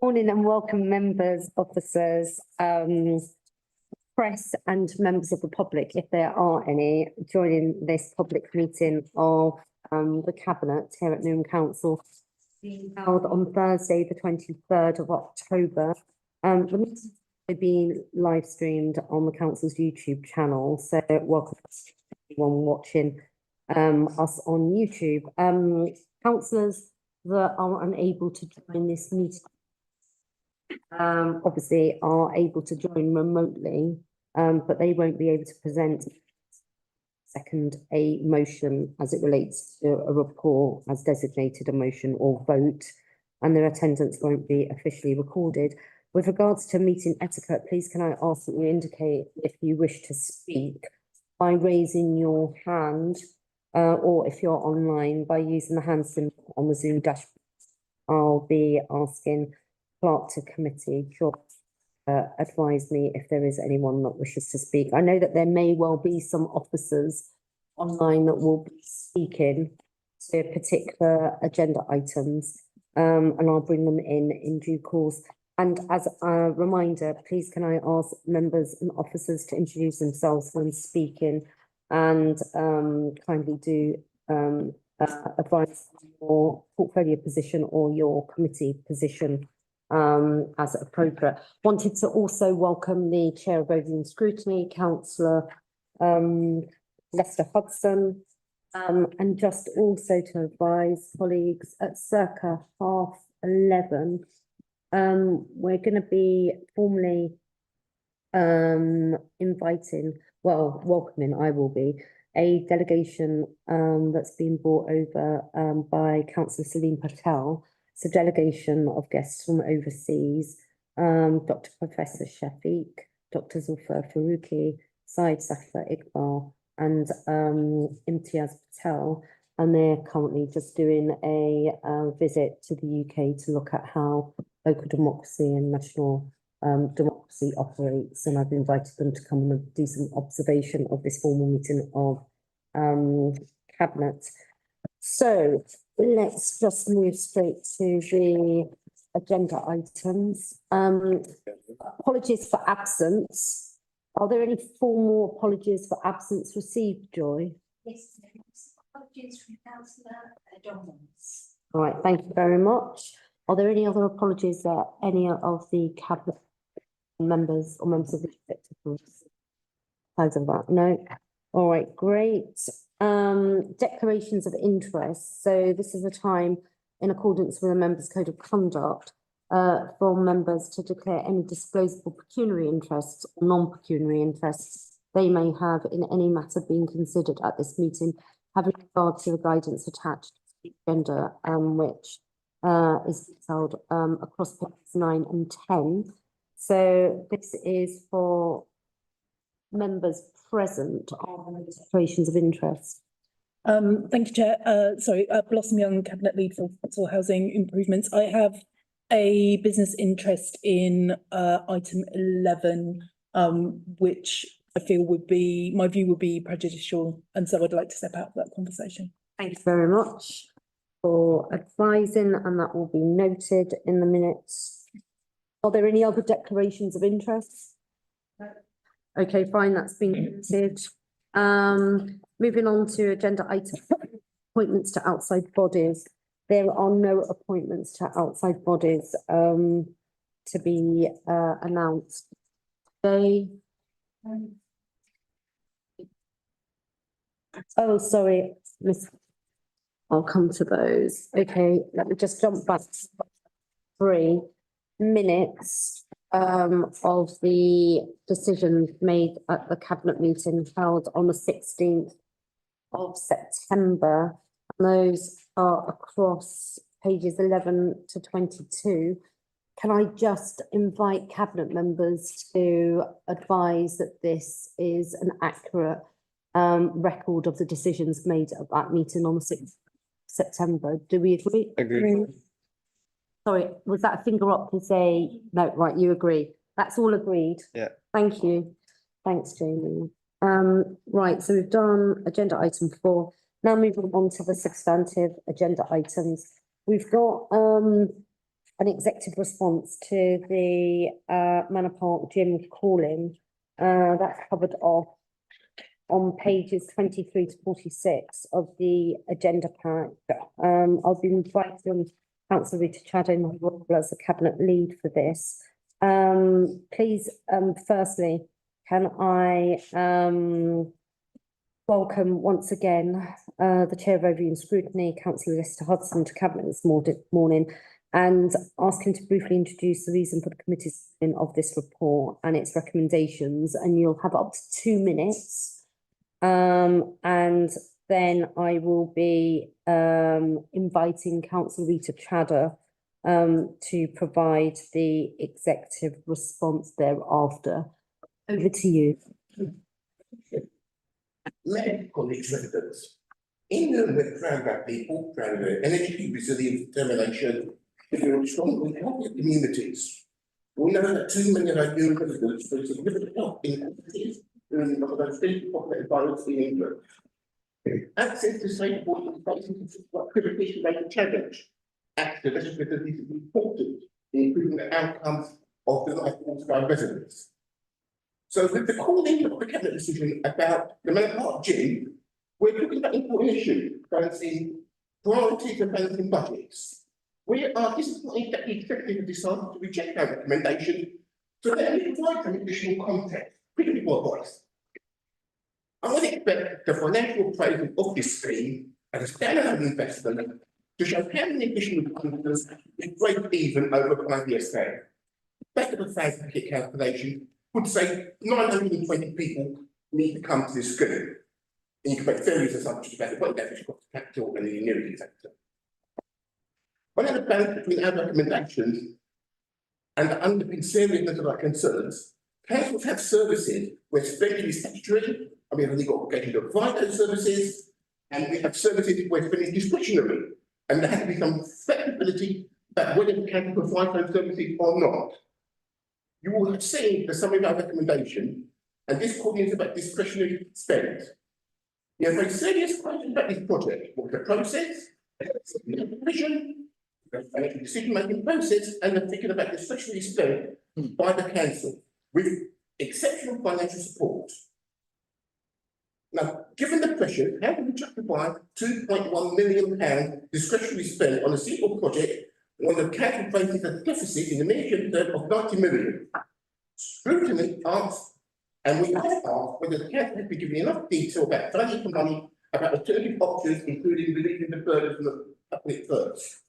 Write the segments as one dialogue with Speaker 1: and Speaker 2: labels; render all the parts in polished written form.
Speaker 1: Morning and welcome members, officers, press and members of the public, if there are any, joining this public meeting of the Cabinet here at Newham Council, being held on Thursday, the 23rd of October. The meeting is being live streamed on the Council's YouTube channel, so welcome everyone watching us on YouTube. Councillors that are unable to join this meeting obviously are able to join remotely, but they won't be able to present a motion as it relates to a report as designated a motion or vote, and their attendance won't be officially recorded. With regards to meeting etiquette, please can I ask that you indicate if you wish to speak by raising your hand, or if you're online by using the hand symbol on the Zoom dashboard. I'll be asking Clerk to committee to advise me if there is anyone that wishes to speak. I know that there may well be some officers online that will be speaking to particular agenda items, and I'll bring them in due course. And as a reminder, please can I ask members and officers to introduce themselves when speaking, and kindly do advise your portfolio position or your committee position as appropriate. Wanted to also welcome the Chair of Voting and Scrutiny, Councillor Lester Hudson, and just also to advise colleagues at circa 11:30, we're going to be formally welcoming, I will be, a delegation that's been brought over by Councillor Salim Patel. It's a delegation of guests from overseas, Dr. Professor Shafiq, Dr. Zulfa Faruqi, Syed Safar Iqbal, and Imtiaz Patel. And they're currently just doing a visit to the UK to look at how local democracy and national democracy operates. And I've invited them to come and do some observation of this formal meeting of Cabinet. So let's just move straight to the agenda items. Apologies for absence. Are there any formal apologies for absence received, Joy?
Speaker 2: Yes, apologies from Councillor Dominance.
Speaker 1: All right, thank you very much. Are there any other apologies that any of the Cabinet members or members of the executive has of that? No. All right, great. Declarations of interest. So this is a time, in accordance with the Members' Code of Conduct, for members to declare any disclosable pecuniary interests or non-pecuniary interests they may have in any matter being considered at this meeting, having regard to the guidance attached to the agenda, which is detailed across pages 9 and 10. So this is for members present on declarations of interest.
Speaker 3: Thank you, Chair. Blossom Young, Cabinet Lead for Council Housing Improvements. I have a business interest in item 11, which I feel would be, my view would be prejudicial, and so I'd like to step out of that conversation.
Speaker 1: Thank you very much for advising, and that will be noted in the minutes. Are there any other declarations of interest? No. Okay, fine, that's been noted. Moving on to agenda item appointments to outside bodies. There are no appointments to outside bodies to be announced today. Oh, sorry, Miss. I'll come to those. Okay, let me just jump back to 3 minutes of the decisions made at the Cabinet meeting held on the 16th of September. And those are across pages 11 to 22. Can I just invite Cabinet members to advise that this is an accurate record of the decisions made at that meeting on the 6th of September? Do we agree?
Speaker 4: Agree.
Speaker 1: Sorry, was that a finger up to say, no, right, you agree. That's all agreed.
Speaker 4: Yeah.
Speaker 1: Thank you. Thanks, Jamie. Right, so we've done agenda item 4. Now moving on to the substantive agenda items. We've got an executive response to the Manor Park gym calling. That's covered off on pages 23 to 46 of the agenda pack. I'll be inviting Councillor Rita Chadden as the cabinet lead for this. Please, firstly, can I welcome once again the Chair of Overview and Scrutiny, Councillor Lister Hudson, to cabinet this morning, and ask him to briefly introduce the reason for the committee's of this report and its recommendations. And you'll have up to 2 minutes. And then I will be inviting Councillor Rita Chadder to provide the executive response thereafter. Over to you.
Speaker 4: Many colleagues, residents, in Newham, we're proud of our people, proud of their energy, resilience, determination, to build strong and healthy communities. We know that 2 million of our Newham residents face significant health inequalities during the most densely populated boroughs in England. Access to safe water and spaces is what critically make a challenge. Access to facilities is important in improving the outcomes of the life of our residents. So with the calling of the cabinet decision about the Manor Park gym, we're talking about important issue, balancing priorities and balancing budgets. We are disappointed that the executive decided to reject our recommendation, so let me provide some additional context, quickly more advice. I would expect the financial appraisal of this scheme as a standalone investment to show how many additional funders will break even over a 5-year span. Back of a fag packet calculation would say 920 people need to come to this scheme. And you can make various assumptions about the weighted average cost of capital and the annuity factor. One of the balance between our recommendations and the underpin seriousness of our concerns, councils have services where spending is statutory, and we have a legal obligation to provide those services, and we have services where spending is discretionary, and there has to be some flexibility about whether we can provide those services or not. You will have seen the summary of our recommendation, and this calling is about discretionary spend. We have very serious questions about this project. What's the process, the vision, the financial decision-making process, and the thinking about discretionary spend by the council with exceptional financial support. Now, given the pressure, how do we justify £2.1 million discretionary spend on a single project when the council faces a deficit in the medium term of 90 million? Scrutiny asks, and we have asked whether the council has been given enough detail about value for money, about alternative options, including relieving the burden from the public first.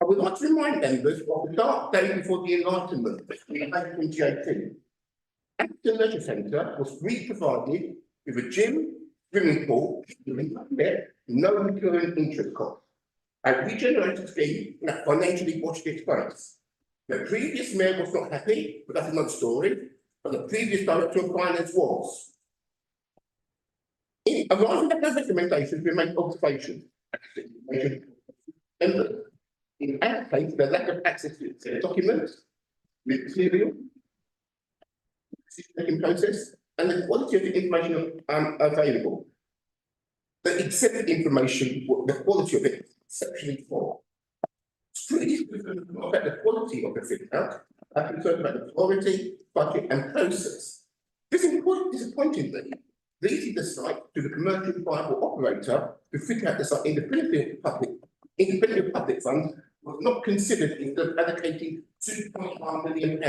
Speaker 4: I would like to remind members of the dark day before the Enlightenment in 2018. Acton Leisure Centre was re-provided with a gym, swimming pool, no recurring interest cost. A regenerated scheme that financially watched its face. The previous mayor was not happy, but that's another story. But the previous director of finance was. In arriving at those recommendations, we make observations. In our case, the lack of access to documents, material, decision-making process, and the quality of the information available. The accepted information, the quality of it, exceptionally poor. Scrutiny is concerned about the quality of the fit-out, I'm concerned about the quality, budget, and process. Disappointingly, leasing the site to the commercial viable operator to fit out the site independently of public funds was not considered instead of allocating £2.1 million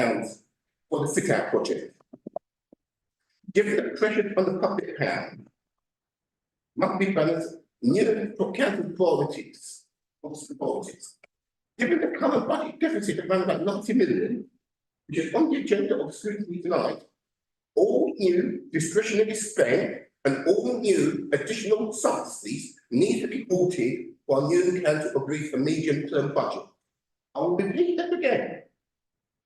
Speaker 4: for the fit-out project. Given the pressure on the public hand, must be balanced near council priorities. Given the current budget deficit of around about 90 million, which is on the agenda of scrutiny tonight, all new discretionary spend and all new additional subsidies need to be halted while Newham Council agrees a medium-term budget. I will repeat that again.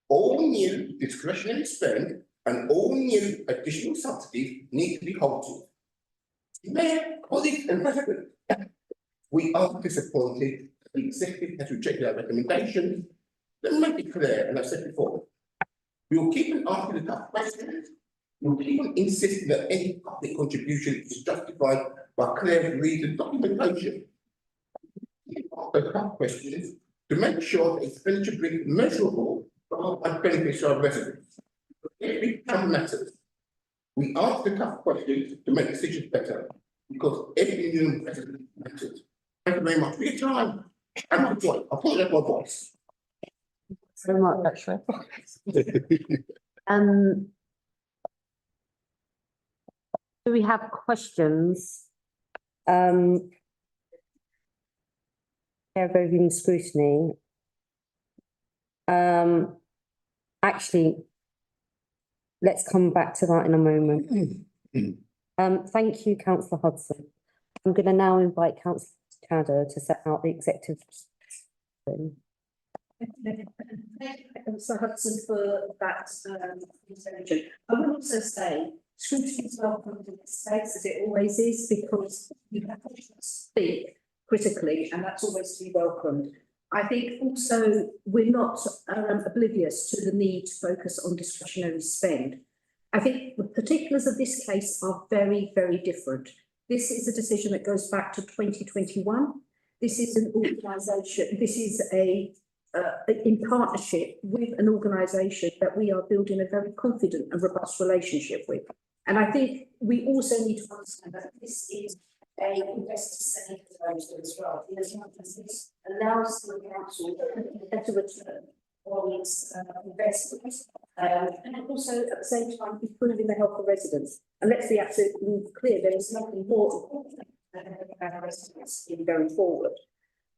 Speaker 4: All new discretionary spend and all new additional subsidies need to be halted. Mayor, colleagues and residents, we are disappointed that the executive has rejected our recommendations. Let me make it clear, and I've said before, we will keep on asking the tough questions. We will keep on insisting that any public contribution is justified by clear reasoned documentation. The tough questions to make sure the expenditure brings measurable benefits to our residents. Every pound matters. We ask the tough questions to make decisions better, because every new resident matters. Thank you very much for your time. And my voice, I thought that's my voice.
Speaker 1: So much, actually. Do we have questions? Chair voting scrutiny. Actually, let's come back to that in a moment. Thank you, councillor Hudson. I'm going to now invite councillor Chadder to set out the executive.
Speaker 2: Thank you, Councillor Hudson, for that intervention. I would also say scrutiny is welcome in this space, as it always is, because you have to speak critically, and that's always to be welcomed. I think also we're not oblivious to the need to focus on discretionary spend. I think the particulars of this case are very, very different. This is a decision that goes back to 2021. This is an organisation, this is in partnership with an organisation that we are building a very confident and robust relationship with. And I think we also need to understand that this is a investor savings arrangement as well. This allows the council a better return on its investment, and also at the same time improving the health of residents. And let's be absolutely clear, there is nothing more important than our residents in going forward.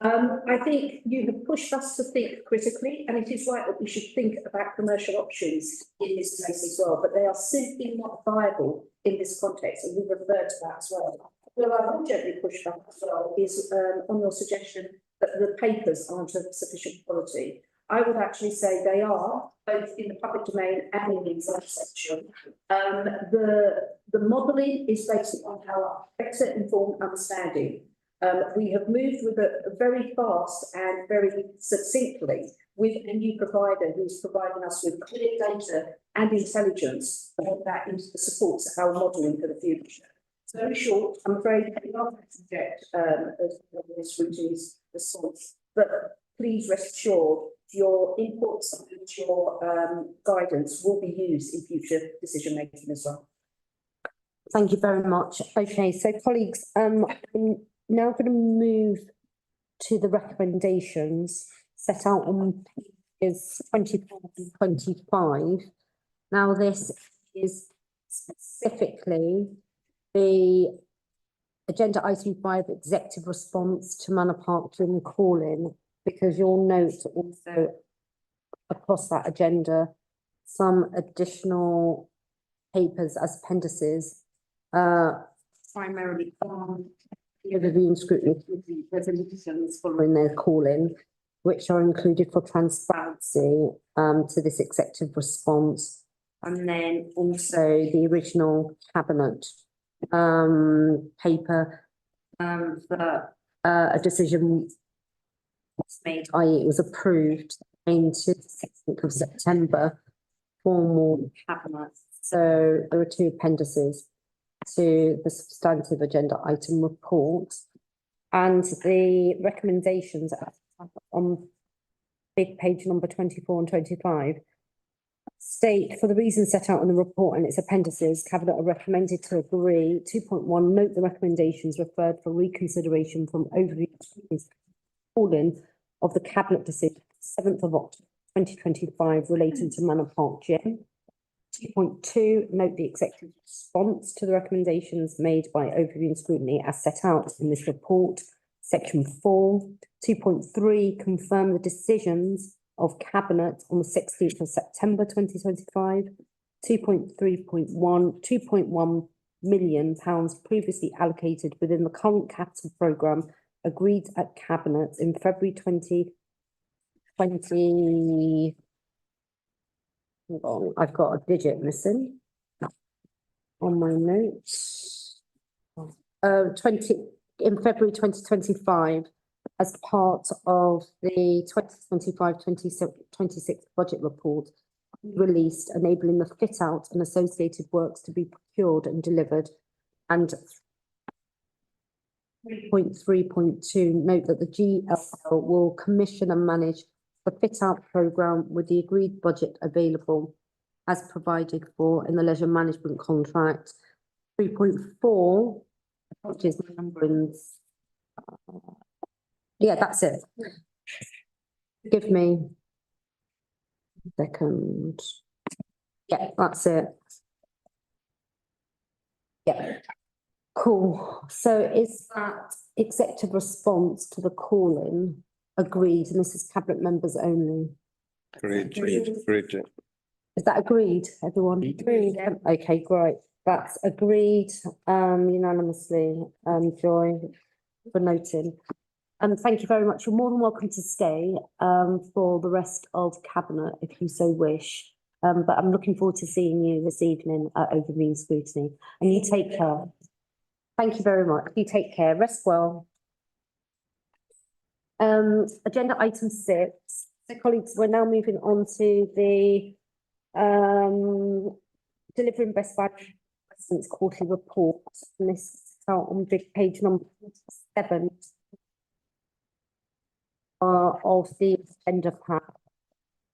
Speaker 2: I think you have pushed us to think critically, and it is right that we should think about commercial options in this place as well, but they are simply not viable in this context, and we referred to that as well. Well, I will gently push back as well is on your suggestion that the papers aren't of sufficient quality. I would actually say they are, both in the public domain and in the exam section. The modelling is based on our better informed understanding. We have moved with a very fast and very succinctly with a new provider who's providing us with clear data and intelligence that supports our modelling for the future. Very short, I'm afraid I cannot subject this routine's response, but please rest assured your inputs and your guidance will be used in future decision making as well.
Speaker 1: Thank you very much. Okay, so colleagues, I'm now going to move to the recommendations set out on pages 24 and 25. Now, this is specifically the agenda item 5, executive response to Manor Park during the call-in, because you'll note also across that agenda some additional papers as appendices, primarily on the review and scrutiny committee resolutions following their call-in, which are included for transparency to this executive response, and then also the original cabinet paper that a decision was made, i.e. it was approved into the 16th of September formal cabinet. So there are two appendices to the substantive agenda item report, and the recommendations on big page number 24 and 25 state, for the reasons set out in the report and its appendices, Cabinet are recommended to agree. 2.1, note the recommendations referred for reconsideration from overview call-in of the Cabinet decision 7th of October 2025 relating to Manor Park Gym. 2.2, note the executive response to the recommendations made by overview and scrutiny as set out in this report. Section 4. 2.3, confirm the decisions of Cabinet on the 16th of September 2025. 2.3.1, £2.1 million previously allocated within the current capital programme agreed at Cabinet in February 2020. Hold on, I've got a digit missing on my notes. In February 2025, as part of the 2025-26 budget report released, enabling the fit out and associated works to be procured and delivered, and 3.3.2, note that the GLL will commission and manage the fit-out programme with the agreed budget available as provided for in the leisure management contract. 3.4, which is numberings. Yeah, that's it. Give me a second. Yeah, that's it. Yeah. Cool. So is that executive response to the call-in agreed? And this is cabinet members only.
Speaker 5: Agreed.
Speaker 1: Is that agreed, everyone? Agreed. Okay, great. That's agreed unanimously. Joy, for noting. And thank you very much. You're more than welcome to stay for the rest of cabinet if you so wish. But I'm looking forward to seeing you this evening at Overgreen Scrutiny. And you take care. Thank you very much. You take care. Rest well. Agenda item 6. So colleagues, we're now moving on to the delivering best value residents quarterly report. And this is out on big page number 7 of the agenda pack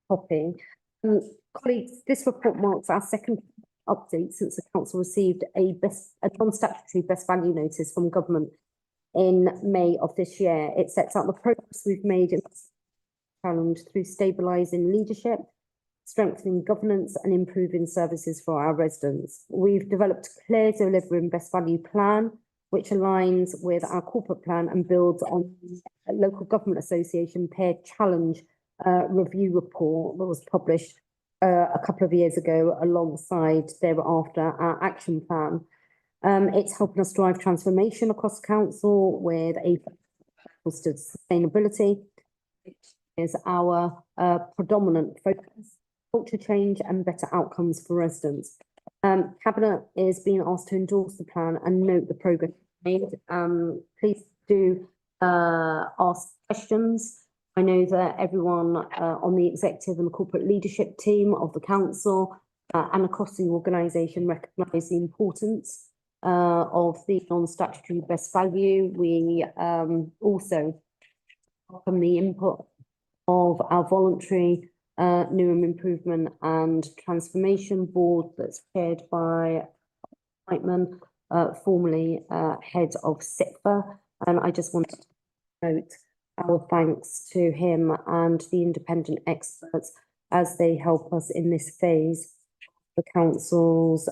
Speaker 1: copy. Colleagues, this report marks our second update since the council received a non-statutory best value notice from government in May of this year. It sets out the progress we've made in this challenge through stabilising leadership, strengthening governance and improving services for our residents. We've developed a clear delivering best value plan, which aligns with our corporate plan and builds on a local government association paired challenge review report that was published a couple of years ago alongside thereafter our action plan. It's helping us drive transformation across council with a focus to sustainability, which is our predominant focus, culture change and better outcomes for residents. Cabinet is being asked to endorse the plan and note the progress made. Please do ask questions. I know that everyone on the executive and the corporate leadership team of the council and across the organisation recognise the importance of the non-statutory best value. We also welcome the input of our voluntary Newham Improvement and Transformation Board that's chaired by Whiteman, formerly head of SIPFA. And I just wanted to note our thanks to him and the independent experts as they help us in this phase of the council's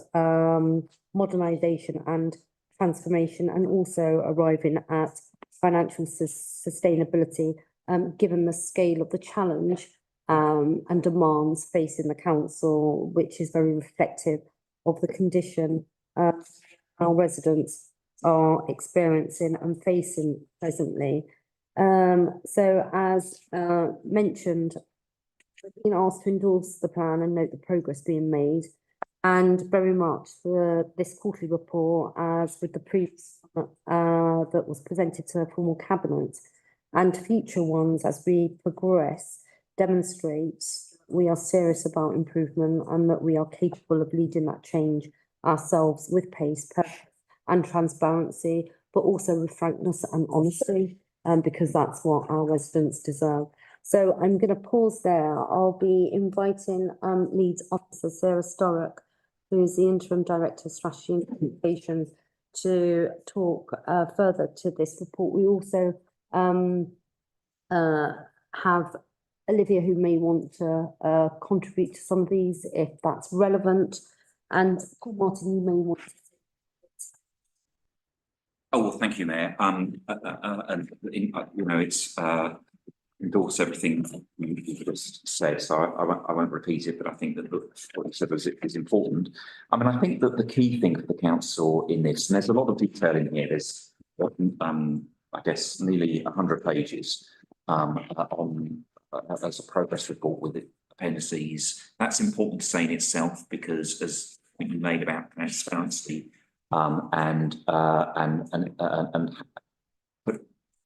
Speaker 1: modernisation and transformation, and also arriving at financial sustainability, given the scale of the challenge and demands facing the council, which is very reflective of the condition our residents are experiencing and facing presently. So as mentioned, we've been asked to endorse the plan and note the progress being made, and very much this quarterly report, as with the previous that was presented to a formal cabinet, and future ones as we progress, demonstrates we are serious about improvement and that we are capable of leading that change ourselves with pace, purpose and transparency, but also with frankness and honesty, because that's what our residents deserve. So I'm going to pause there. I'll be inviting Lead Officer Sarah Storrock, who is the Interim Director of Strategy and Communications, to talk further to this report. We also have Olivia, who may want to contribute to some of these if that's relevant. And Martin, you may want to.
Speaker 6: Oh, well, thank you, Mayor. It's endorse everything you just said, so I won't repeat it, but I think that what you said is important. I mean, I think that the key thing for the council in this, and there's a lot of detail in here, there's I guess nearly 100 pages as a progress report with appendices. That's important to say in itself, because as you made about transparency and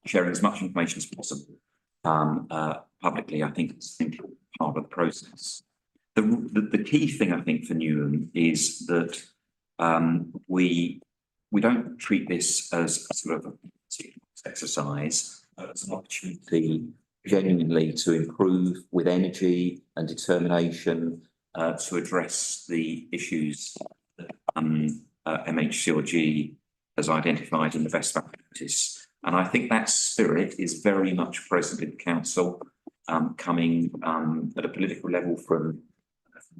Speaker 6: sharing as much information as possible publicly, I think it's simply part of the process. The key thing, I think, for Newham is that we don't treat this as a sort of exercise as an opportunity genuinely to improve with energy and determination to address the issues that MHCLG has identified in the best value notice. And I think that spirit is very much present in the council, coming at a political level from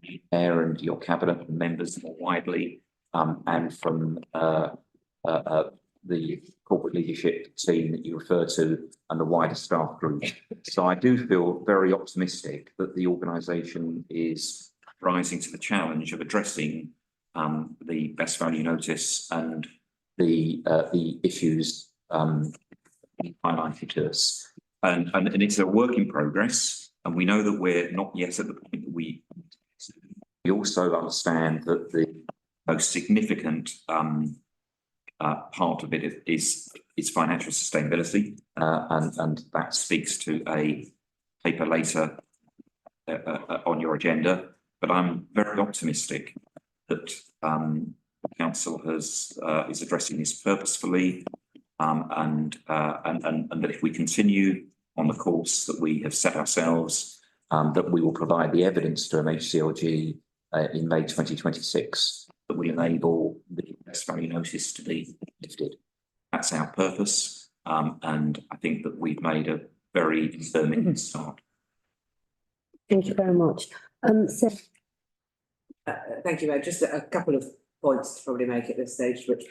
Speaker 6: the mayor and your cabinet and members more widely, and from the corporate leadership team that you refer to and the wider staff group. So I do feel very optimistic that the organisation is rising to the challenge of addressing the best value notice and the issues highlighted to us. And it's a work in progress, and we know that we're not yet at the point that we also understand that the most significant part of it is financial sustainability, and that speaks to a paper later on your agenda. But I'm very optimistic that the council is addressing this purposefully, and that if we continue on the course that we have set ourselves, that we will provide the evidence to MHCLG in May 2026 that will enable the best value notice to be lifted. That's our purpose, and I think that we've made a very determined start.
Speaker 1: Thank you very much. Sarah.
Speaker 5: Thank you, Mayor. Just a couple of points to probably make at this stage, which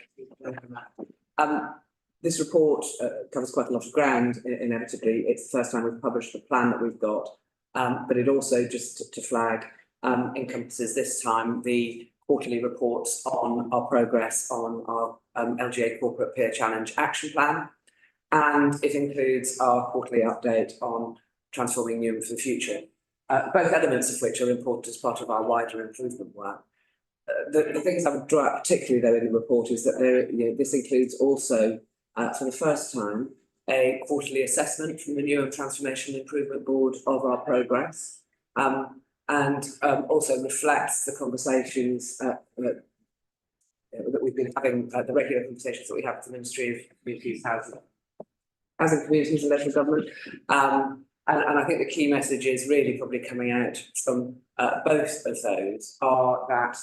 Speaker 5: this report covers quite a lot of ground. Inevitably, it's the first time we've published the plan that we've got, but it also, just to flag, encompasses this time the quarterly reports on our progress on our LGA Corporate Peer Challenge Action Plan, and it includes our quarterly update on transforming Newham for the future, both elements of which are important as part of our wider improvement work. The things I would draw out particularly though in the report is that this includes also, for the first time, a quarterly assessment from the Newham Transformation and Improvement Board of our progress, and also reflects the conversations that we've been having, the regular conversations that we have with the Ministry of Communities, Housing Communities and Local Government. And I think the key message is really probably coming out from both of those are that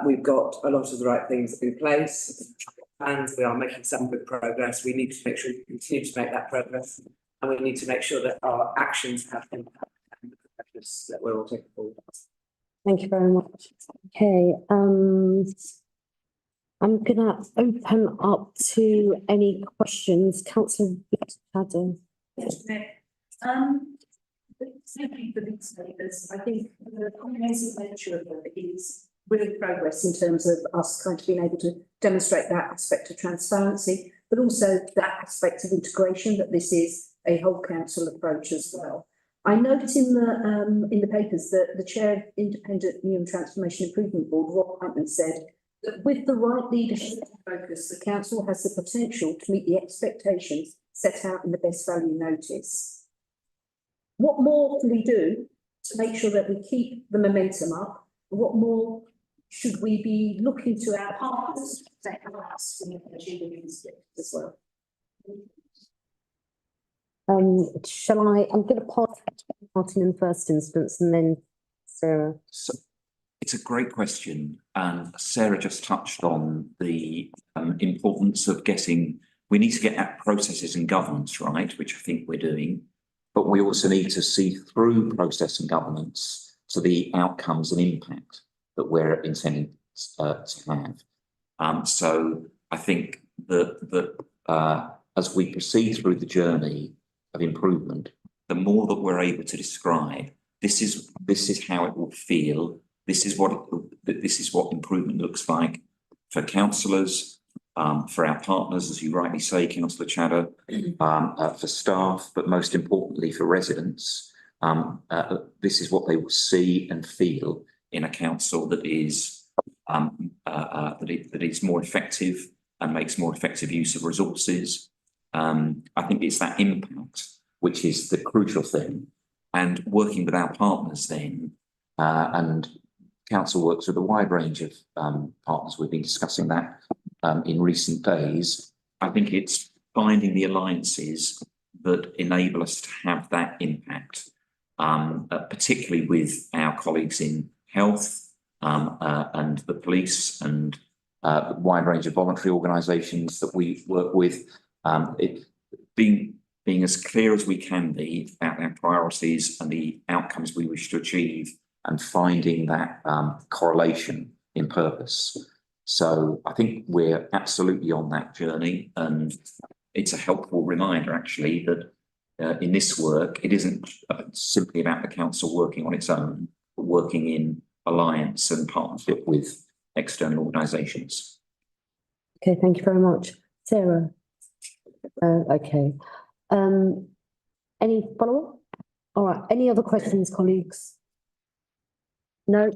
Speaker 5: we've got a lot of the right things in place and we are making some good progress. We need to make sure we continue to make that progress, and we need to make sure that our actions have impact and that we're all taking forward.
Speaker 1: Thank you very much. Okay, I'm gonna open up to any questions. Councillor Shadow.
Speaker 2: Thank you for these papers. I think the comprehensive nature of them is really progress in terms of us kind of being able to demonstrate that aspect of transparency, but also that aspect of integration, that this is a whole council approach as well. I note in the papers that the chair of Independent Newham Transformation Improvement Board, Rob Huntman, said that with the right leadership and focus, the council has the potential to meet the expectations set out in the best value notice. What more can we do to make sure that we keep the momentum up? What more should we be looking to our partners to help us in achieving these as well?
Speaker 1: I'm going to pass to Martin in the first instance and then Sarah.
Speaker 6: So it's a great question, and Sarah just touched on the importance of we need to get our processes and governance right, which I think we're doing, but we also need to see through process and governance to the outcomes and impact that we're intending to have. So I think that as we proceed through the journey of improvement, the more that we're able to describe, this is how it will feel. This is what improvement looks like for councillors, for our partners, as you rightly say, Councillor Chatter, for staff, but most importantly for residents. This is what they will see and feel in a council that is more effective and makes more effective use of resources. I think it's that impact which is the crucial thing, and working with our partners then, and council works with a wide range of partners. We've been discussing that in recent days. I think it's finding the alliances that enable us to have that impact, particularly with our colleagues in health, and the police and a wide range of voluntary organisations that we work with. It being as clear as we can be about our priorities and the outcomes we wish to achieve, and finding that correlation in purpose. So I think we're absolutely on that journey, and it's a helpful reminder actually that in this work, it isn't simply about the council working on its own, but working in alliance and partnership with external organisations.
Speaker 1: Okay, thank you very much. Sarah? Okay. Any follow-up? All right, any other questions, colleagues? No?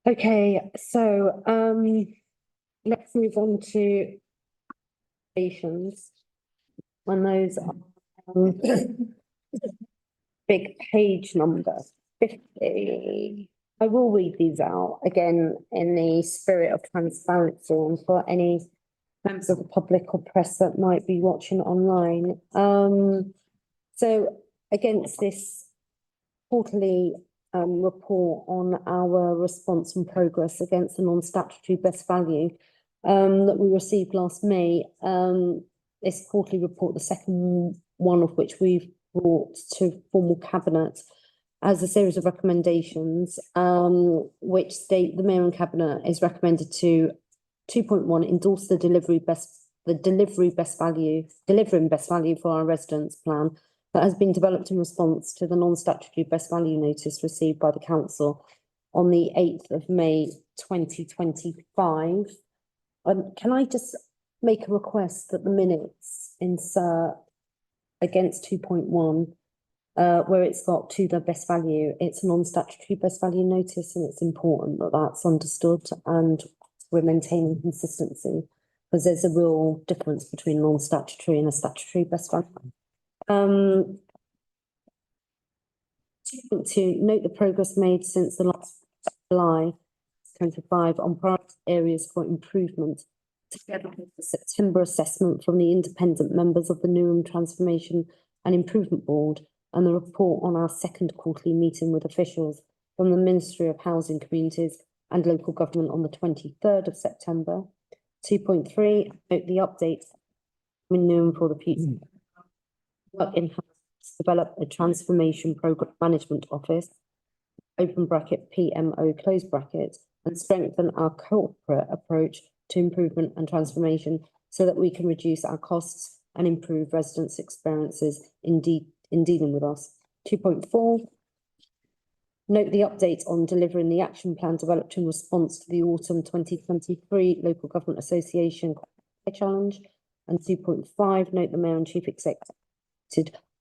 Speaker 1: Okay, so let's move on to stations. When those are big page number 50. I will read these out again in the spirit of transparency and for any members of the public or press that might be watching online. So against this quarterly report on our response and progress against the non-statutory best value that we received last May, this quarterly report, the second one of which we've brought to formal cabinet, as a series of recommendations, which state the Mayor and Cabinet is recommended to 2.1 endorse the delivering best value for our residents plan that has been developed in response to the non-statutory best value notice received by the council on the 8th of May 2025. Can I just make a request that the minutes insert against 2.1 where it's got to the best value, it's a non-statutory best value notice, and it's important that that's understood and we're maintaining consistency, because there's a real difference between non-statutory and a statutory best value. To note the progress made since the last July 25 on priority areas for improvement, together with the September assessment from the independent members of the Newham Transformation and Improvement Board, and the report on our second quarterly meeting with officials from the Ministry of Housing, Communities and Local Government on the 23rd of September. 2.3, note the updates in Newham for the future. Work in develop a transformation program management office, open bracket PMO close bracket, and strengthen our corporate approach to improvement and transformation so that we can reduce our costs and improve residents' experiences in dealing with us. 2.4, note the update on delivering the action plan developed in response to the autumn 2023 Local Government Association Challenge. And 2.5, note the Mayor and Chief Executive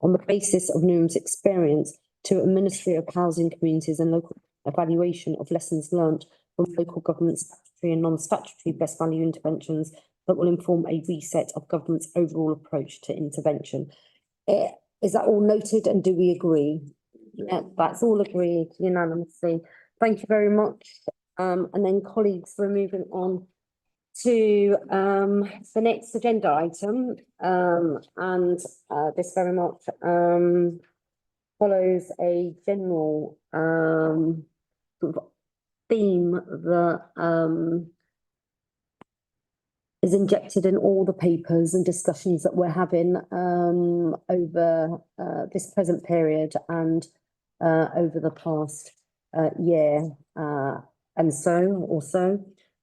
Speaker 1: on the basis of Newham's experience to a Ministry of Housing, Communities and Local evaluation of lessons learnt from local government statutory and non-statutory best value interventions that will inform a reset of government's overall approach to intervention. Is that all noted, and do we agree? Yeah, that's all agreed unanimously. Thank you very much. And then colleagues, we're moving on to the next agenda item, and this very much follows a general sort of theme that is injected in all the papers and discussions that we're having over this present period and over the past year and so.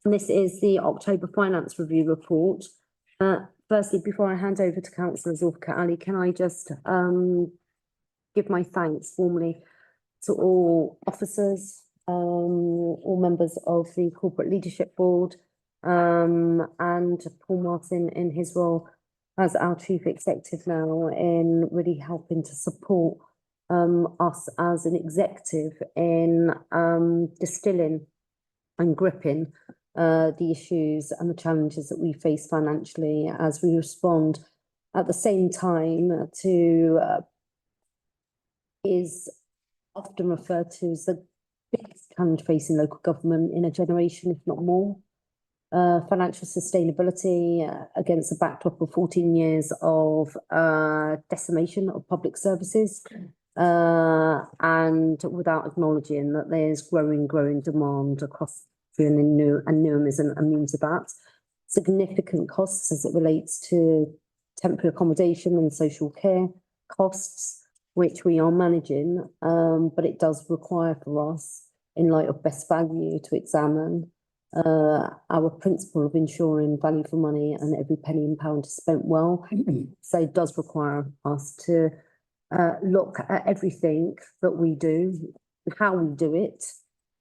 Speaker 1: And this is the October Finance Review Report. Firstly, before I hand over to Councillor Zulfikar Ali, can I just give my thanks formally to all officers, all members of the Corporate Leadership Board, and Paul Martin in his role as our Chief Executive now, in really helping to support us as an executive in distilling and gripping the issues and the challenges that we face financially as we respond at the same time to is often referred to as the biggest challenge facing local government in a generation, if not more. financial sustainability against the backdrop of 14 years of decimation of public services, and without acknowledging that there's growing demand across and Newham isn't immune to that. Significant costs as it relates to temporary accommodation and social care costs, which we are managing, but it does require for us, in light of best value, to examine our principle of ensuring value for money and every penny and pound is spent well. So it does require us to look at everything that we do, how we do it,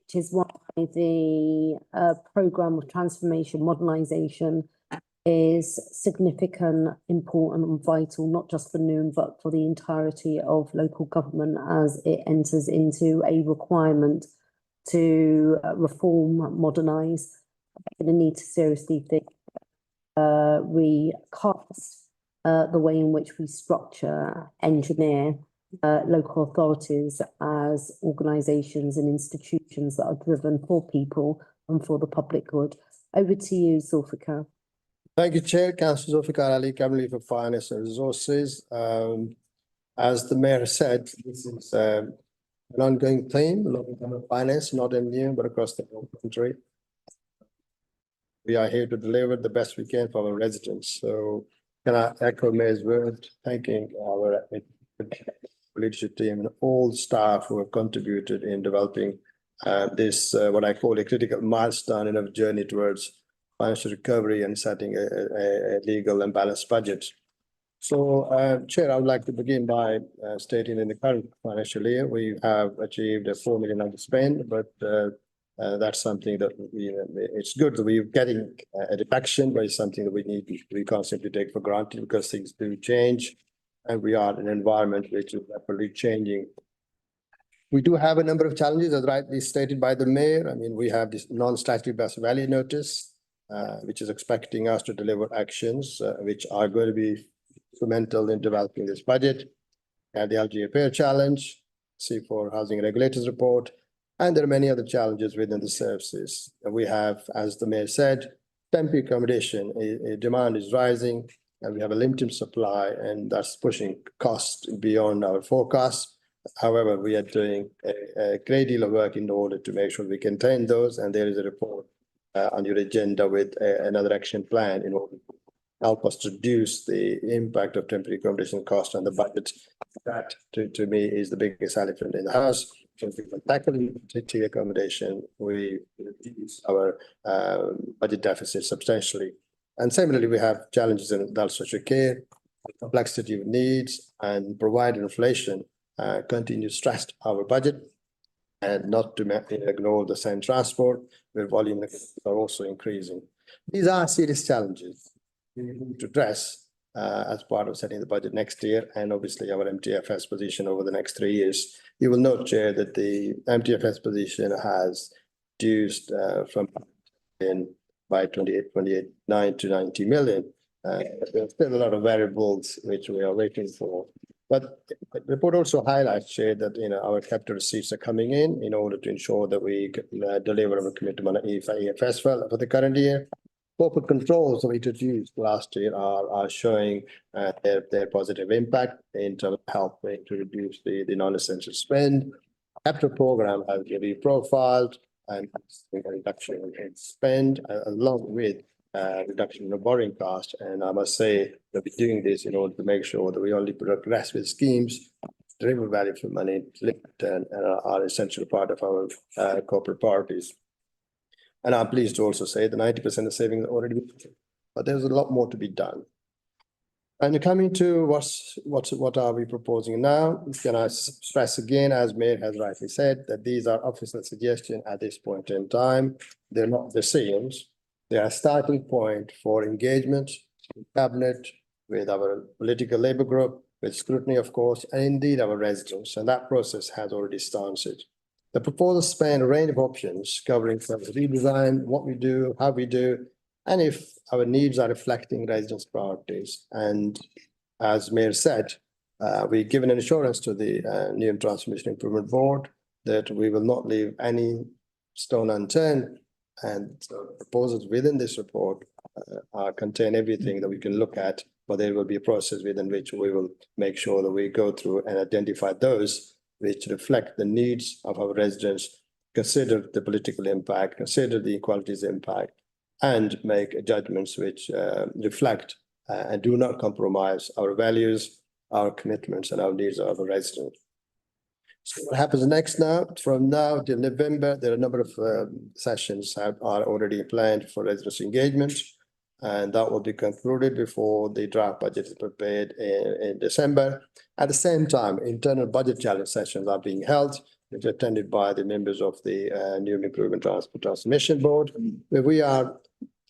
Speaker 1: which is why the programme of transformation, modernisation is significant, important and vital, not just for Newham, but for the entirety of local government as it enters into a requirement to reform, modernise. We're going to need to seriously think, recast the way in which we structure, engineer local authorities as organisations and institutions that are driven for people and for the public good. Over to you, Zulfikar.
Speaker 7: Thank you, Chair. Councillor Zulfikar Ali, Cabinet Lead for Finance and Resources. As the Mayor said, this is an ongoing theme, local finance, not in Newham, but across the whole country. We are here to deliver the best we can for our residents. So can I echo Mayor's word, thanking our leadership team and all staff who have contributed in developing this, what I call a critical milestone in our journey towards financial recovery and setting a legal and balanced budget. So, Chair, I would like to begin by stating in the current financial year, we have achieved a 4 million underspend, but that's something that it's good that we're getting a reduction, but it's something that we can't simply take for granted because things do change. And we are in an environment which is rapidly changing. We do have a number of challenges, as rightly stated by the Mayor. I mean, we have this non-statutory best value notice, which is expecting us to deliver actions which are going to be instrumental in developing this budget. And the LGFA challenge, C4 Housing Regulators Report, and there are many other challenges within the services. We have, as the Mayor said, temporary accommodation, demand is rising, and we have a limited supply, and that's pushing costs beyond our forecasts. However, we are doing a great deal of work in order to make sure we contain those, and there is a report on your agenda with another action plan in order to help us to reduce the impact of temporary accommodation cost on the budget. That, to me, is the biggest elephant in the house. So if we can tackle temporary accommodation, we reduce our budget deficit substantially. And similarly, we have challenges in adult social care, complexity of needs, and provider inflation continue to stress our budget, and not to ignore the same transport, where volume are also increasing. These are serious challenges we need to address as part of setting the budget next year, and obviously our MTFS position over the next 3 years. You will note, Chair, that the MTFS position has reduced from by 29 to 90 million. There's still a lot of variables which we are waiting for. But the report also highlights, Chair, that our capital receipts are coming in order to ensure that we deliver our commitment on EFS for the current year. Corporate controls that we introduced last year are showing their positive impact in terms of helping to reduce the non-essential spend. Capital program has been reprofiled and a reduction in spend along with reduction in the borrowing cost. And I must say that we're doing this in order to make sure that we only progress with schemes, deliver value for money, and are essential part of our corporate priorities. And I'm pleased to also say that 90% of savings are already been done, but there's a lot more to be done. And coming to what are we proposing now? Can I stress again, as Mayor has rightly said, that these are official suggestions at this point in time. They're not decisions. They are a starting point for engagement with Cabinet, with our political labour group, with scrutiny, of course, and indeed our residents. And that process has already started. The proposals span a range of options covering service redesign, what we do, how we do, and if our needs are reflecting residents' priorities. And as Mayor said, we've given an assurance to the Newham Transformation Improvement Board that we will not leave any stone unturned And so proposals within this report contain everything that we can look at, but there will be a process within which we will make sure that we go through and identify those which reflect the needs of our residents, consider the political impact, consider the equalities impact, and make judgments which reflect and do not compromise our values, our commitments, and our needs of our residents. So what happens next now? From now till November, there are a number of sessions are already planned for residents' engagement. And that will be concluded before the draft budget is prepared in December. At the same time, internal budget challenge sessions are being held, which are attended by the members of the New Improvement Transport Transmission Board, where we are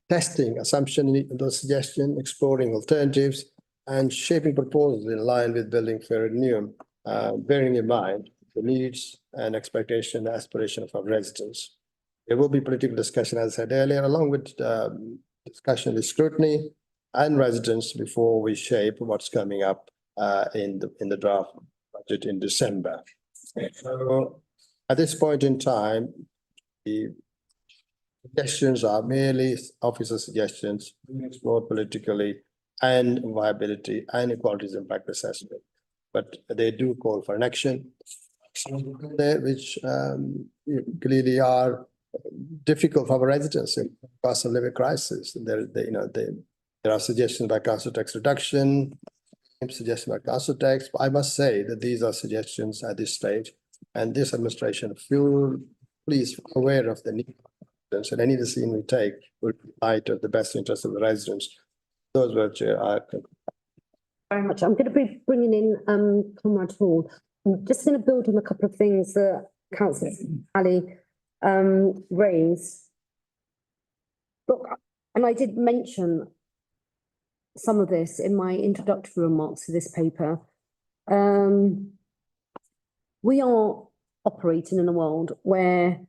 Speaker 7: testing assumption in those suggestions, exploring alternatives, and shaping proposals in line with building fair and new, bearing in mind the needs and expectation and aspiration of our residents. There will be political discussion, as I said earlier, along with discussion with scrutiny and residents before we shape what's coming up in the draft budget in December. So at this point in time, the suggestions are merely officer suggestions, explored politically, and viability and equalities impact assessment. But they do call for an action, which clearly are difficult for our residents in cost of living crisis. There are suggestions about council tax reduction, suggestions about council tax. But I must say that these are suggestions at this stage, and this administration please aware of the need, and any decision we take will be light of the best interest of the residents. Those were
Speaker 1: Very much. I'm going to be bringing in Conrad Hall. I'm just going to build on a couple of things that Councillor Ali raised. Look, and I did mention some of this in my introductory remarks to this paper. We are operating in a world where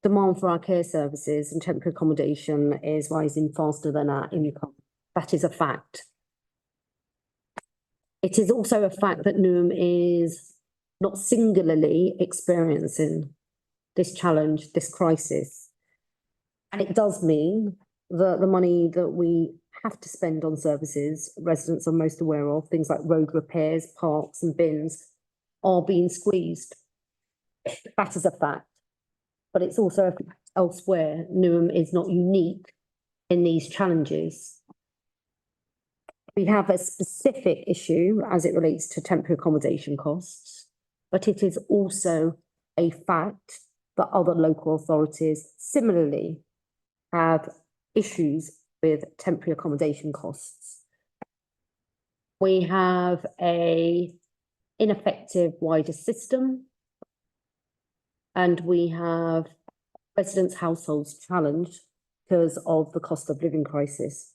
Speaker 1: demand for our care services and temporary accommodation is rising faster than our income. That is a fact. It is also a fact that Newham is not singularly experiencing this challenge, this crisis. And it does mean that the money that we have to spend on services residents are most aware of, things like road repairs, parks and bins, are being squeezed. That is a fact. But it's also a fact elsewhere. Newham is not unique in these challenges. We have a specific issue as it relates to temporary accommodation costs, but it is also a fact that other local authorities similarly have issues with temporary accommodation costs. We have an ineffective wider system, and we have residents' households challenged because of the cost of living crisis.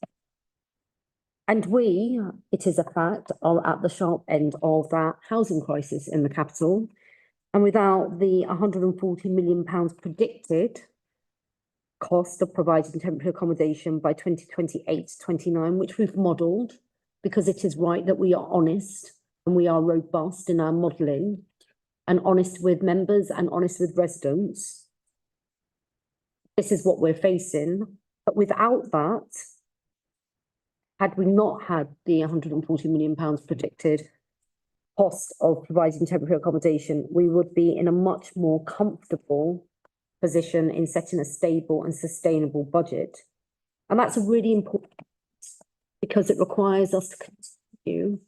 Speaker 1: And we, it is a fact, are at the sharp end of that housing crisis in the capital. And without the £140 million predicted cost of providing temporary accommodation by 2028-29, which we've modelled, because it is right that we are honest and we are robust in our modelling and honest with members and honest with residents, this is what we're facing. But without that, had we not had the £140 million predicted cost of providing temporary accommodation, we would be in a much more comfortable position in setting a stable and sustainable budget. And that's really important because it requires us to continue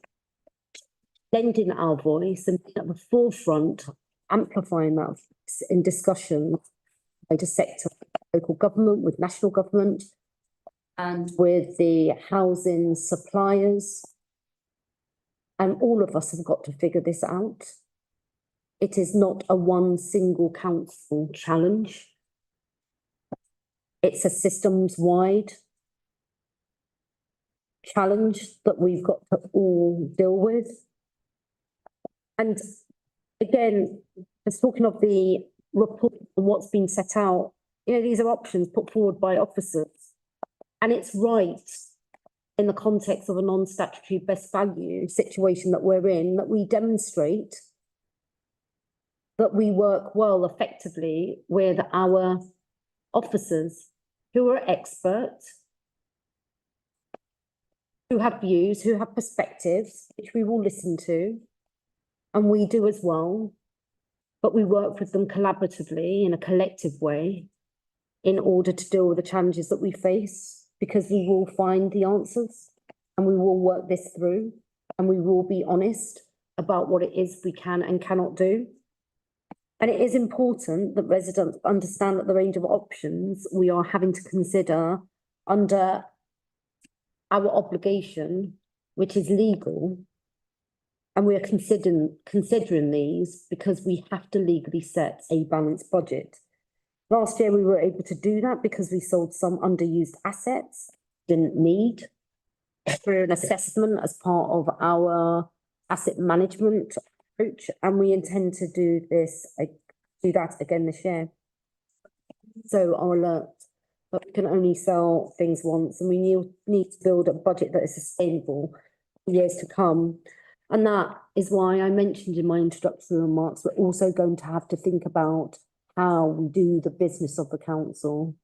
Speaker 1: lending our voice and being at the forefront, amplifying that in discussion by the sector, local government, with national government, and with the housing suppliers. And all of us have got to figure this out. It is not a one single council challenge. It's a systems-wide challenge that we've got to all deal with. And again, just talking of the report and what's been set out, these are options put forward by officers. And it's right in the context of a non-statutory best value situation that we're in, that we demonstrate that we work well effectively with our officers who are experts, who have views, who have perspectives, which we will listen to, and we do as well. But we work with them collaboratively in a collective way in order to deal with the challenges that we face, because we will find the answers and we will work this through and we will be honest about what it is we can and cannot do. And it is important that residents understand that the range of options we are having to consider under our obligation, which is legal. And we are considering these because we have to legally set a balanced budget. Last year, we were able to do that because we sold some underused assets, didn't need, through an assessment as part of our asset management approach, and we intend to do that again this year. So our alert, but we can only sell things once, and we need to build a budget that is sustainable for years to come. And that is why I mentioned in my introductory remarks, we're also going to have to think about how we do the business of the council,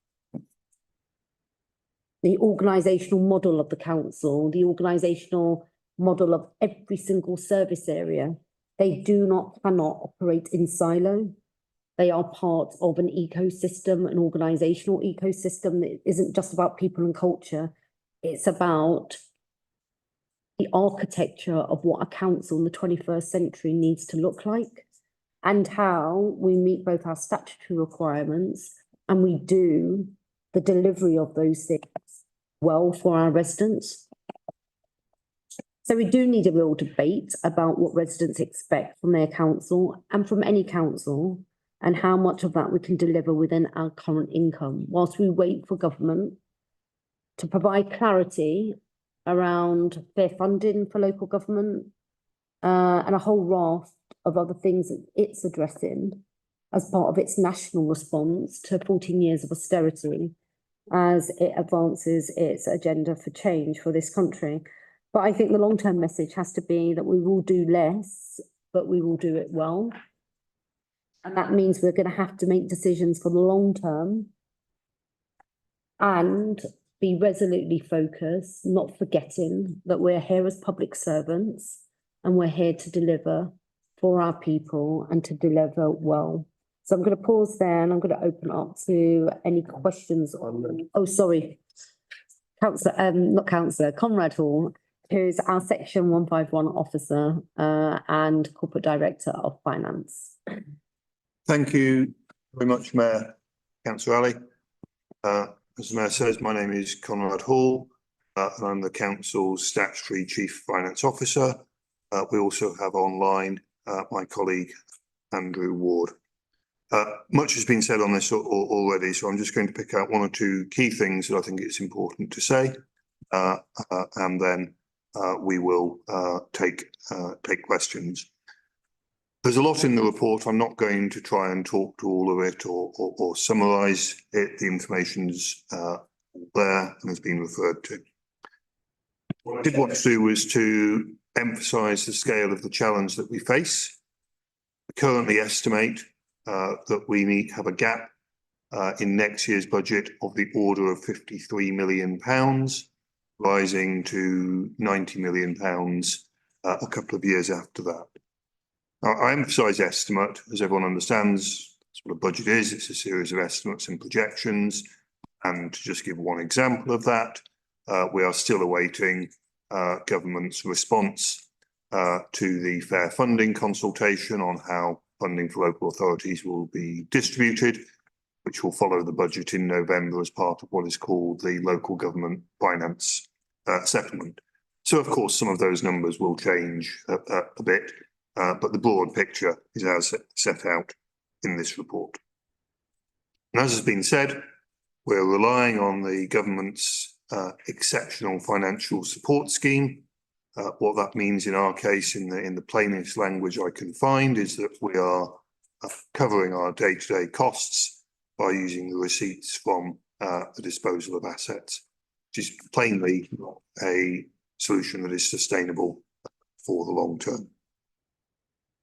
Speaker 1: the organisational model of the council, the organisational model of every single service area. They cannot operate in silo. They are part of an ecosystem, an organisational ecosystem that isn't just about people and culture. It's about the architecture of what a council in the 21st century needs to look like, and how we meet both our statutory requirements and we do the delivery of those things well for our residents. So we do need a real debate about what residents expect from their council and from any council, and how much of that we can deliver within our current income, whilst we wait for government to provide clarity around fair funding for local government, and a whole raft of other things that it's addressing as part of its national response to 14 years of austerity as it advances its agenda for change for this country. But I think the long-term message has to be that we will do less, but we will do it well. And that means we're going to have to make decisions for the long term and be resolutely focused, not forgetting that we're here as public servants and we're here to deliver for our people and to deliver well. So I'm going to pause there and I'm going to open up to any questions on, Conrad Hall, who's our Section 151 officer and Corporate Director of Finance.
Speaker 8: Thank you very much, Mayor, Councillor Ali. As the Mayor says, my name is Conrad Hall, and I'm the Council's Statutory Chief Finance Officer. We also have online my colleague, Andrew Ward. Much has been said on this already, so I'm just going to pick out one or two key things that I think it's important to say, and then we will take questions. There's a lot in the report. I'm not going to try and talk to all of it or summarise it. The information's there and has been referred to. What I did want to do was to emphasise the scale of the challenge that we face. We currently estimate that we have a gap in next year's budget of the order of £53 million, rising to £90 million a couple of years after that. Now, I emphasise estimate, as everyone understands. That's what a budget is. It's a series of estimates and projections. And to just give one example of that, we are still awaiting government's response to the fair funding consultation on how funding for local authorities will be distributed, which will follow the budget in November as part of what is called the local government finance settlement. So, of course, some of those numbers will change a bit. But the broad picture is as set out in this report. And as has been said, we're relying on the government's exceptional financial support scheme. What that means in our case, in the plainest language I can find, is that we are covering our day-to-day costs by using the receipts from the disposal of assets, which is plainly not a solution that is sustainable for the long term.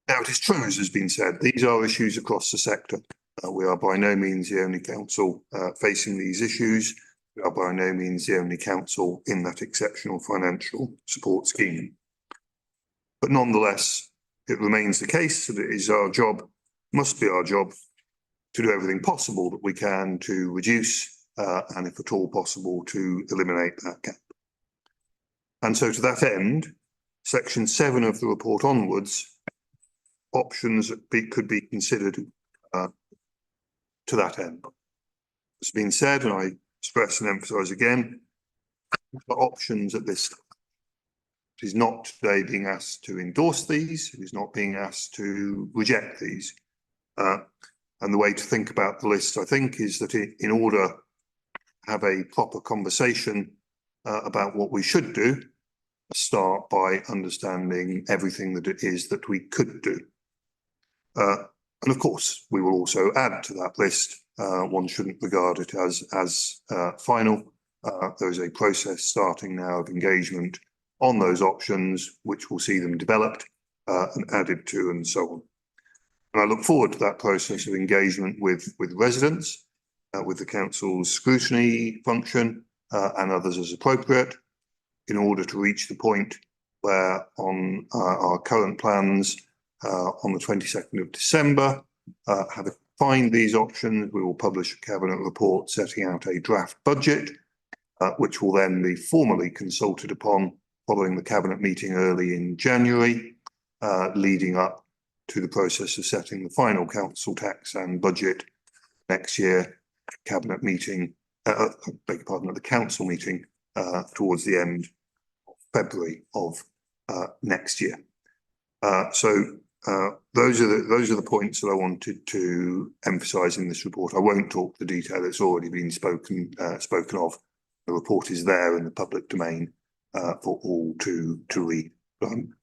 Speaker 8: Now, it is true, as has been said, these are issues across the sector. We are by no means the only council facing these issues. We are by no means the only council in that exceptional financial support scheme. But nonetheless, it remains the case that it is our job, must be our job, to do everything possible that we can to reduce and if at all possible to eliminate that gap. And so to that end, section 7 of the report onwards, options could be considered to that end. It's been said, and I stress and emphasise again, the options at this it is not today being asked to endorse these, it is not being asked to reject these. And the way to think about the list, I think, is that in order to have a proper conversation about what we should do, start by understanding everything that it is that we could do. And of course, we will also add to that list. One shouldn't regard it as final. There is a process starting now of engagement on those options, which will see them developed and added to and so on. And I look forward to that process of engagement with residents, with the council's scrutiny function and others as appropriate, in order to reach the point where on our current plans on the 22nd of December, having defined these options, we will publish a cabinet report setting out a draft budget, which will then be formally consulted upon following the cabinet meeting early in January, leading up to the process of setting the final council tax and budget next year, cabinet meeting, beg your pardon, at the council meeting towards the end of February of next year. So those are the points that I wanted to emphasise in this report. I won't talk the detail that's already been spoken of. The report is there in the public domain for all to read. I'm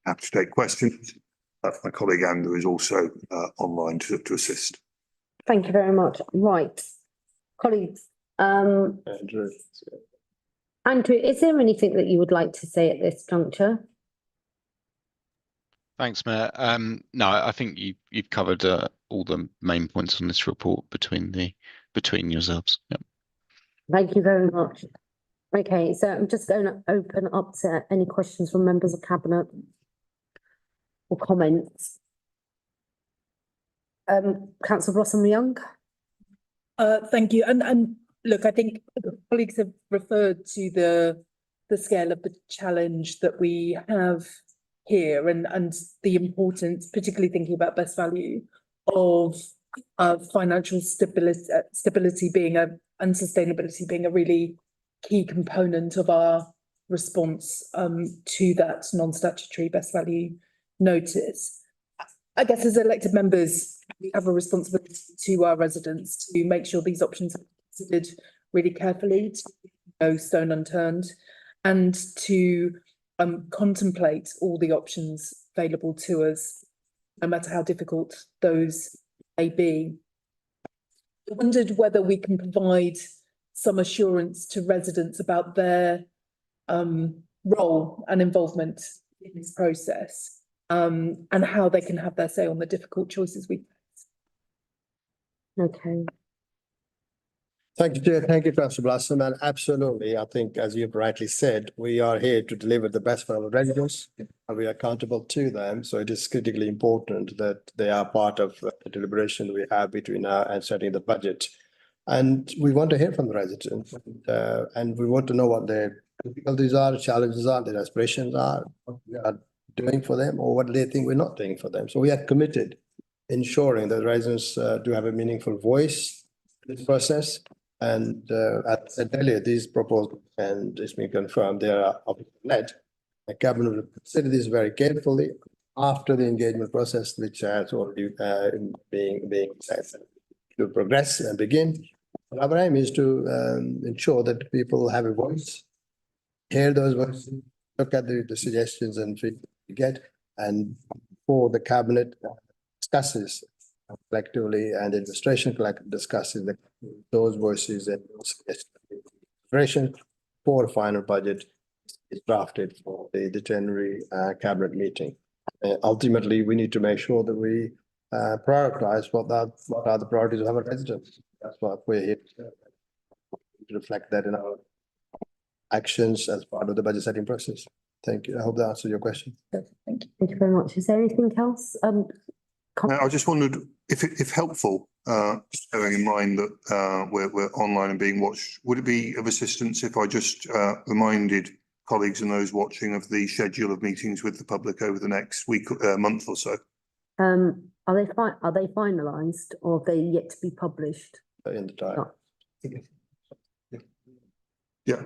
Speaker 8: happy to take questions. My colleague Andrew is also online to assist.
Speaker 1: Thank you very much. Right, colleagues,
Speaker 7: Andrew.
Speaker 1: Andrew, is there anything that you would like to say at this juncture?
Speaker 9: Thanks, Mayor. No, I think you've covered all the main points on this report between yourselves. Yep.
Speaker 1: Thank you very much. Okay, so I'm just going to open up to any questions from members of cabinet or comments. Councillor Blossom-Young.
Speaker 3: Thank you. And look, I think colleagues have referred to the scale of the challenge that we have here and the importance, particularly thinking about best value, of financial stability being and sustainability being a really key component of our response to that non-statutory best value notice. I guess as elected members, we have a responsibility to our residents to make sure these options are considered really carefully, to no stone unturned, and to contemplate all the options available to us, no matter how difficult those may be. I wondered whether we can provide some assurance to residents about their role and involvement in this process, and how they can have their say on the difficult choices we face.
Speaker 1: Okay.
Speaker 7: Thank you, Chair. Thank you, Councillor Blossom. And absolutely, I think, as you've rightly said, we are here to deliver the best for our residents, and we are accountable to them. So it is critically important that they are part of the deliberation we have between now and setting the budget. And we want to hear from the residents, and we want to know what their difficulties are, challenges are, their aspirations are, what we are doing for them, or what they think we're not doing for them. So we are committed ensuring that residents do have a meaningful voice in this process. And as I said earlier, these proposals, and it's been confirmed, they are led. The cabinet will consider this very carefully after the engagement process, which has already being set to progress and begin. Our aim is to ensure that people have a voice, hear those voices, look at the suggestions and feedback we get, and before the cabinet discusses collectively and the administration collectively discusses those voices and those suggestions for a final budget is drafted for the January cabinet meeting. Ultimately, we need to make sure that we prioritize what are the priorities of our residents. That's what we're here to reflect that in our actions as part of the budget setting process. Thank you. I hope that answers your question.
Speaker 3: Thank you.
Speaker 1: Thank you very much. Is there anything else?
Speaker 8: I just wondered if helpful, bearing in mind that we're online and being watched, would it be of assistance if I just reminded colleagues and those watching of the schedule of meetings with the public over the next week, month or so?
Speaker 1: Are they finalised or are they yet to be published?
Speaker 7: In the time.
Speaker 8: Yeah.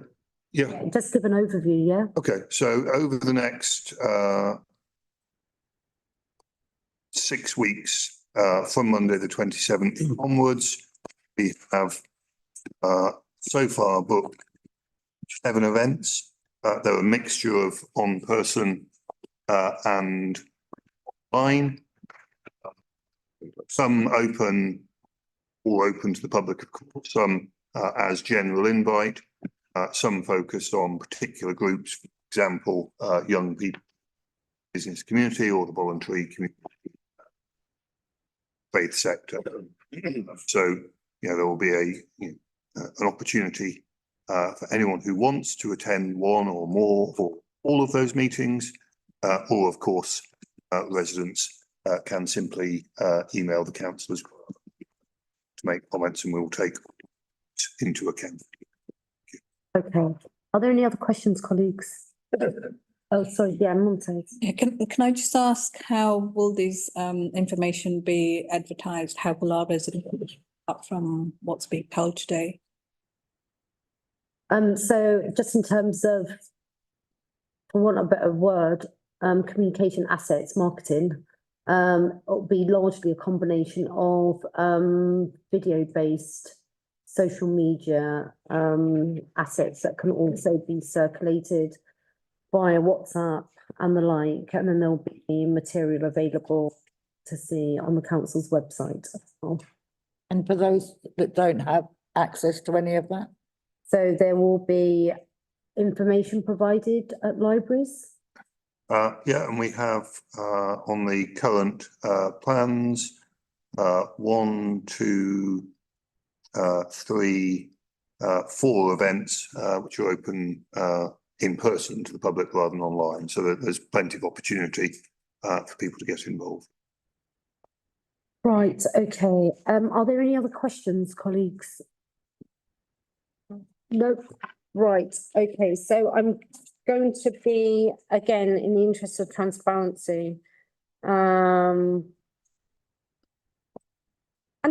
Speaker 1: Just give an overview, yeah?
Speaker 8: Okay, so over the next 6 weeks, from Monday the 27th onwards, we have so far booked 7 events. They're a mixture of on-person and online. Some all open to the public, of course, some as general invite, some focused on particular groups, for example, young people, business community or the voluntary community, faith sector. So, there will be an opportunity for anyone who wants to attend one or more or all of those meetings, or of course, residents can simply email the councillors to make comments and we'll take into account.
Speaker 1: Okay. Are there any other questions, colleagues? Oh, sorry, yeah, Monte.
Speaker 10: Yeah, can I just ask, how will this information be advertised? How will our residents, apart from what's being told today?
Speaker 1: So just in terms of, for want of a better word, communication assets, marketing, it'll be largely a combination of video-based social media assets that can also be circulated via WhatsApp and the like, and then there'll be material available to see on the council's website as well.
Speaker 11: And for those that don't have access to any of that?
Speaker 1: So there will be information provided at libraries.
Speaker 8: Yeah, and we have on the current plans 1, 2, 3, 4 events which are open in person to the public rather than online, so that there's plenty of opportunity for people to get involved.
Speaker 1: Right, okay. Are there any other questions, colleagues? Nope. Right, okay, so I'm going to be, again, in the interest of transparency, and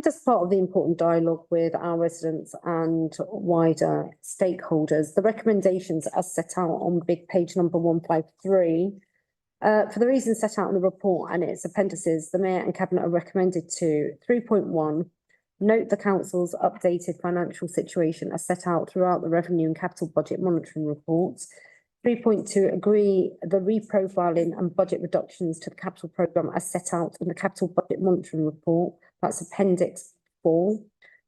Speaker 1: as part of the important dialogue with our residents and wider stakeholders, the recommendations as set out on big page number 153, for the reasons set out in the report and its appendices, the Mayor and Cabinet are recommended to 3.1, note the Council's updated financial situation as set out throughout the Revenue and Capital Budget Monitoring Reports. 3.2, agree the reprofiling and budget reductions to the capital programme as set out in the Capital Budget Monitoring Report. That's Appendix 4.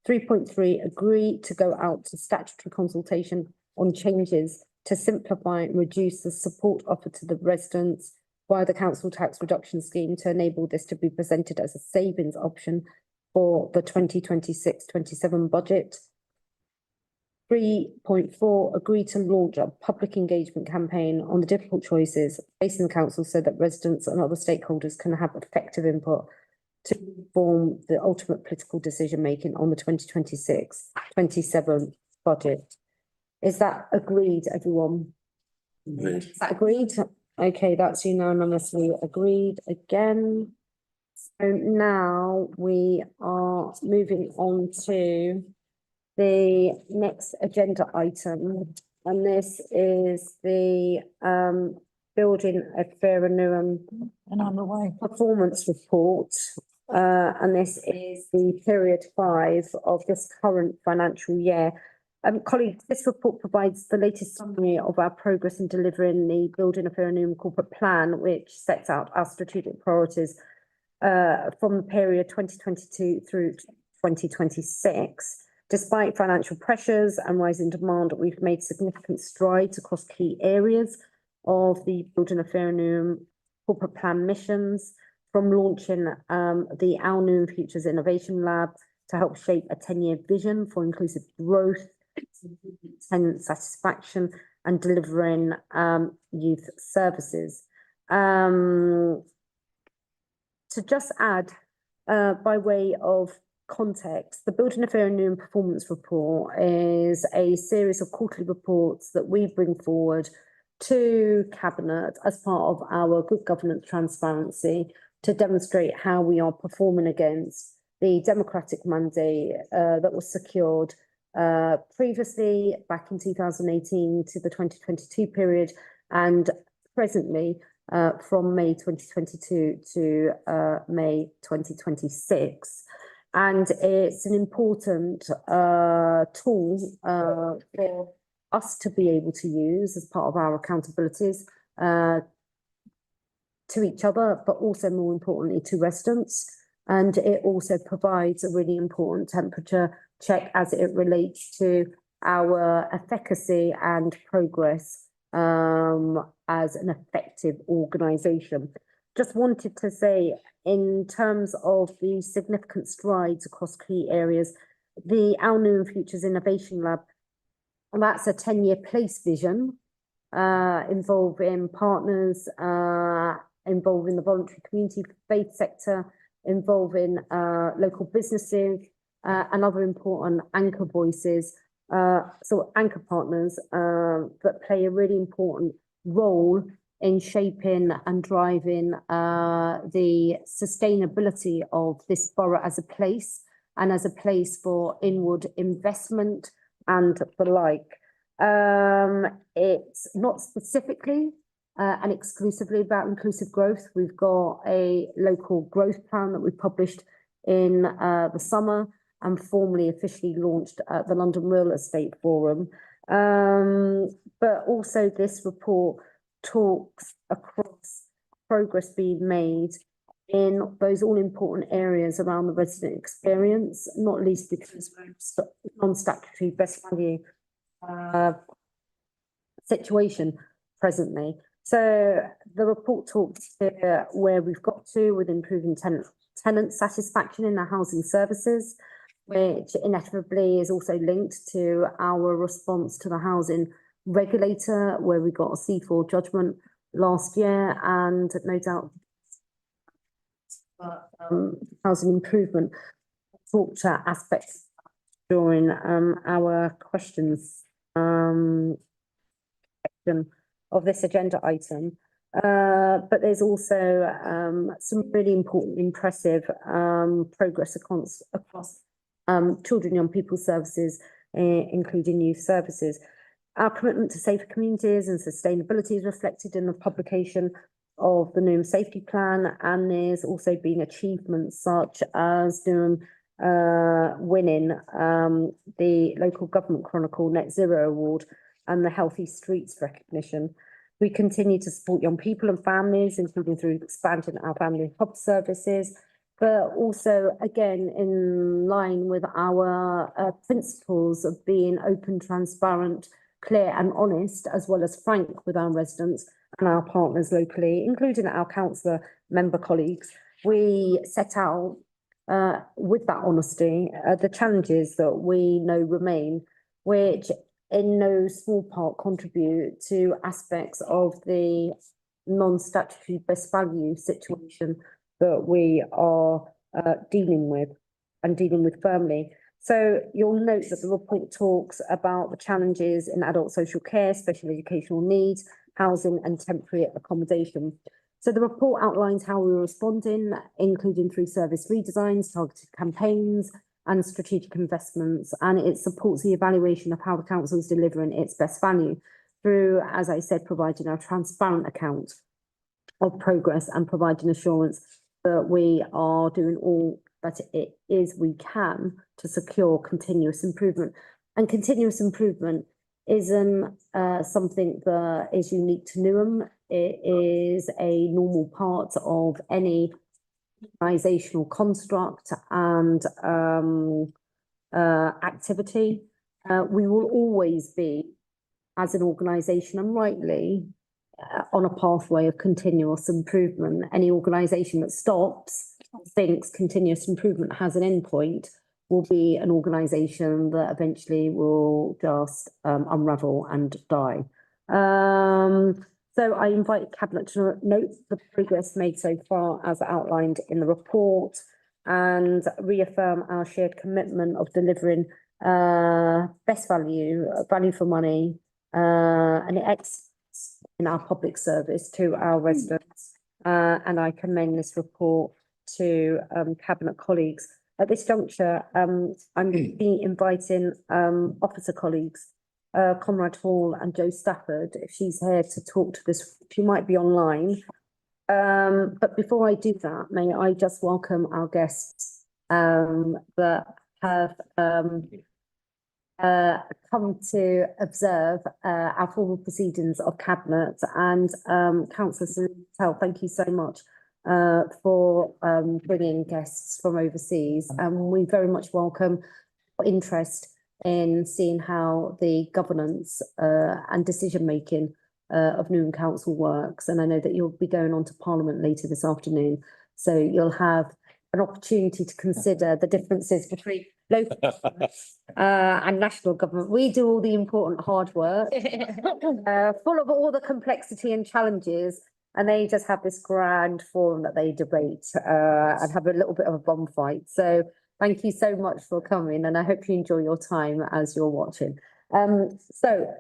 Speaker 1: 3.3, agree to go out to statutory consultation on changes to simplify and reduce the support offered to the residents via the council tax reduction scheme to enable this to be presented as a savings option for the 2026-27 budget. 3.4, agree to launch a public engagement campaign on the difficult choices facing the council so that residents and other stakeholders can have effective input to form the ultimate political decision making on the 2026-27 budget. Is that agreed, everyone? Is that agreed? Okay, that's unanimously agreed again. So now we are moving on to the next agenda item, and this is the building a fairer Newham
Speaker 11: And I'm away.
Speaker 1: performance report. And this is the period 5 of this current financial year. Colleagues, this report provides the latest summary of our progress in delivering the Building a Fairer Newham corporate plan, which sets out our strategic priorities from the period 2022 through 2026. Despite financial pressures and rising demand, we've made significant strides across key areas of the Building a Fairer Newham corporate plan missions. from launching the Our New and Futures Innovation Lab to help shape a 10-year vision for inclusive growth, tenant satisfaction, and delivering youth services. To just add, by way of context, the Building a Fair and New and Performance Report is a series of quarterly reports that we bring forward to Cabinet as part of our good governance transparency to demonstrate how we are performing against the democratic mandate that was secured previously back in 2018 to the 2022 period, and presently from May 2022 to May 2026. And it's an important tool for us to be able to use as part of our accountabilities to each other, but also more importantly to residents. And it also provides a really important temperature check as it relates to our efficacy and progress as an effective organisation. Just wanted to say, in terms of the significant strides across key areas, the Our New and Futures Innovation Lab, that's a 10-year place vision involving partners, involving the voluntary community faith sector, involving local businesses and other important anchor voices, so anchor partners that play a really important role in shaping and driving the sustainability of this borough as a place and as a place for inward investment and the like. It's not specifically and exclusively about inclusive growth. We've got a local growth plan that we published in the summer and formally officially launched at the London Real Estate Forum. But also this report talks across progress being made in those all important areas around the resident experience, not least because we're in non-statutory best value situation presently. So the report talks to where we've got to with improving tenant satisfaction in the housing services, which inevitably is also linked to our response to the housing regulator, where we got a C4 judgment last year, and no doubt housing improvement. Talk to aspects during our questions section of this agenda item. But there's also some really important, impressive progress across children, young people services, including youth services. Our commitment to safer communities and sustainability is reflected in the publication of the Newham Safety Plan, and there's also been achievements such as Newham winning the Local Government Chronicle Net Zero Award and the Healthy Streets recognition. We continue to support young people and families, including through expanding our family hub services, but also, again, in line with our principles of being open, transparent, clear and honest, as well as frank with our residents and our partners locally, including our councillor member colleagues. We set out with that honesty the challenges that we know remain, which in no small part contribute to aspects of the non-statutory best value situation that we are dealing with and dealing with firmly. So you'll note that the report talks about the challenges in adult social care, special educational needs, housing and temporary accommodation. So the report outlines how we're responding, including through service redesigns, targeted campaigns and strategic investments, and it supports the evaluation of how the council is delivering its best value through, as I said, providing a transparent account of progress and providing assurance that we are doing all that it is we can to secure continuous improvement. And continuous improvement isn't something that is unique to Newham. It is a normal part of any organisational construct and activity. We will always be, as an organisation, and rightly, on a pathway of continuous improvement. Any organisation that stops, thinks continuous improvement has an endpoint, will be an organisation that eventually will just unravel and die. So I invite Cabinet to note the progress made so far as outlined in the report and reaffirm our shared commitment of delivering best value for money and excellence in our public service to our residents. And I commend this report to Cabinet colleagues. At this juncture, I'm inviting officer colleagues, Conrad Hall and Jo Stafford, if she's here to talk to this. She might be online. But before I do that, may I just welcome our guests that have come to observe our formal proceedings of Cabinet. And Councillor Sarah, thank you so much for bringing guests from overseas. And we very much welcome interest in seeing how the governance and decision-making of Newham Council works. And I know that you'll be going on to Parliament later this afternoon, so you'll have an opportunity to consider the differences between local and national government. We do all the important hard work, full of all the complexity and challenges, and they just have this grand forum that they debate and have a little bit of a bum fight. So thank you so much for coming, and I hope you enjoy your time as you're watching. So,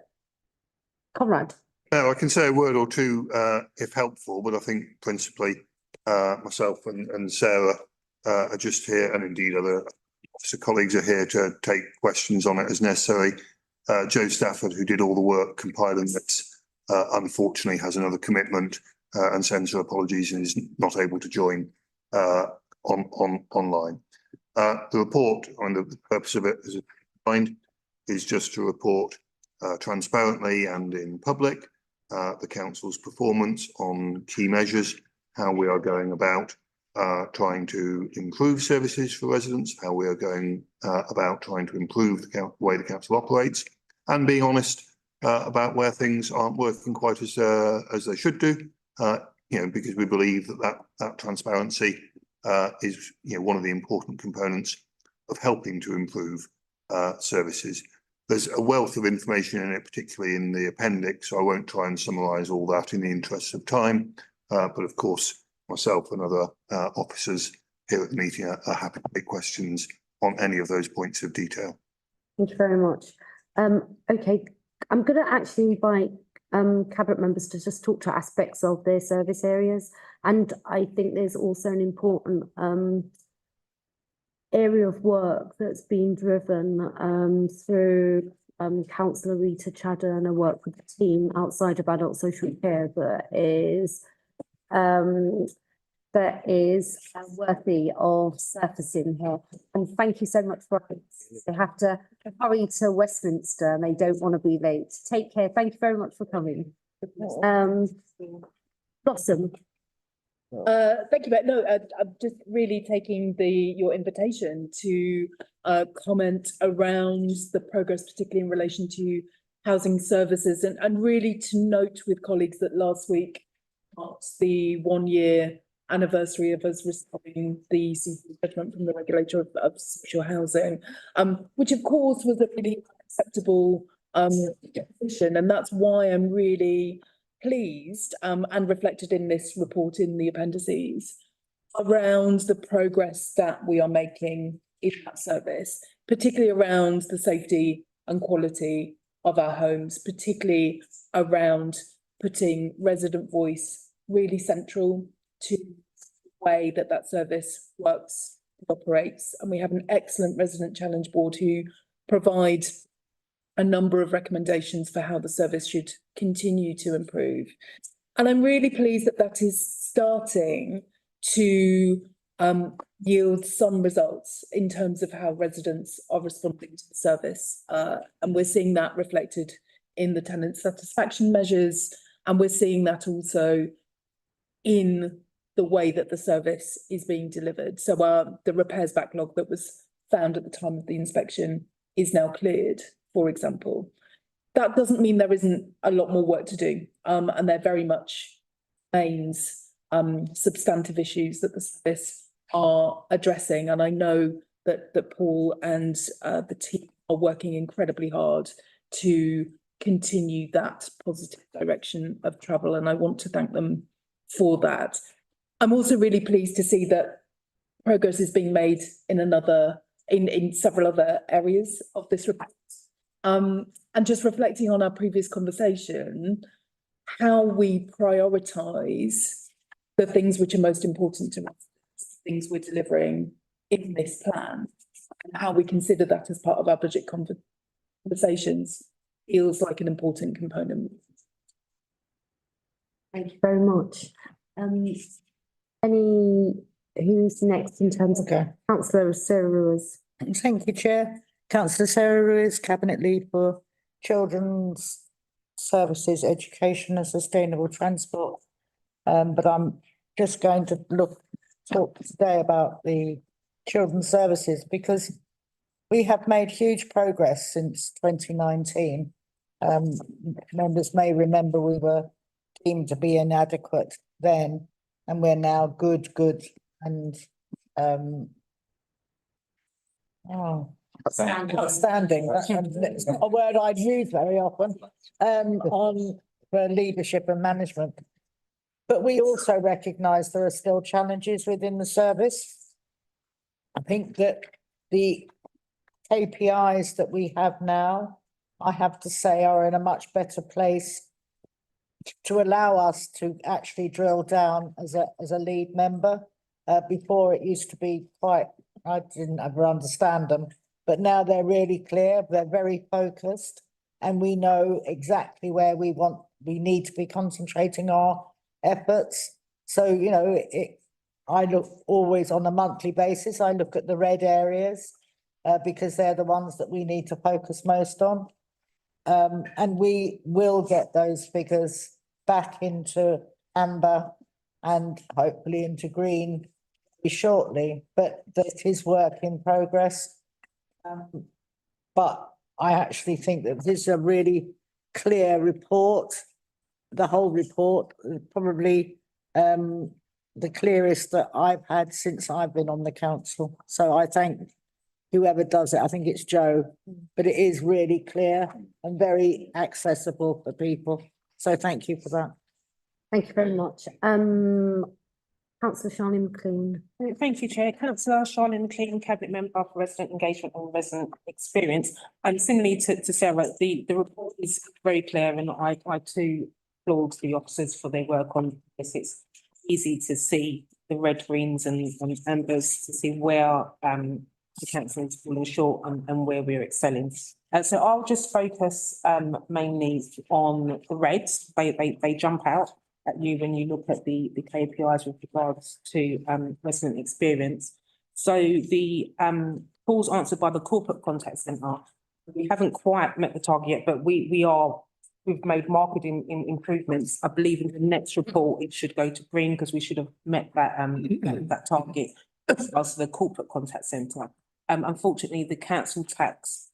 Speaker 1: Conrad.
Speaker 8: I can say a word or two if helpful, but I think principally myself and Sarah are just here, and indeed other officer colleagues are here to take questions on it as necessary. Jo Stafford, who did all the work compiling this, unfortunately has another commitment and sends her apologies and is not able to join online. The report, and the purpose of it as defined, is just to report transparently and in public the council's performance on key measures, how we are going about trying to improve services for residents, how we are going about trying to improve the way the council operates, and being honest about where things aren't working quite as they should do. Because we believe that transparency is one of the important components of helping to improve services. There's a wealth of information in it, particularly in the appendix, so I won't try and summarise all that in the interests of time. But of course, myself and other officers here at the meeting are happy to take questions on any of those points of detail.
Speaker 1: Thank you very much. Okay, I'm going to actually invite Cabinet members to just talk to aspects of their service areas. And I think there's also an important area of work that's been driven through Councillor Rita Chadder and her work with the team outside of adult social care that is worthy of surfacing here. And thank you so much for it. They have to hurry to Westminster and they don't want to be late. Take care. Thank you very much for coming. Blossom.
Speaker 3: Thank you, but no, I'm just really taking your invitation to comment around the progress, particularly in relation to housing services, and really to note with colleagues that last week marked the 1-year anniversary of us receiving the judgment from the regulator of social housing, which of course was a really acceptable position, and that's why I'm really pleased and reflected in this report in the appendices around the progress that we are making in that service, particularly around the safety and quality of our homes, particularly around putting resident voice really central to the way that service works, operates. And we have an excellent resident challenge board who provide a number of recommendations for how the service should continue to improve. And I'm really pleased that is starting to yield some results in terms of how residents are responding to the service. And we're seeing that reflected in the tenant satisfaction measures, and we're seeing that also in the way that the service is being delivered. So the repairs backlog that was found at the time of the inspection is now cleared, for example. that doesn't mean there isn't a lot more work to do. And they're very much remains substantive issues that the service are addressing. And I know that Paul and the team are working incredibly hard to continue that positive direction of travel. And I want to thank them for that. I'm also really pleased to see that progress is being made in several other areas of this report. And just reflecting on our previous conversation, how we prioritise the things which are most important to us, things we're delivering in this plan, and how we consider that as part of our budget conversations feels like an important component.
Speaker 1: Thank you very much. Who's next in terms of Councillor Sarah Ruiz?
Speaker 11: Thank you, Chair. Councillor Sarah Ruiz, Cabinet Lead for Children's Services, Education and Sustainable Transport. But I'm just going to talk today about the children's services because we have made huge progress since 2019. Members may remember we were deemed to be inadequate then, and we're now good, and outstanding. It's not a word I'd use very often, for leadership and management. But we also recognise there are still challenges within the service. I think that the KPIs that we have now, I have to say, are in a much better place to allow us to actually drill down as a lead member. Before it used to be quite, I didn't ever understand them, but now they're really clear, they're very focused, and we know exactly where we need to be concentrating our efforts. So, you know, I look always on a monthly basis, I look at the red areas because they're the ones that we need to focus most on. And we will get those figures back into amber and hopefully into green shortly, but that is work in progress. But I actually think that this is a really clear report. The whole report is probably the clearest that I've had since I've been on the council. So I thank whoever does it. I think it's Joe, but it is really clear and very accessible for people. So thank you for that.
Speaker 1: Thank you very much. Councillor Charlene McLean.
Speaker 12: Thank you, Chair. Councillor Charlene McLean, Cabinet Member for Resident Engagement and Resident Experience. And similarly to Sarah, the report is very clear, and I too applaud the officers for their work on this. It's easy to see the red, greens and ambers to see where the council is falling short and where we're excelling. So I'll just focus mainly on the reds. They jump out at you when you look at the KPIs with regards to resident experience. So the calls answered by the corporate contact centre, we haven't quite met the target yet, but we've made marked improvements. I believe in the next report it should go to green because we should have met that that target as the corporate contact centre. Unfortunately, the council tax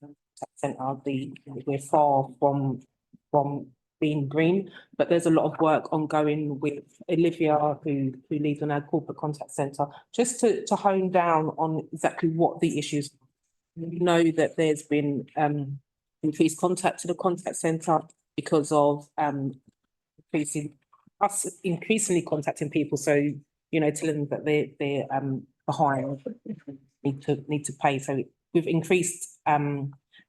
Speaker 12: centre, we're far from being green, but there's a lot of work ongoing with Olivia, who leads on our corporate contact centre, just to hone down on exactly what the issues are. We know that there's been increased contact to the contact centre because of increasingly contacting people. So, you know, telling them that they're behind, need to pay. So we've increased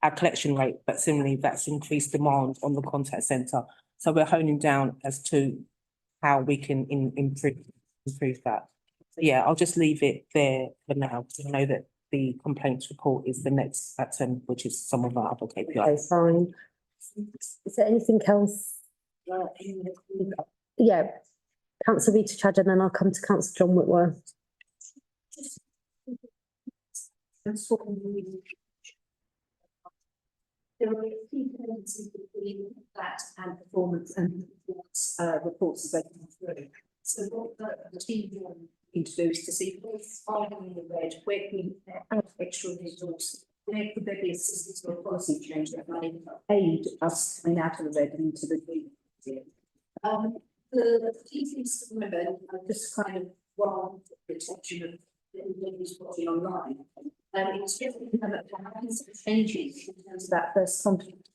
Speaker 12: our collection rate, but similarly that's increased demand on the contact centre. So we're honing down as to how we can improve that. So yeah, I'll just leave it there for now, because I know that the complaints report is the next item, which is some of our other KPIs.
Speaker 1: Okay, fine. Is there anything else? Yeah, Councillor Rita Chad, and then I'll come to Councillor John Whitworth.
Speaker 2: There are key tendencies between that and performance and reports as they come through. So what the team need to do is to see what's in the red, where can we add extra resources could there be assistance or policy change that may aid us coming out of the red and into the green? The key things to remember, just kind of one protection of who's watching online. It's just having some changes in terms of that first contact.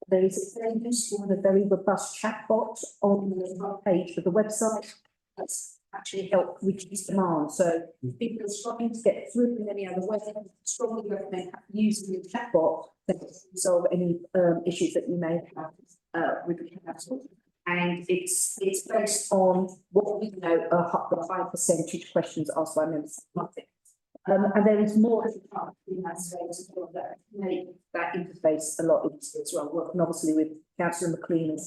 Speaker 2: There is a very useful and a very robust chatbot on the front page of the website that's actually helped reduce demand. So if people are struggling to get through in any other way, I strongly recommend using the chatbot to resolve any issues that you may have with the council. And it's based on what we know are the high percentage questions asked by members of the public. And there is more in that space as well that make that interface a lot easier as well, working obviously with Councillor McLean.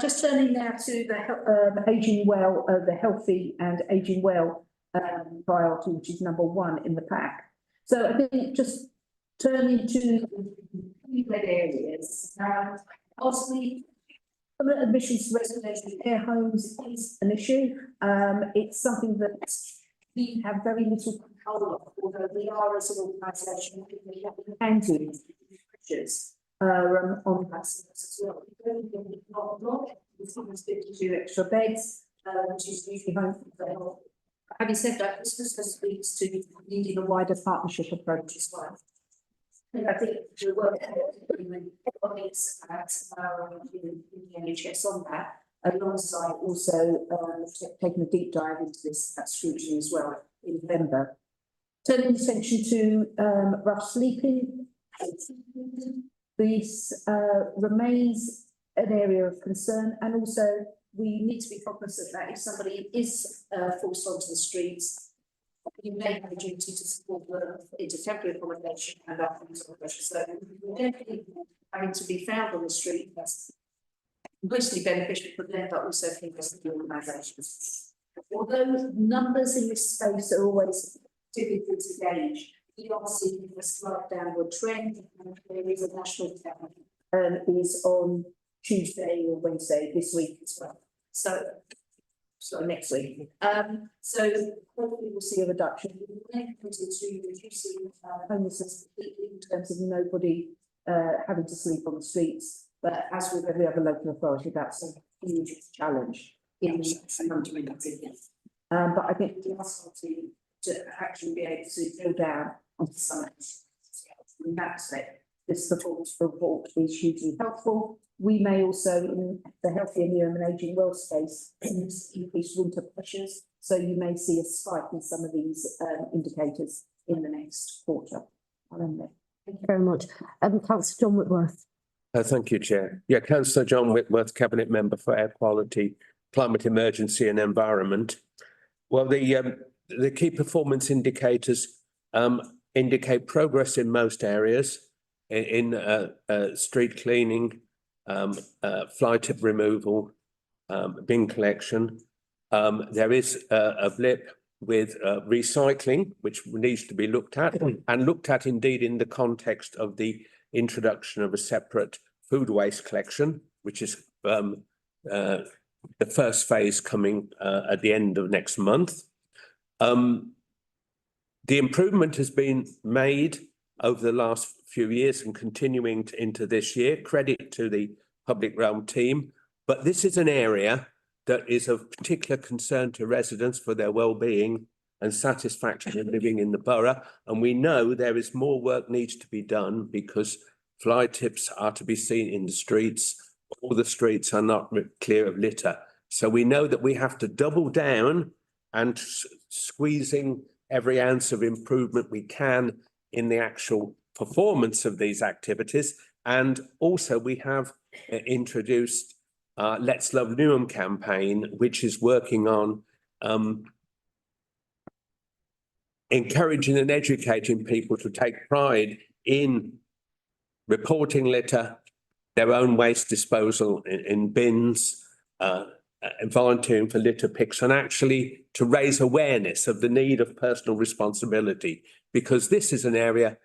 Speaker 2: Just turning now to the ageing well, the healthy and ageing well priority, which is number 1 in the pack. So I think just turning to the red areas, obviously admissions to residential care homes is an issue. It's something that we have very little control of, although we are as an organisation, we can do pressures on that as well. It's almost 52 extra beds, which is usually home for help. Having said that, this also speaks to needing a wider partnership approach as well. And I think the work with colleagues at in the NHS on that, alongside also taking a deep dive into this scrutiny as well in November. Turning attention to rough sleeping, this remains an area of concern, and also we need to be cognizant that if somebody is forced onto the streets, you may have a duty to support them into temporary accommodation and that kind of pressure. So definitely having to be found on the street, that's mostly beneficial for them, but also for the organisations. Although numbers in this space are always difficult to gauge, we are seeing a slight downward trend, and there is a national count is on Tuesday or Wednesday this week as well. So next week. So hopefully we'll see a reduction. We're committed to reducing homelessness completely in terms of nobody having to sleep on the streets. But as with every other local authority, that's a huge challenge in the but I think we ask our team to actually be able to go down onto some of this. In that respect, this performance report is hugely helpful. We may also, in the healthy and young and ageing well space, increase winter pressures. So you may see a spike in some of these indicators in the next quarter. Thank you
Speaker 1: very much. Councillor John Whitworth.
Speaker 13: Thank you, Chair. Yeah, Councillor John Whitworth, Cabinet Member for Air Quality, Climate Emergency and Environment. Well, the key performance indicators indicate progress in most areas in street cleaning, fly tip removal, bin collection. There is a blip with recycling, which needs to be looked at, and looked at indeed in the context of the introduction of a separate food waste collection, which is the first phase coming at the end of next month. The improvement has been made over the last few years and continuing into this year. Credit to the public realm team, but this is an area that is of particular concern to residents for their well-being and satisfaction in living in the borough. And we know there is more work needs to be done because fly tips are to be seen in the streets. All the streets are not clear of litter. So we know that we have to double down and squeezing every ounce of improvement we can in the actual performance of these activities. And also we have introduced Let's Love Newham campaign, which is working on encouraging and educating people to take pride in reporting litter, their own waste disposal in bins, volunteering for litter picks, and actually to raise awareness of the need of personal responsibility, because this is an area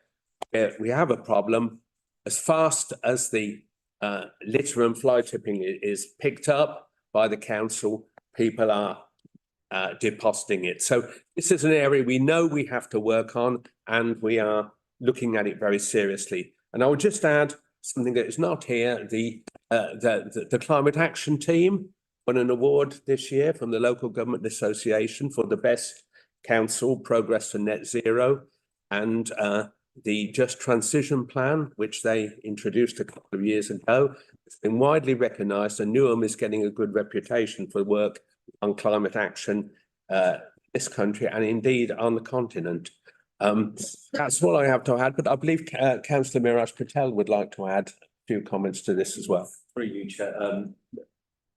Speaker 13: where we have a problem. As fast as the litter and fly tipping is picked up by the council, people are depositing it. So this is an area we know we have to work on, and we are looking at it very seriously. And I will just add something that is not here. The Climate Action Team won an award this year from the Local Government Association for the best council progress to net zero, and the Just Transition Plan, which they introduced a couple of years ago, has been widely recognised, and Newham is getting a good reputation for work on climate action this country and indeed on the continent. That's all I have to add, but I believe Councillor Miraj Patel would like to add a few comments to this as well.
Speaker 14: Through you, Chair.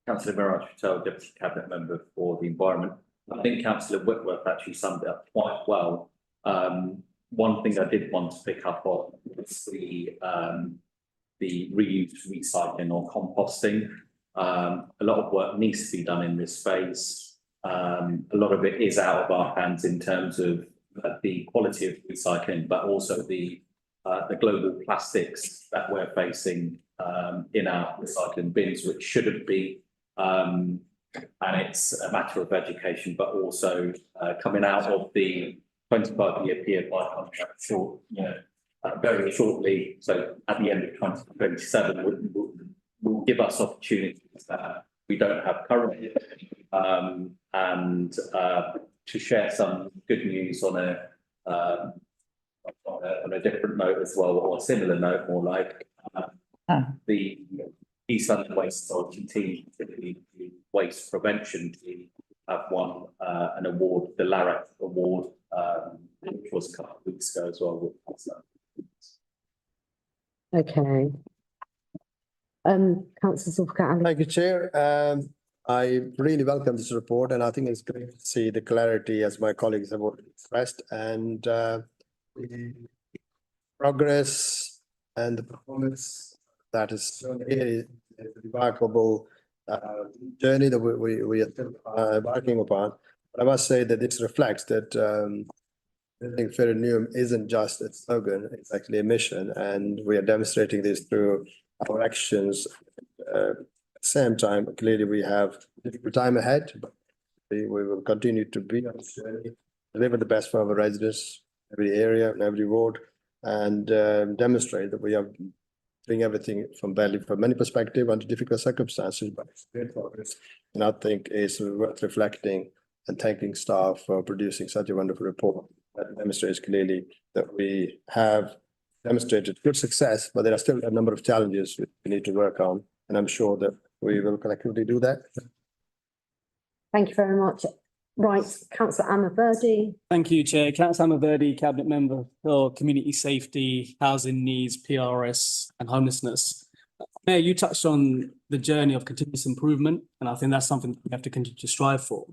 Speaker 14: Councillor Miraj Patel, Deputy Cabinet Member for the Environment. I think Councillor Whitworth actually summed it up quite well. One thing I did want to pick up on was the reuse, recycling or composting. A lot of work needs to be done in this space. A lot of it is out of our hands in terms of the quality of recycling, but also the global plastics that we're facing in our recycling bins, which shouldn't be. And it's a matter of education, but also coming out of the 25-year PFI contract very shortly. So at the end of 2027 will give us opportunities that we don't have currently, and to share some good news on a different note as well, or a similar note, more like the East London Waste Authority team, the waste prevention team, have won an award, the LARAC award, which was a couple of weeks ago as well.
Speaker 1: Okay. Councillor Zulfikar.
Speaker 7: Thank you, Chair. I really welcome this report, and I think it's great to see the clarity as my colleagues have already expressed, and the progress and the performance that is shown here is a remarkable journey that we are still embarking upon. But I must say that this reflects that building fairer Newham isn't just a slogan, it's actually a mission, and we are demonstrating this through our actions. At the same time, clearly we have difficult time ahead, but we will continue to be on this journey, deliver the best for our residents, every area and every ward, and demonstrate that we are doing everything from many perspectives under difficult circumstances, but it's great progress. And I think it's worth reflecting and thanking staff for producing such a wonderful report that demonstrates clearly that we have demonstrated good success, but there are still a number of challenges we need to work on, and I'm sure that we will collectively do that.
Speaker 1: Thank you very much. Right, Councillor Amma Verdi.
Speaker 15: Thank you, Chair. Councillor Amma Verdi, Cabinet Member for Community Safety, Housing Needs, PRS and Homelessness. Mayor, you touched on the journey of continuous improvement, and I think that's something we have to continue to strive for.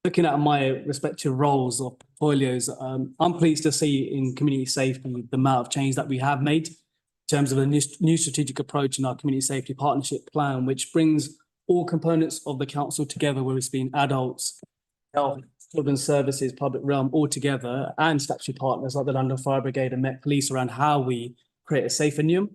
Speaker 15: Looking at my respective roles or portfolios, I'm pleased to see in community safety the amount of change that we have made in terms of a new strategic approach in our community safety partnership plan, which brings all components of the council together, whether it's been adults, health, children's services, public realm, all together, and statutory partners like the London Fire Brigade and Met Police around how we create a safer Newham.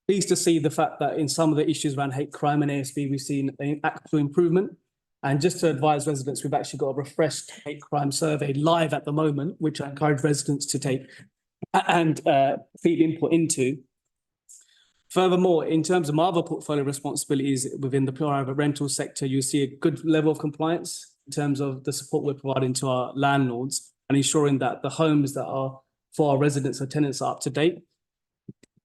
Speaker 15: Pleased to see the fact that in some of the issues around hate crime and ASB, we've seen an actual improvement. And just to advise residents, we've actually got a refreshed hate crime survey live at the moment, which I encourage residents to take and feed input into. Furthermore, in terms of my other portfolio responsibilities within the private rental sector, you'll see a good level of compliance in terms of the support we're providing to our landlords and ensuring that the homes that are for our residents or tenants are up to date.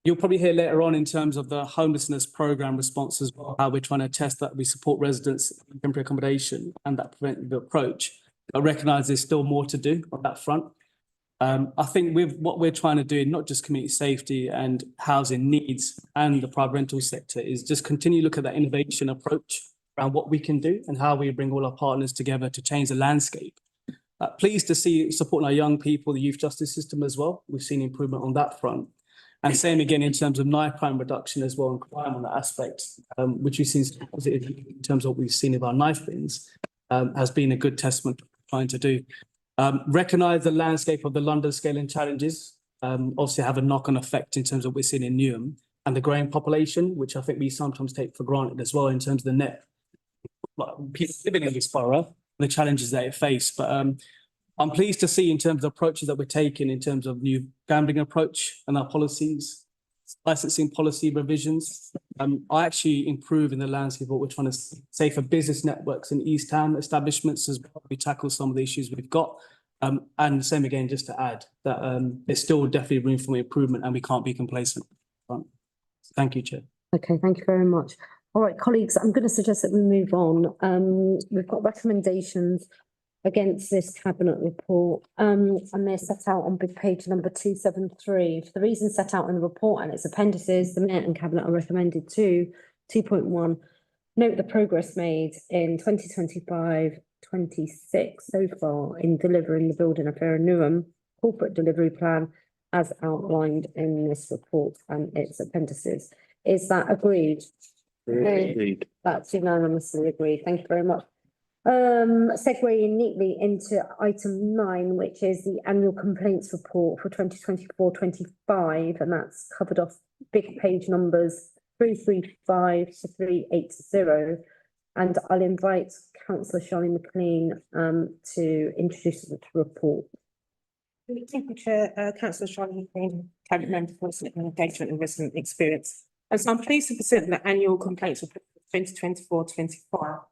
Speaker 15: You'll probably hear later on in terms of the homelessness programme response as well, how we're trying to test that we support residents in temporary accommodation and that preventative approach. I recognise there's still more to do on that front. I think with what we're trying to do, not just community safety and housing needs and the private rental sector, is just continue to look at that innovation approach around what we can do and how we bring all our partners together to change the landscape. Pleased to see supporting our young people, the youth justice system as well. We've seen improvement on that front. And same again in terms of knife crime reduction as well and crime on that aspect, which we've seen positive in terms of what we've seen of our knife bins, has been a good testament to trying to do. Recognise the landscape of the London scaling challenges, obviously have a knock-on effect in terms of what we're seeing in Newham and the growing population, which I think we sometimes take for granted as well in terms of the net people living in this borough the challenges that it faced. But I'm pleased to see in terms of approaches that we're taking in terms of new gambling approach and our policies, licensing policy revisions. I actually improve in the landscape what we're trying to say for business networks in East Town establishments as well. We tackle some of the issues we've got. And the same again, just to add that there's still definitely room for improvement and we can't be complacent. Thank you, Chair.
Speaker 1: Okay, thank you very much. All right, colleagues, I'm going to suggest that we move on. We've got recommendations against this cabinet report, and they're set out on page number 273. For the reasons set out in the report and its appendices, the Mayor and Cabinet are recommended to 2.1. Note the progress made in 2025-26 so far in delivering the Building a Fairer Newham corporate delivery plan as outlined in this report and its appendices. Is that agreed?
Speaker 8: Indeed.
Speaker 1: That's unanimously agreed. Thank you very much. Segueing neatly into item 9, which is the annual complaints report for 2024-25, and that's covered off big page numbers 335 to 380. And I'll invite Councillor Charlie McLean to introduce the report.
Speaker 12: Thank you, Chair. Councillor Charlie McLean, Cabinet Member for Resident Engagement and Resident Experience. And so I'm pleased to present the annual complaints report for 2024-25.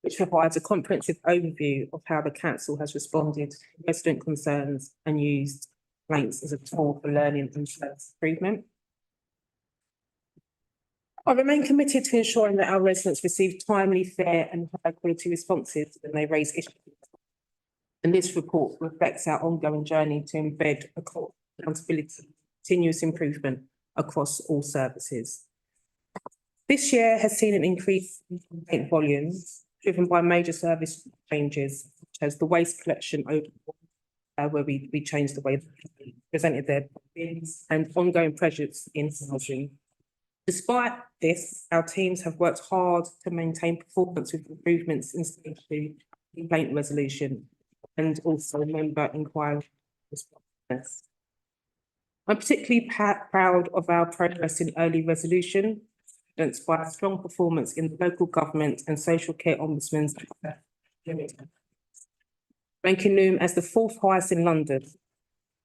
Speaker 12: Which provides a comprehensive overview of how the council has responded to resident concerns and used complaints as a tool for learning and service improvement. I remain committed to ensuring that our residents receive timely, fair and high quality responses when they raise issues. And this report reflects our ongoing journey to embed a culture of accountability, continuous improvement across all services. This year has seen an increase in complaint volumes driven by major service changes, such as the waste collection overhaul, where we changed the way they presented their bins, and ongoing pressures in housing. Despite this, our teams have worked hard to maintain performance with improvements in stage 2 complaint resolution and also member inquiry responsiveness. I'm particularly proud of our progress in early resolution, evidenced by a strong performance in the local government and social care ombudsman's ranking Newham as the 4th highest in London.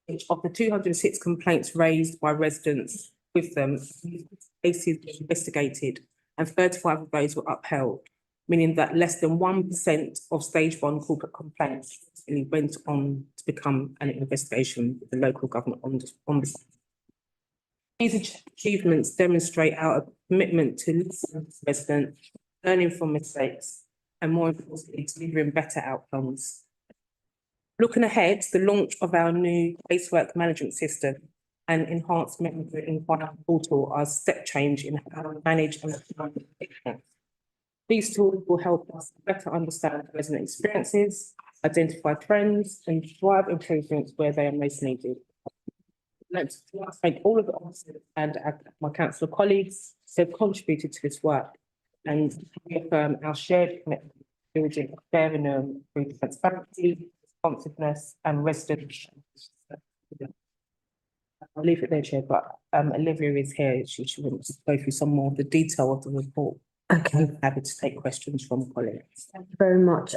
Speaker 12: Each of the 206 complaints raised by residents with them, cases were investigated and 35 of those were upheld, meaning that less than 1% of stage 1 corporate complaints went on to become an investigation with the local government ombudsman. These achievements demonstrate our commitment to listening to residents, learning from mistakes, and more importantly, delivering better outcomes. Looking ahead, the launch of our new casework management system and enhanced member inquiry portal are a step change in how we manage and respond to complaints. These tools will help us better understand resident experiences, identify trends, and drive improvements where they are most needed. Let's thank all of the officers and my councillor colleagues who have contributed to this work and reaffirm our shared commitment to building a fairer Newham through transparency, responsiveness and resident. I'll leave it there, Chair, but Olivia is here. She will go through some more of the detail of the report.
Speaker 1: Okay.
Speaker 12: I'm happy to take questions from colleagues.
Speaker 1: Thank you very much.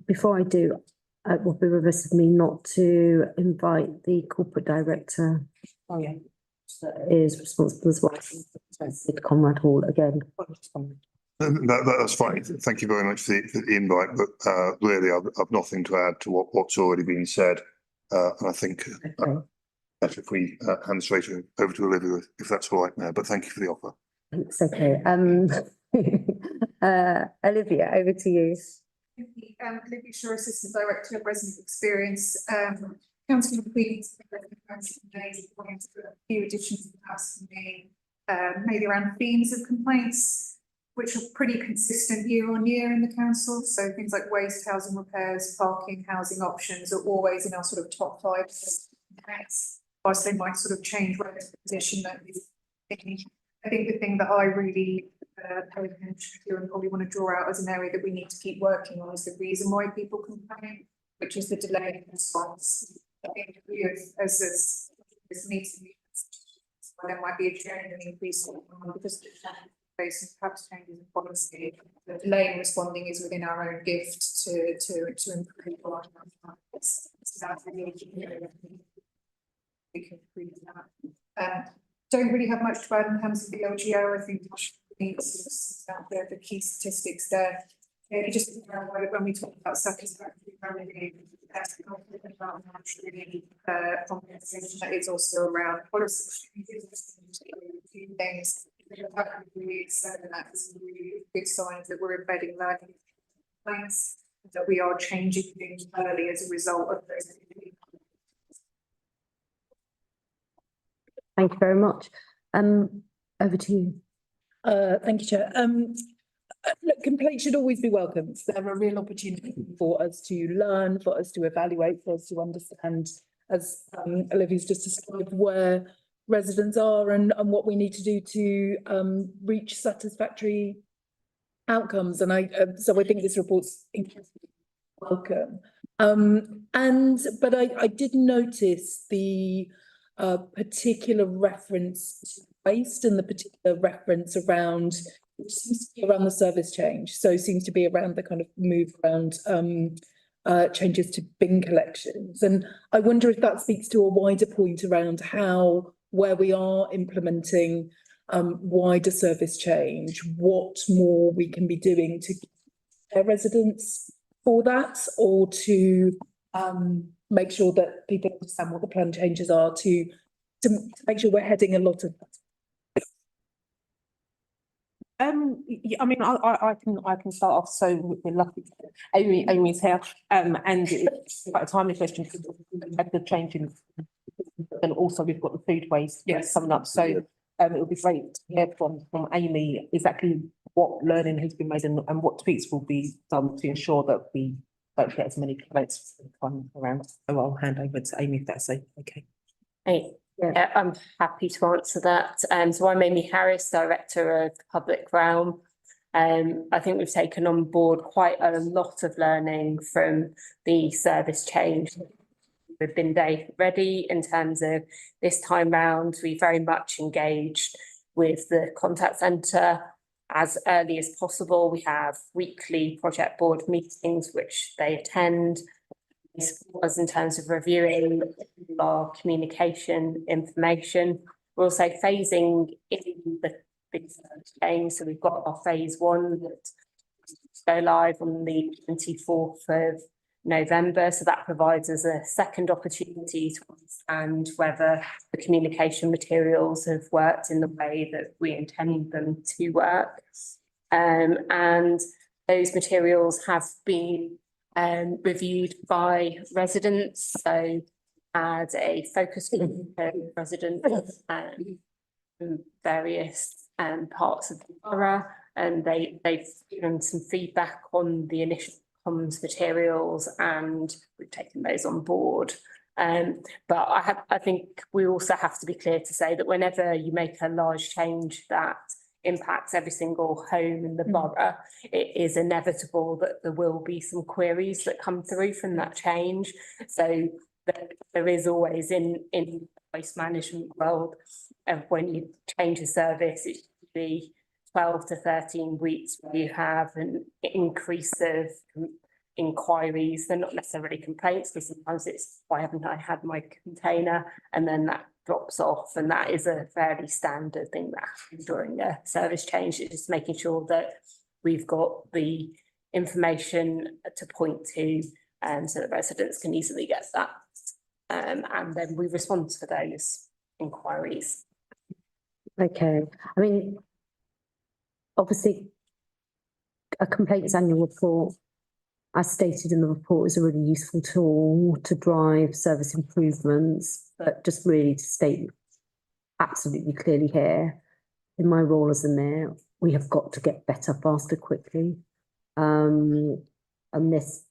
Speaker 1: Before I do, it would be remiss of me not to invite the corporate director.
Speaker 12: Oh, yeah.
Speaker 1: That is responsible as well. Sid Conrad Hall again.
Speaker 8: That's fine. Thank you very much for the invite, but really I've nothing to add to what's already been said. And I think better if we hand straight over to Olivia, if that's all right, Mayor, but thank you for the offer.
Speaker 1: It's okay. Olivia, over to you.
Speaker 16: Olivia Shaw, Assistant Director of Resident Experience. Councillor McQueen days pointing to a few additions perhaps for me, maybe around themes of complaints, which are pretty consistent year on year in the council. So things like waste, housing repairs, parking, housing options are always in our sort of top 5 complaints. Whilst they might sort of change relative position, that is, I think the thing that I really pay attention to and probably want to draw out as an area that we need to keep working on is the reason why people complain, which is the delay in response. I think as this meeting, there might be a genuine increase because place and perhaps changes in policy. The delay in responding is within our own gift to improve our. We can improve that. Don't really have much to add in terms of the LGO. I think needs out there the key statistics there. Yeah, just when we talk about satisfactory family, that's about really compensation. That is also around policy things. Really that's really good signs that we're embedding learning plans, that we are changing things early as a result of those.
Speaker 1: Thank you very much. Over to you.
Speaker 3: Thank you, Chair. Look, complaints should always be welcomed. They're a real opportunity for us to learn, for us to evaluate, for us to understand, as Olivia's just described, where residents are and what we need to do to reach satisfactory outcomes. And so I think this report's incredibly welcome. But I did notice the particular reference to waste and the particular reference around, which seems to be around the service change. So seems to be around the kind of move around changes to bin collections. And I wonder if that speaks to a wider point around where we are implementing wider service change, what more we can be doing to prepare residents for that, or to make sure that people understand what the plan changes are, to make sure we're heading a lot of.
Speaker 12: Yeah, I mean, I can start off. So we're lucky. Amy's here. And it's quite a timely question because we've had the change in, and also we've got the food waste coming up. So it would be great to hear from Amy exactly what learning has been made and what tweaks will be done to ensure that we don't get as many complaints around. So I'll hand over to Amy if that's okay.
Speaker 17: Hey. Yeah, I'm happy to answer that. So I'm Amy Harris, Director of the Public Realm. I think we've taken on board quite a lot of learning from the service change. We've been day ready in terms of this time round. We very much engaged with the contact centre as early as possible. We have weekly project board meetings, which they attend. Was in terms of reviewing our communication information. We're also phasing in the big change. So we've got our phase 1 that go live on the 24th of November. So that provides us a second opportunity to understand whether the communication materials have worked in the way that we intend them to work. And those materials have been reviewed by residents. So had a focus group of residents from various parts of the borough, and they've given some feedback on the initial comms materials, and we've taken those on board. But I think we also have to be clear to say that whenever you make a large change that impacts every single home in the borough, it is inevitable that there will be some queries that come through from that change. So there is always in the waste management world, when you change a service, it should be 12 to 13 weeks where you have an increase of inquiries. They're not necessarily complaints, because sometimes it's, why haven't I had my container? And then that drops off, and that is a fairly standard thing that happens during a service change. It's just making sure that we've got the information to point to, so that residents can easily get that, and then we respond to those inquiries.
Speaker 1: Okay, I mean, obviously, a complaints annual report, as stated in the report, is a really useful tool to drive service improvements, but just really to state absolutely clearly here, in my role as the mayor, we have got to get better, faster, quickly. And this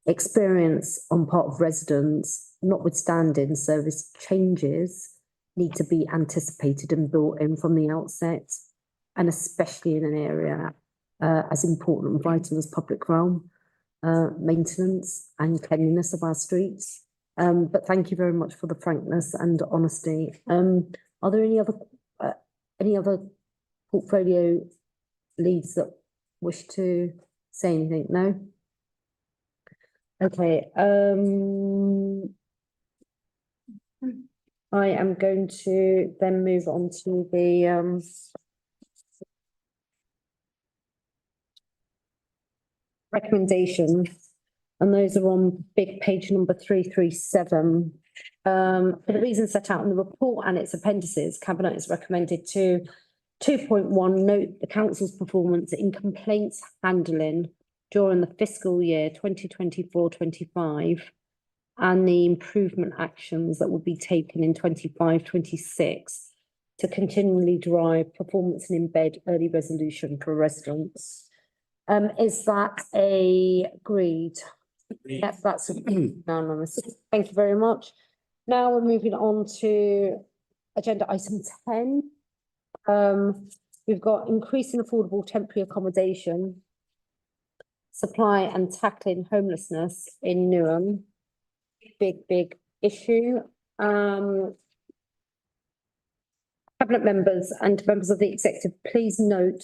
Speaker 1: experience on part of residents, notwithstanding service changes, need to be anticipated and built in from the outset, and especially in an area as important and vital as public realm, maintenance and cleanliness of our streets. But thank you very much for the frankness and honesty. Are there any other portfolio leads that wish to say anything? No? Okay, I am going to then move on to the recommendations, and those are on big page number 337. For the reasons set out in the report and its appendices, Cabinet is recommended to 2.1, note the council's performance in complaints handling during the fiscal year 2024-25 and the improvement actions that will be taken in 25-26 to continually drive performance and embed early resolution for residents. Is that agreed? Yes, that's unanimous. Thank you very much. Now we're moving on to agenda item 10. We've got increasing affordable temporary accommodation, supply and tackling homelessness in Newham. Big issue. Cabinet members and members of the executive, please note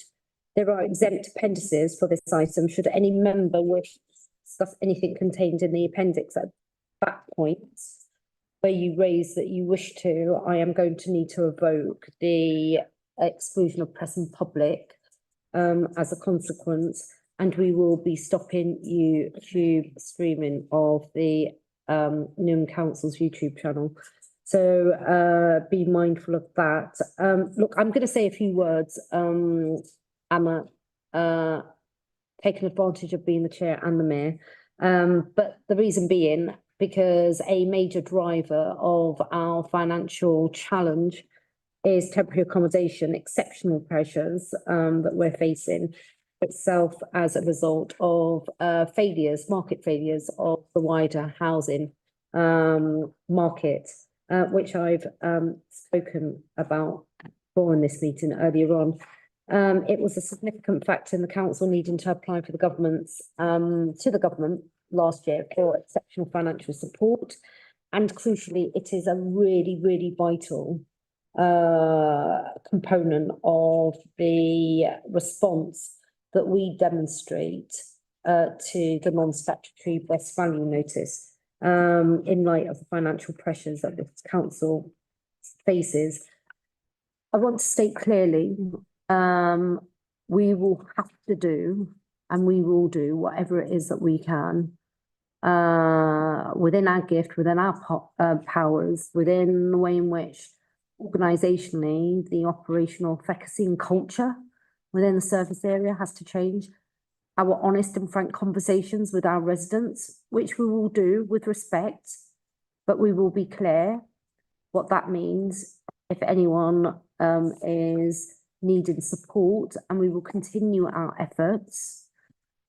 Speaker 1: there are exempt appendices for this item. Should any member wish to discuss anything contained in the appendix at that point where you raise that you wish to, I am going to need to evoke the exclusion of press and public as a consequence, and we will be stopping YouTube streaming of the Newham Council's YouTube channel. So be mindful of that. Look, I'm going to say a few words. Emma, taking advantage of being the chair and the mayor. But the reason being, because a major driver of our financial challenge is temporary accommodation, exceptional pressures that we're facing itself as a result of market failures of the wider housing market, which I've spoken about before in this meeting earlier on. It was a significant factor in the council needing to apply for the to the government last year for exceptional financial support. And crucially, it is a really vital component of the response that we demonstrate to the non-statutory best value notice in light of the financial pressures that this council faces. I want to state clearly, we will have to do, and we will do whatever it is that we can within our gift, within our powers, within the way in which organisationally the operational efficacy and culture within the service area has to change. Our honest and frank conversations with our residents, which we will do with respect, but we will be clear what that means if anyone is needing support, and we will continue our efforts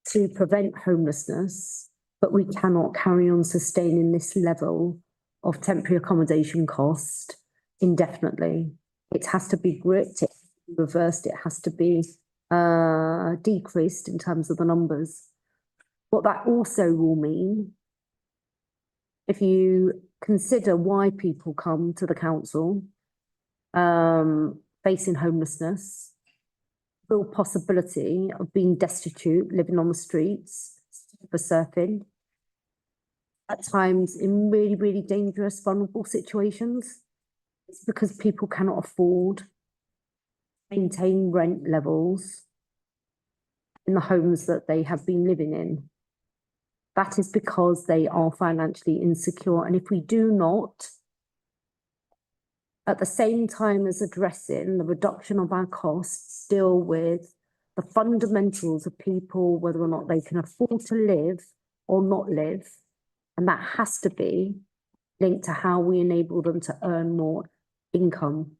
Speaker 1: to prevent homelessness, but we cannot carry on sustaining this level of temporary accommodation cost indefinitely. It has to be gripped, it has to be reversed, it has to be decreased in terms of the numbers. What that also will mean, if you consider why people come to the council facing homelessness, real possibility of being destitute, living on the streets, for surfing, at times in really dangerous, vulnerable situations. It's because people cannot afford to maintain rent levels in the homes that they have been living in. That is because they are financially insecure. And if we do not, at the same time as addressing the reduction of our costs, deal with the fundamentals of people, whether or not they can afford to live or not live, and that has to be linked to how we enable them to earn more income.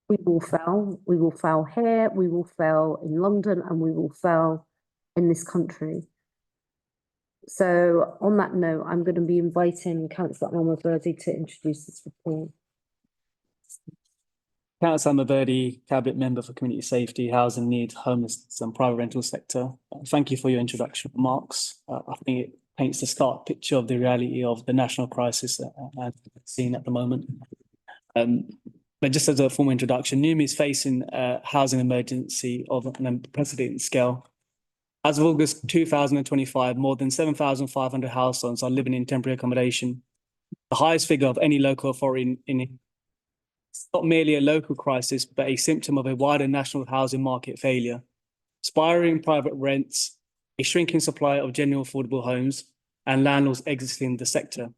Speaker 1: We will fail. We will fail here, we will fail in London, and we will fail in this country. So on that note, I'm going to be inviting Councillor Almaverdi to introduce this report.
Speaker 15: Councillor Almaverdi, Cabinet Member for Community Safety, Housing Needs, Homelessness and Private Rental Sector. Thank you for your introduction remarks. I think it paints the stark picture of the reality of the national crisis I've seen at the moment. But just as a formal introduction, Newham is facing a housing emergency of an unprecedented scale. As of August 2025, more than 7,500 households are living in temporary accommodation, the highest figure of any local authority it's not merely a local crisis, but a symptom of a wider national housing market failure. Spiraling private rents, a shrinking supply of genuine affordable homes, and landlords exiting the sector,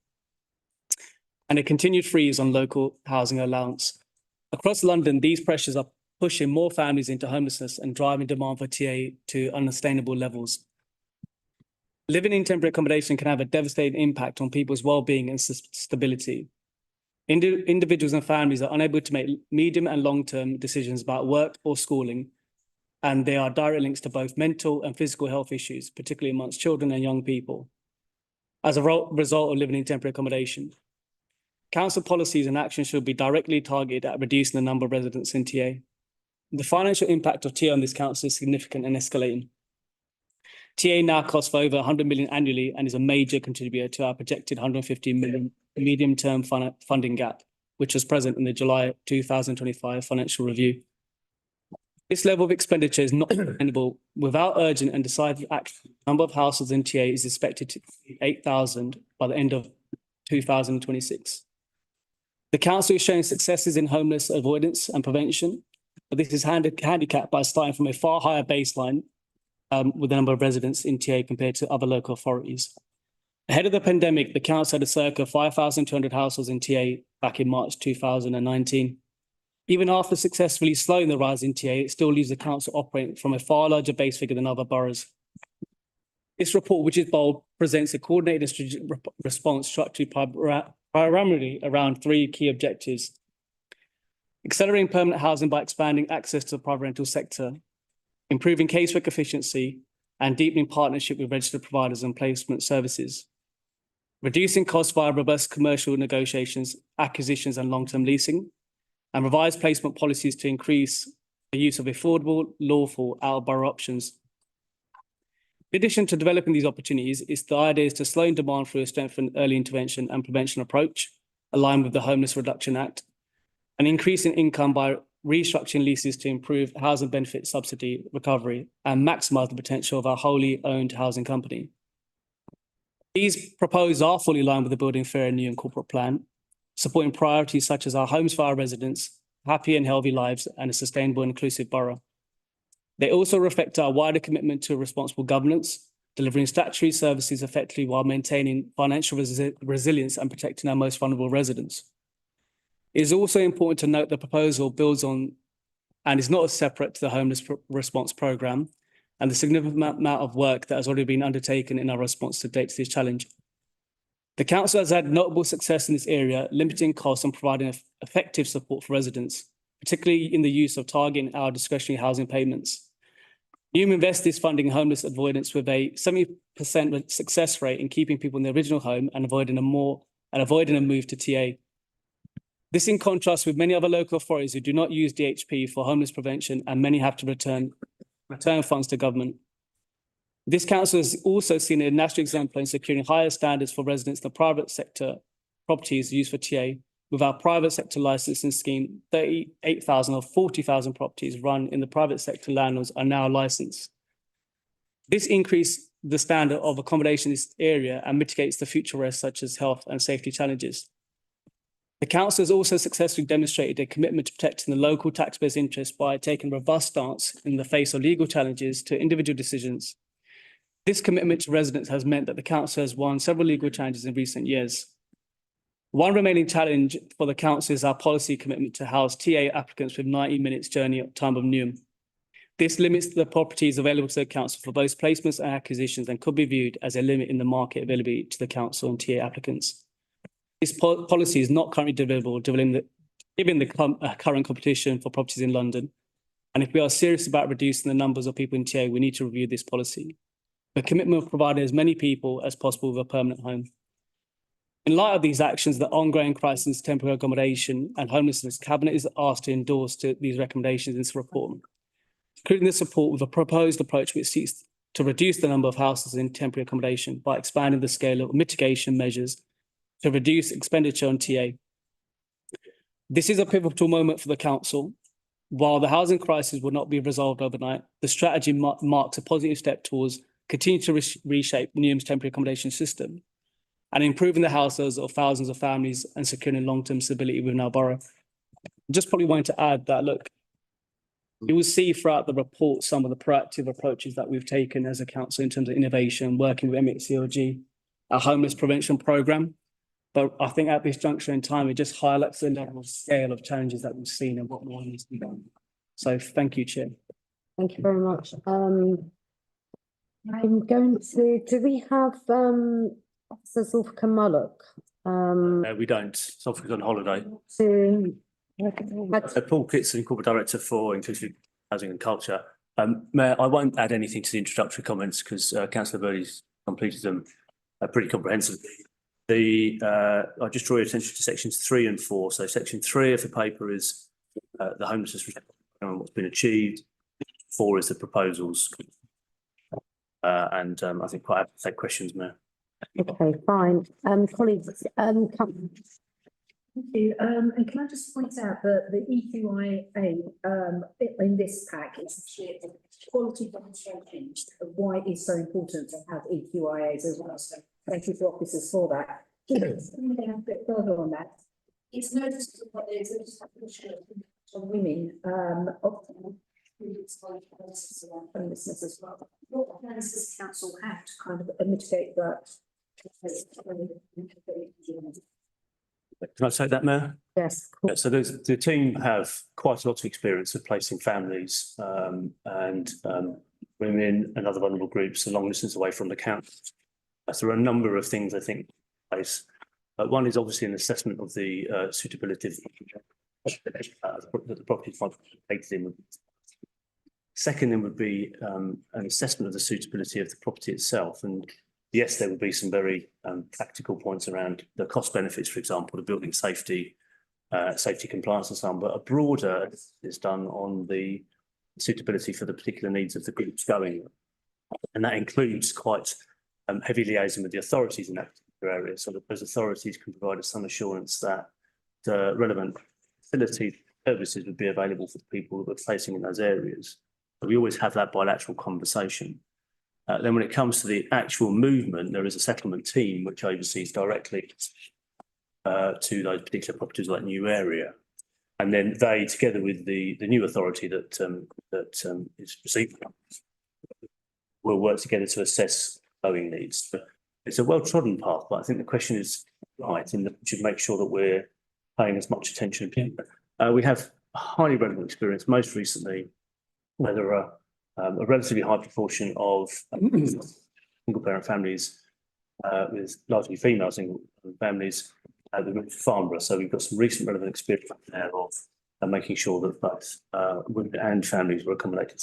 Speaker 15: and a continued freeze on local housing allowance. Across London, these pressures are pushing more families into homelessness and driving demand for TA to unsustainable levels. Living in temporary accommodation can have a devastating impact on people's well-being and stability. Individuals and families are unable to make medium and long-term decisions about work or schooling, and there are direct links to both mental and physical health issues, particularly amongst children and young people, as a result of living in temporary accommodation. Council policies and actions should be directly targeted at reducing the number of residents in TA. The financial impact of TA on this council is significant and escalating. TA now costs for over 100 million annually and is a major contributor to our projected 150 million medium-term funding gap, which was present in the July 2025 financial review. This level of expenditure is not sustainable. Without urgent and decisive action, the number of households in TA is expected to be 8,000 by the end of 2026. The council is showing successes in homeless avoidance and prevention, but this is handicapped by starting from a far higher baseline with the number of residents in TA compared to other local authorities. Ahead of the pandemic, the council had a circa 5,200 households in TA back in March 2019. Even after successfully slowing the rise in TA, it still leaves the council operating from a far larger base figure than other boroughs. This report, which is bold, presents a coordinated and strategic response structured primarily around three key objectives: accelerating permanent housing by expanding access to the private rental sector, improving casework efficiency, and deepening partnership with registered providers and placement services, reducing costs via robust commercial negotiations, acquisitions, and long-term leasing, and revised placement policies to increase the use of affordable, lawful, out-of-borough options. In addition to developing these opportunities, the idea is to slow in demand through a strengthened early intervention and prevention approach, aligned with the Homeless Reduction Act, and increasing income by restructuring leases to improve housing benefit subsidy recovery and maximise the potential of our wholly owned housing company. These proposals are fully aligned with the Building Fair and Newham Corporate Plan, supporting priorities such as our homes for our residents, happy and healthy lives, and a sustainable and inclusive borough. They also reflect our wider commitment to responsible governance, delivering statutory services effectively while maintaining financial resilience and protecting our most vulnerable residents. It is also important to note the proposal builds on and is not separate to the Homeless Response Programme and the significant amount of work that has already been undertaken in our response to date to this challenge. The council has had notable success in this area, limiting costs and providing effective support for residents, particularly in the use of targeting our discretionary housing payments. Newham invests this funding in homeless avoidance with a 70% success rate in keeping people in their original home and avoiding a move to TA. This in contrast with many other local authorities who do not use DHP for homeless prevention, and many have to return funds to government. This council has also seen a national example in securing higher standards for residents in the private sector properties used for TA. With our private sector licensing scheme, 38,000 of 40,000 properties run in the private sector landlords are now licensed. This increases the standard of accommodation in this area and mitigates the future risks such as health and safety challenges. The council has also successfully demonstrated a commitment to protecting the local taxpayers' interests by taking a robust stance in the face of legal challenges to individual decisions. This commitment to residents has meant that the council has won several legal challenges in recent years. One remaining challenge for the council is our policy commitment to house TA applicants with 90 minutes journey time of Newham. This limits the properties available to the council for both placements and acquisitions and could be viewed as a limit in the market availability to the council and TA applicants. This policy is not currently deliverable given the current competition for properties in London. And if we are serious about reducing the numbers of people in TA, we need to review this policy. The commitment of providing as many people as possible with a permanent home. In light of these actions, the ongoing crisis in temporary accommodation and homelessness, Cabinet is asked to endorse these recommendations in this report, including the support with a proposed approach which seeks to reduce the number of houses in temporary accommodation by expanding the scale of mitigation measures to reduce expenditure on TA. This is a pivotal moment for the council. While the housing crisis will not be resolved overnight, the strategy marks a positive step towards continuing to reshape Newham's temporary accommodation system and improving the households of thousands of families and securing long-term stability within our borough. Just probably wanted to add that, look, you will see throughout the report some of the proactive approaches that we've taken as a council in terms of innovation, working with MHCLG, our homeless prevention programme. But I think at this juncture in time, it just highlights the level of scale of challenges that we've seen and what more needs to be done. So thank you, Chair.
Speaker 1: Thank you very much. I'm going to, do we have Officer Zulfikar Mullock?
Speaker 15: No, we don't. Zulfikar's on holiday. Paul Kitson, Corporate Director for Inclusive Housing and Culture. Mayor, I won't add anything to the introductory comments because Councillor Birdie's completed them pretty comprehensively. I just draw your attention to sections 3 and 4. So section 3 of the paper is the homelessness and what's been achieved. 4 is the proposals. And I think quite happy to take questions, Mayor.
Speaker 1: Okay, fine. Colleagues,
Speaker 2: Thank you. And can I just point out that the EQIA in this pack is actually a quality demonstration of why it is so important to have EQIAs as well. So thank you to officers for that. Moving a bit further on that, it's noticed that there's a on women of homelessness as well. What plans does the council have to kind of mitigate that?
Speaker 15: Can I say that, Mayor?
Speaker 1: Yes.
Speaker 15: Yeah, so the team have quite a lot of experience of placing families and women and other vulnerable groups a long distance away from the camp. So there are a number of things I think in place. One is obviously an assessment of the suitability of the property taken in. Second, then would be an assessment of the suitability of the property itself. And yes, there would be some very practical points around the cost benefits, for example, the building safety, safety compliance and so on, but a broader is done on the suitability for the particular needs of the groups going. And that includes quite heavy liaison with the authorities in that particular area, so that those authorities can provide us some assurance that the relevant facility services would be available for the people that we're facing in those areas. But we always have that bilateral conversation. Then when it comes to the actual movement, there is a settlement team which oversees directly to those particular properties like new area. And then they, together with the new authority that is receiving, will work together to assess flowing needs. But it's a well-trodden path, but I think the question is right in that we should make sure that we're paying as much attention. We have highly relevant experience, most recently, where there are a relatively high proportion of single parent families with largely female single families that moved to Farnborough. So we've got some recent relevant experience there of making sure that both women and families were accommodated.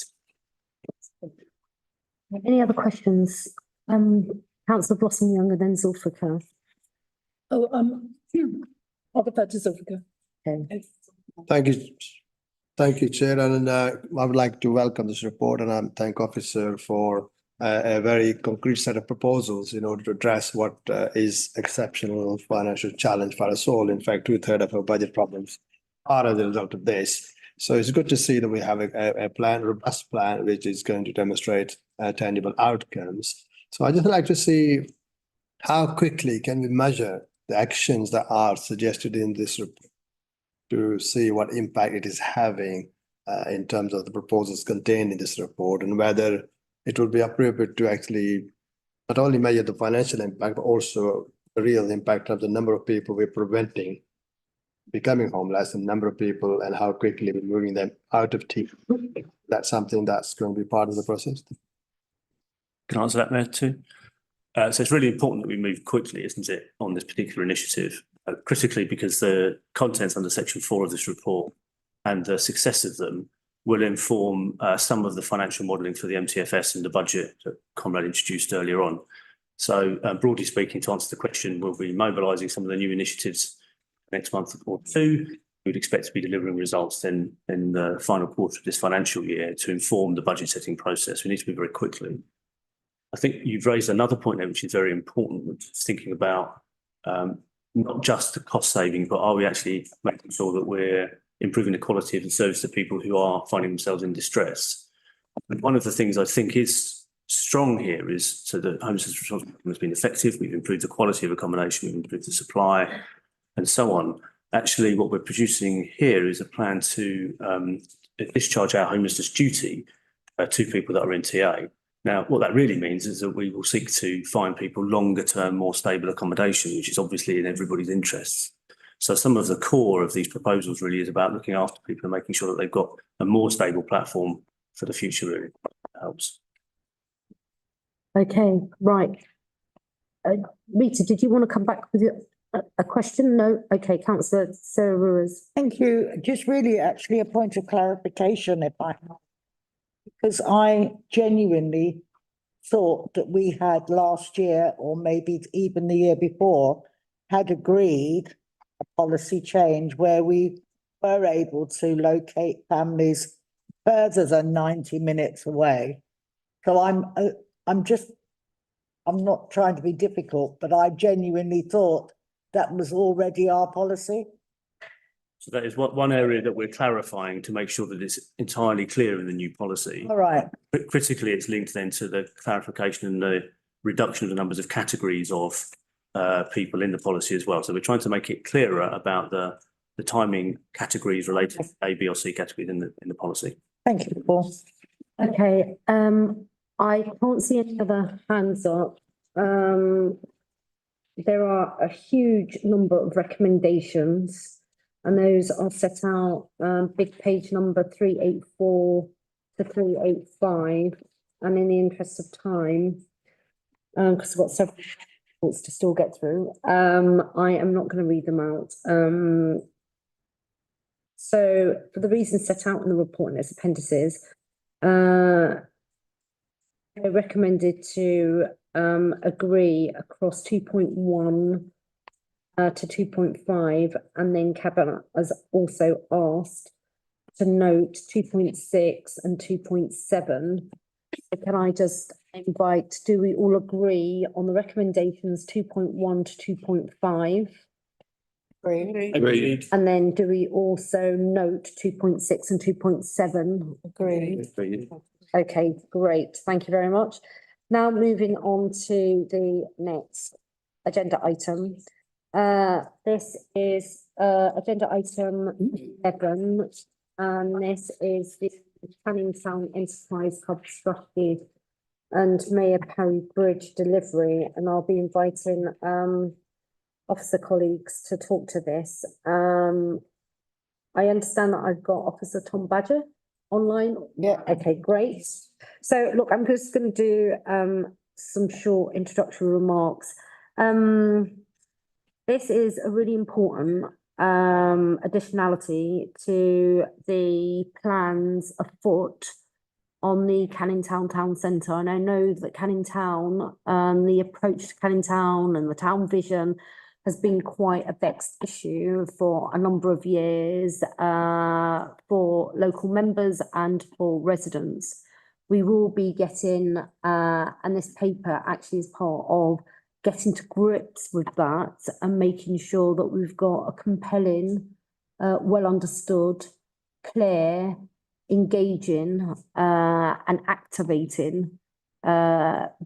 Speaker 1: Any other questions? Councillor Blossom Young and then Zulfikar.
Speaker 3: I'll defer to Zulfikar.
Speaker 1: Okay.
Speaker 7: Thank you, Chair, and I would like to welcome this report and I thank Officer for a very concrete set of proposals in order to address what is exceptional financial challenge for us all. In fact, 2/3 of our budget problems are as a result of this. So it's good to see that we have a plan, robust plan, which is going to demonstrate tangible outcomes. So I just like to see how quickly can we measure the actions that are suggested in this report to see what impact it is having in terms of the proposals contained in this report, and whether it would be appropriate to actually not only measure the financial impact, but also the real impact of the number of people we're preventing becoming homeless, and number of people, and how quickly we're moving them out of team. That's something that's going to be part of the process.
Speaker 15: Can I answer that, Mayor, too? So it's really important that we move quickly, isn't it, on this particular initiative, critically because the contents under section 4 of this report and the success of them will inform some of the financial modelling for the MTFS and the budget that Conrad introduced earlier on. So broadly speaking, to answer the question, we'll be mobilising some of the new initiatives next month or two. We would expect to be delivering results then in the final quarter of this financial year to inform the budget setting process. We need to move very quickly. I think you've raised another point there, which is very important, which is thinking about not just the cost saving, but are we actually making sure that we're improving the quality of the service to people who are finding themselves in distress? And one of the things I think is strong here is, so the homelessness response plan has been effective. We've improved the quality of accommodation, we've improved the supply, and so on. Actually, what we're producing here is a plan to discharge our homelessness duty to people that are in TA. Now, what that really means is that we will seek to find people longer term, more stable accommodation, which is obviously in everybody's interests. So some of the core of these proposals really is about looking after people and making sure that they've got a more stable platform for the future, really. That helps.
Speaker 1: Okay, right. Rita, did you want to come back with a question? No? Okay, councillor Sarah Ruiz.
Speaker 11: Thank you. Just really actually a point of clarification, if I may. Because I genuinely thought that we had last year, or maybe even the year before, had agreed a policy change where we were able to locate families further than 90 minutes away. So I'm not trying to be difficult, but I genuinely thought that was already our policy.
Speaker 15: So that is one area that we're clarifying to make sure that it's entirely clear in the new policy.
Speaker 11: All right.
Speaker 15: But critically, it's linked then to the clarification and the reduction of the numbers of categories of people in the policy as well. So we're trying to make it clearer about the timing categories related to A, B or C categories in the policy.
Speaker 11: Thank you, Paul.
Speaker 1: Okay, I can't see any other hands up. There are a huge number of recommendations, and those are set out, big page number 384 to 385. And in the interest of time, because I've got several reports to still get through, I am not going to read them out. So for the reasons set out in the report and its appendices, I recommended to agree across 2.1 to 2.5, and then Cabinet has also asked to note 2.6 and 2.7. So can I just invite, do we all agree on the recommendations 2.1 to 2.5?
Speaker 11: Agreed.
Speaker 1: And then do we also note 2.6 and 2.7?
Speaker 11: Agreed.
Speaker 1: Okay, great. Thank you very much. Now moving on to the next agenda item. This is agenda item 11, and this is the Canning Town Enterprise Hub strategy and Mayor Parry Bridge delivery, and I'll be inviting officer colleagues to talk to this. I understand that I've got Officer Tom Badger online.
Speaker 11: Yeah.
Speaker 1: Okay, great. So look, I'm just going to do some short introductory remarks. This is a really important additionality to the plans afoot on the Canning Town Town Centre. And I know that Canning Town, the approach to Canning Town and the town vision has been quite a vexed issue for a number of years for local members and for residents. We will be getting, and this paper actually is part of getting to grips with that and making sure that we've got a compelling, well understood, clear, engaging and activating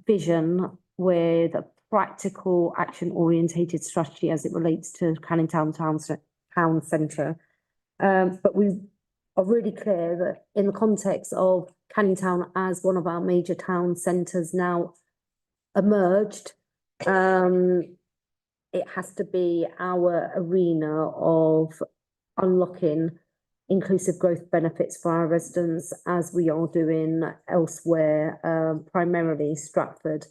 Speaker 1: vision with a practical action orientated strategy as it relates to Canning Town Centre. But we are really clear that in the context of Canning Town as one of our major town centres now emerged, it has to be our arena of unlocking inclusive growth benefits for our residents, as we are doing elsewhere, primarily Stratford,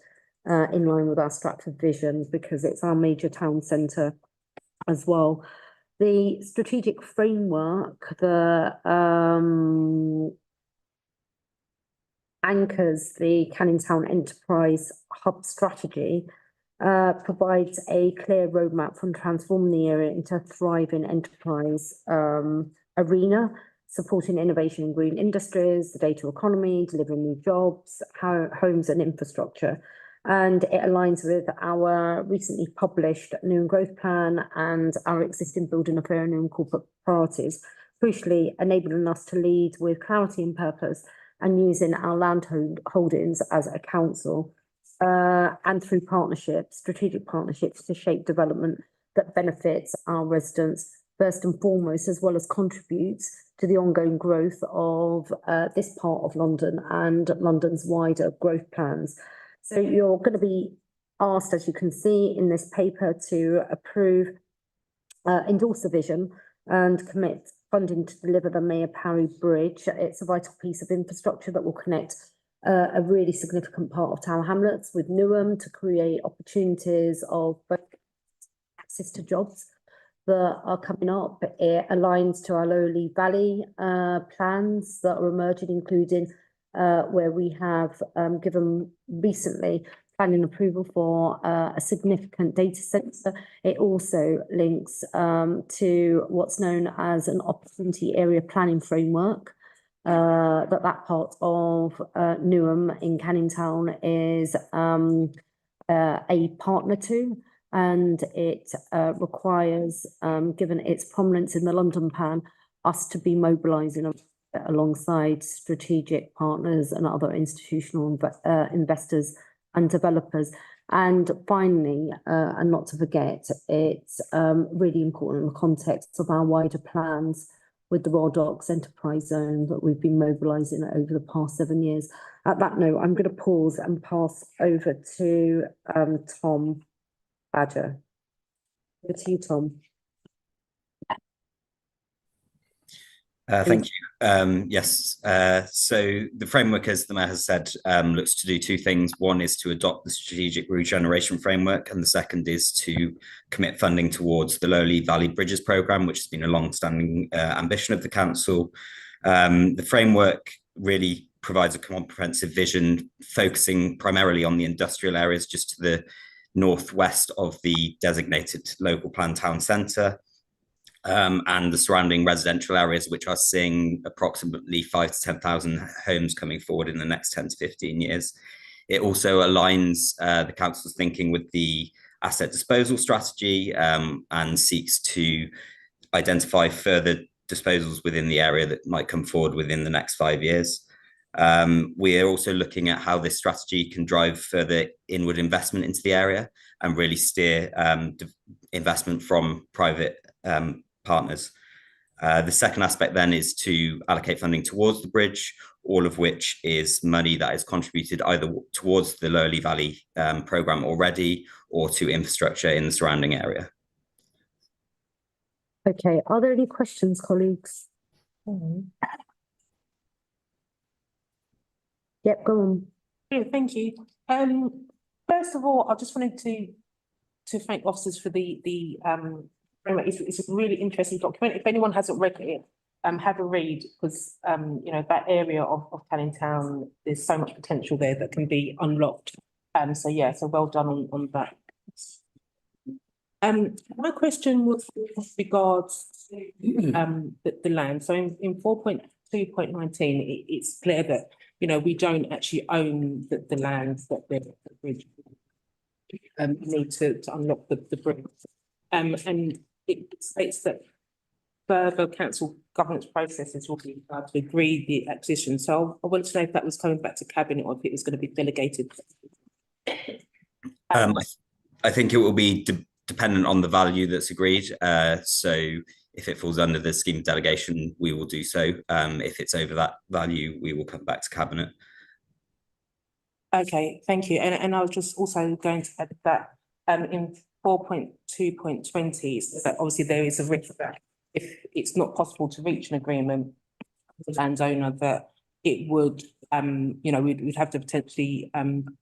Speaker 1: in line with our Stratford vision, because it's our major town centre as well. The strategic framework, the anchors the Canning Town Enterprise Hub strategy, provides a clear roadmap for transforming the area into a thriving enterprise arena, supporting innovation in green industries, the data economy, delivering new jobs, homes and infrastructure. and it aligns with our recently published New and Growth Plan and our existing building of area and corporate priorities, crucially enabling us to lead with clarity and purpose and using our land holdings as a council and through partnerships, strategic partnerships to shape development that benefits our residents first and foremost, as well as contributes to the ongoing growth of this part of London and London's wider growth plans. So you're going to be asked, as you can see in this paper, to approve, endorse the vision and commit funding to deliver the Mayor Parry Bridge. It's a vital piece of infrastructure that will connect a really significant part of Tower Hamlets with Newham to create opportunities of both access to jobs that are coming up. It aligns to our Lowly Valley plans that are emerging, including where we have given recently planning approval for a significant data centre. It also links to what's known as an opportunity area planning framework that part of Newham in Canning Town is a partner to, and it requires, given its prominence in the London plan, us to be mobilising alongside strategic partners and other institutional investors and developers. And finally, and not to forget, it's really important in the context of our wider plans with the Royal Docks Enterprise Zone that we've been mobilising over the past 7 years. At that note, I'm going to pause and pass over to Tom Badger. Over to you, Tom.
Speaker 18: Thank you. Yes, so the framework, as the Mayor has said, looks to do two things. One is to adopt the strategic regeneration framework, and the second is to commit funding towards the Lowly Valley Bridges programme, which has been a long-standing ambition of the council. The framework really provides a comprehensive vision, focusing primarily on the industrial areas just to the northwest of the designated local plan town centre. And the surrounding residential areas, which are seeing approximately 5,000 to 10,000 homes coming forward in the next 10 to 15 years. It also aligns the council's thinking with the asset disposal strategy and seeks to identify further disposals within the area that might come forward within the next 5 years. We are also looking at how this strategy can drive further inward investment into the area and really steer investment from private partners. The second aspect then is to allocate funding towards the bridge, all of which is money that is contributed either towards the Lowly Valley programme already or to infrastructure in the surrounding area.
Speaker 1: Okay, are there any questions, colleagues? Yep, go on.
Speaker 12: Yeah, thank you. First of all, I just wanted to thank officers for the it's a really interesting document. If anyone hasn't read it, have a read, because you know, that area of Canning Town, there's so much potential there that can be unlocked. So yeah, so well done on that. My question was with regards to the land. So in 4.2.19, it's clear that, you know, we don't actually own the land that the bridge need to unlock the bridge. And it states that further council governance processes will be required to agree the acquisition. So I wanted to know if that was coming back to cabinet or if it was going to be delegated.
Speaker 18: I think it will be dependent on the value that's agreed. So if it falls under the scheme of delegation, we will do so. If it's over that value, we will come back to cabinet.
Speaker 12: Okay, thank you. And I was just also going to add that in 4.2.20, that obviously there is a risk that if it's not possible to reach an agreement with the landowner, that it would, you know, we'd have to potentially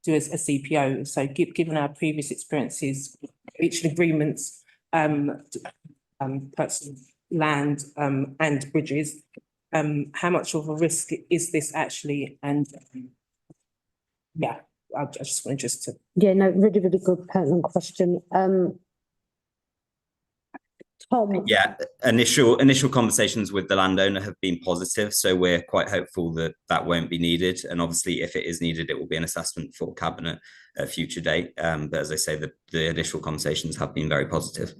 Speaker 12: do a CPO. So given our previous experiences, reaching agreements, purchasing land and bridges, how much of a risk is this actually? And yeah, I just wanted to.
Speaker 1: Yeah, no, really, really good pertinent question. Tom.
Speaker 18: Yeah, initial conversations with the landowner have been positive, so we're quite hopeful that that won't be needed. And obviously, if it is needed, it will be an assessment for cabinet a future date. But as I say, the initial conversations have been very positive.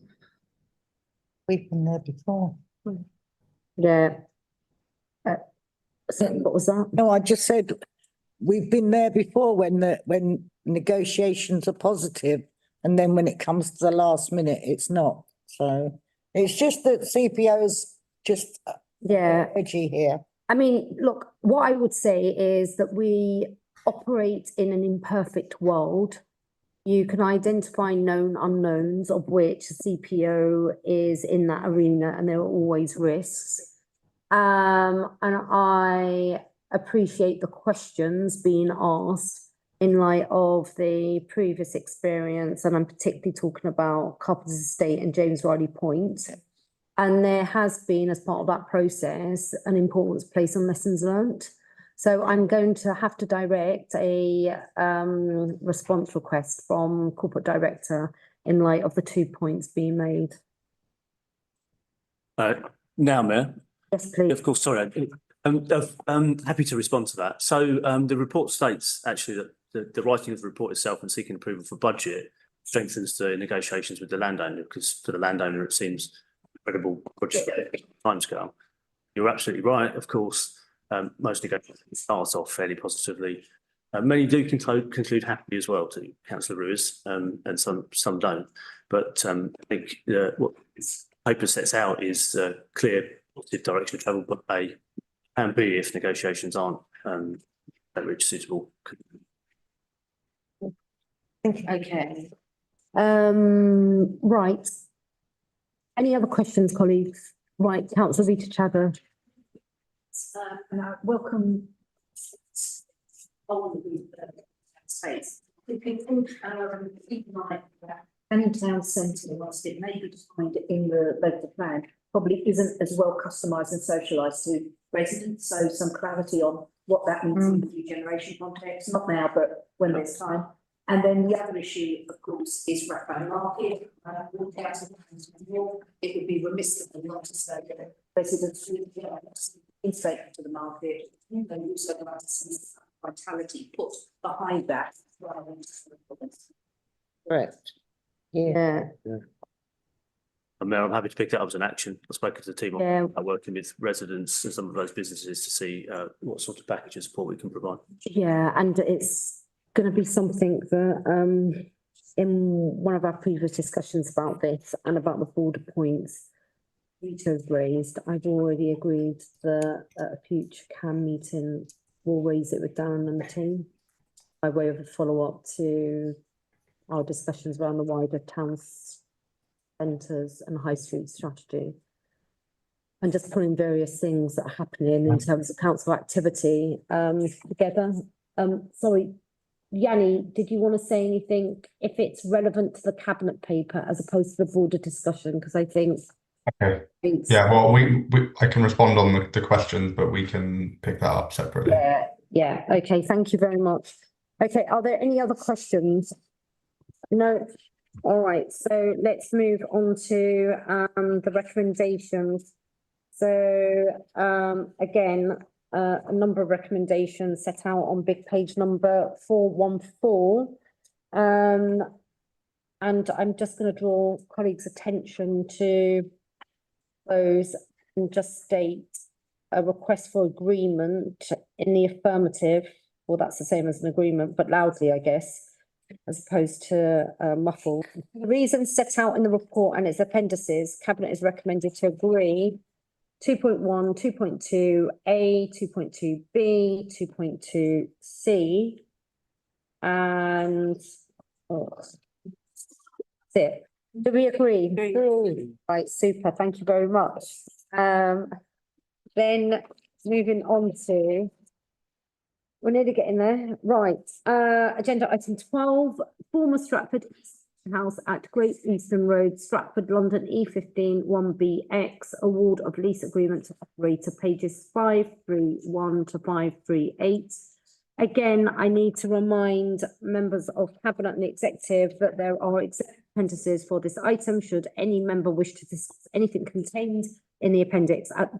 Speaker 11: We've been there before.
Speaker 1: Yeah. So what was that?
Speaker 11: No, I just said, we've been there before when negotiations are positive, and then when it comes to the last minute, it's not. So it's just that CPO's just edgy here.
Speaker 1: I mean, look, what I would say is that we operate in an imperfect world. You can identify known unknowns, of which CPO is in that arena, and there are always risks. And I appreciate the questions being asked in light of the previous experience, and I'm particularly talking about Carpenter's Estate and James Riley Point. And there has been, as part of that process, an importance placed on lessons learnt. So I'm going to have to direct a response request from Corporate Director in light of the 2 points being made.
Speaker 15: Now, Mayor.
Speaker 1: Yes, please.
Speaker 15: Of course, sorry. I'm happy to respond to that. So the report states actually that the writing of the report itself and seeking approval for budget strengthens the negotiations with the landowner, because for the landowner it seems incredible project timescale. You're absolutely right, of course. Most negotiations start off fairly positively. Many do conclude happily as well, to Councillor Ruiz, and some don't. But I think what this paper sets out is a clear positive direction of travel, but A and B if negotiations aren't reach suitable.
Speaker 1: Okay. Right. Any other questions, colleagues? Right, Councillor Rita Chadha.
Speaker 2: And I welcome all the space. We can think, even like any town centre, whilst it may be defined in the local plan, probably isn't as well customised and socialised to residents. So some clarity on what that means in the regeneration context, not now, but when there's time. And then the other issue, of course, is Rathbone Market. It would be remiss of me not to say that residents should be integrated to the market. They also like to see vitality put behind that rather than just
Speaker 11: Correct. Yeah.
Speaker 15: Mayor, I'm happy to pick that up as an action. I've spoken to the team on working with residents and some of those businesses to see what sort of package of support we can provide.
Speaker 1: Yeah, and it's going to be something that in one of our previous discussions about this and about the border points Rita's raised, I've already agreed that at a future CAN meeting we'll raise it with Darren and the team by way of a follow-up to our discussions around the wider town centres and high street strategy. And just putting various things that are happening in terms of council activity together. Sorry, Yanni, did you want to say anything if it's relevant to the cabinet paper as opposed to the broader discussion? Because I think.
Speaker 19: Okay. Yeah, well, I can respond on the questions, but we can pick that up separately.
Speaker 1: Yeah. Okay. Thank you very much. Okay. Are there any other questions? No. All right. So let's move on to the recommendations. So again, a number of recommendations set out on big page number 414. And I'm just going to draw colleagues' attention to those and just state a request for agreement in the affirmative. Well, that's the same as an agreement, but loudly, I guess, as opposed to muffled. The reasons set out in the report and its appendices, Cabinet is recommended to agree 2.1, 2.2A, 2.2B, 2.2C, and that's it. Do we agree? Right, super. Thank you very much. Then moving on to, we're nearly getting there. Right, agenda item 12, former Stratford House at Great Eastern Road, Stratford, London, E15 1BX, award of lease agreement to operator, pages 531 to 538. Again, I need to remind members of Cabinet and the Executive that there are appendices for this item. Should any member wish to discuss anything contained in the appendix at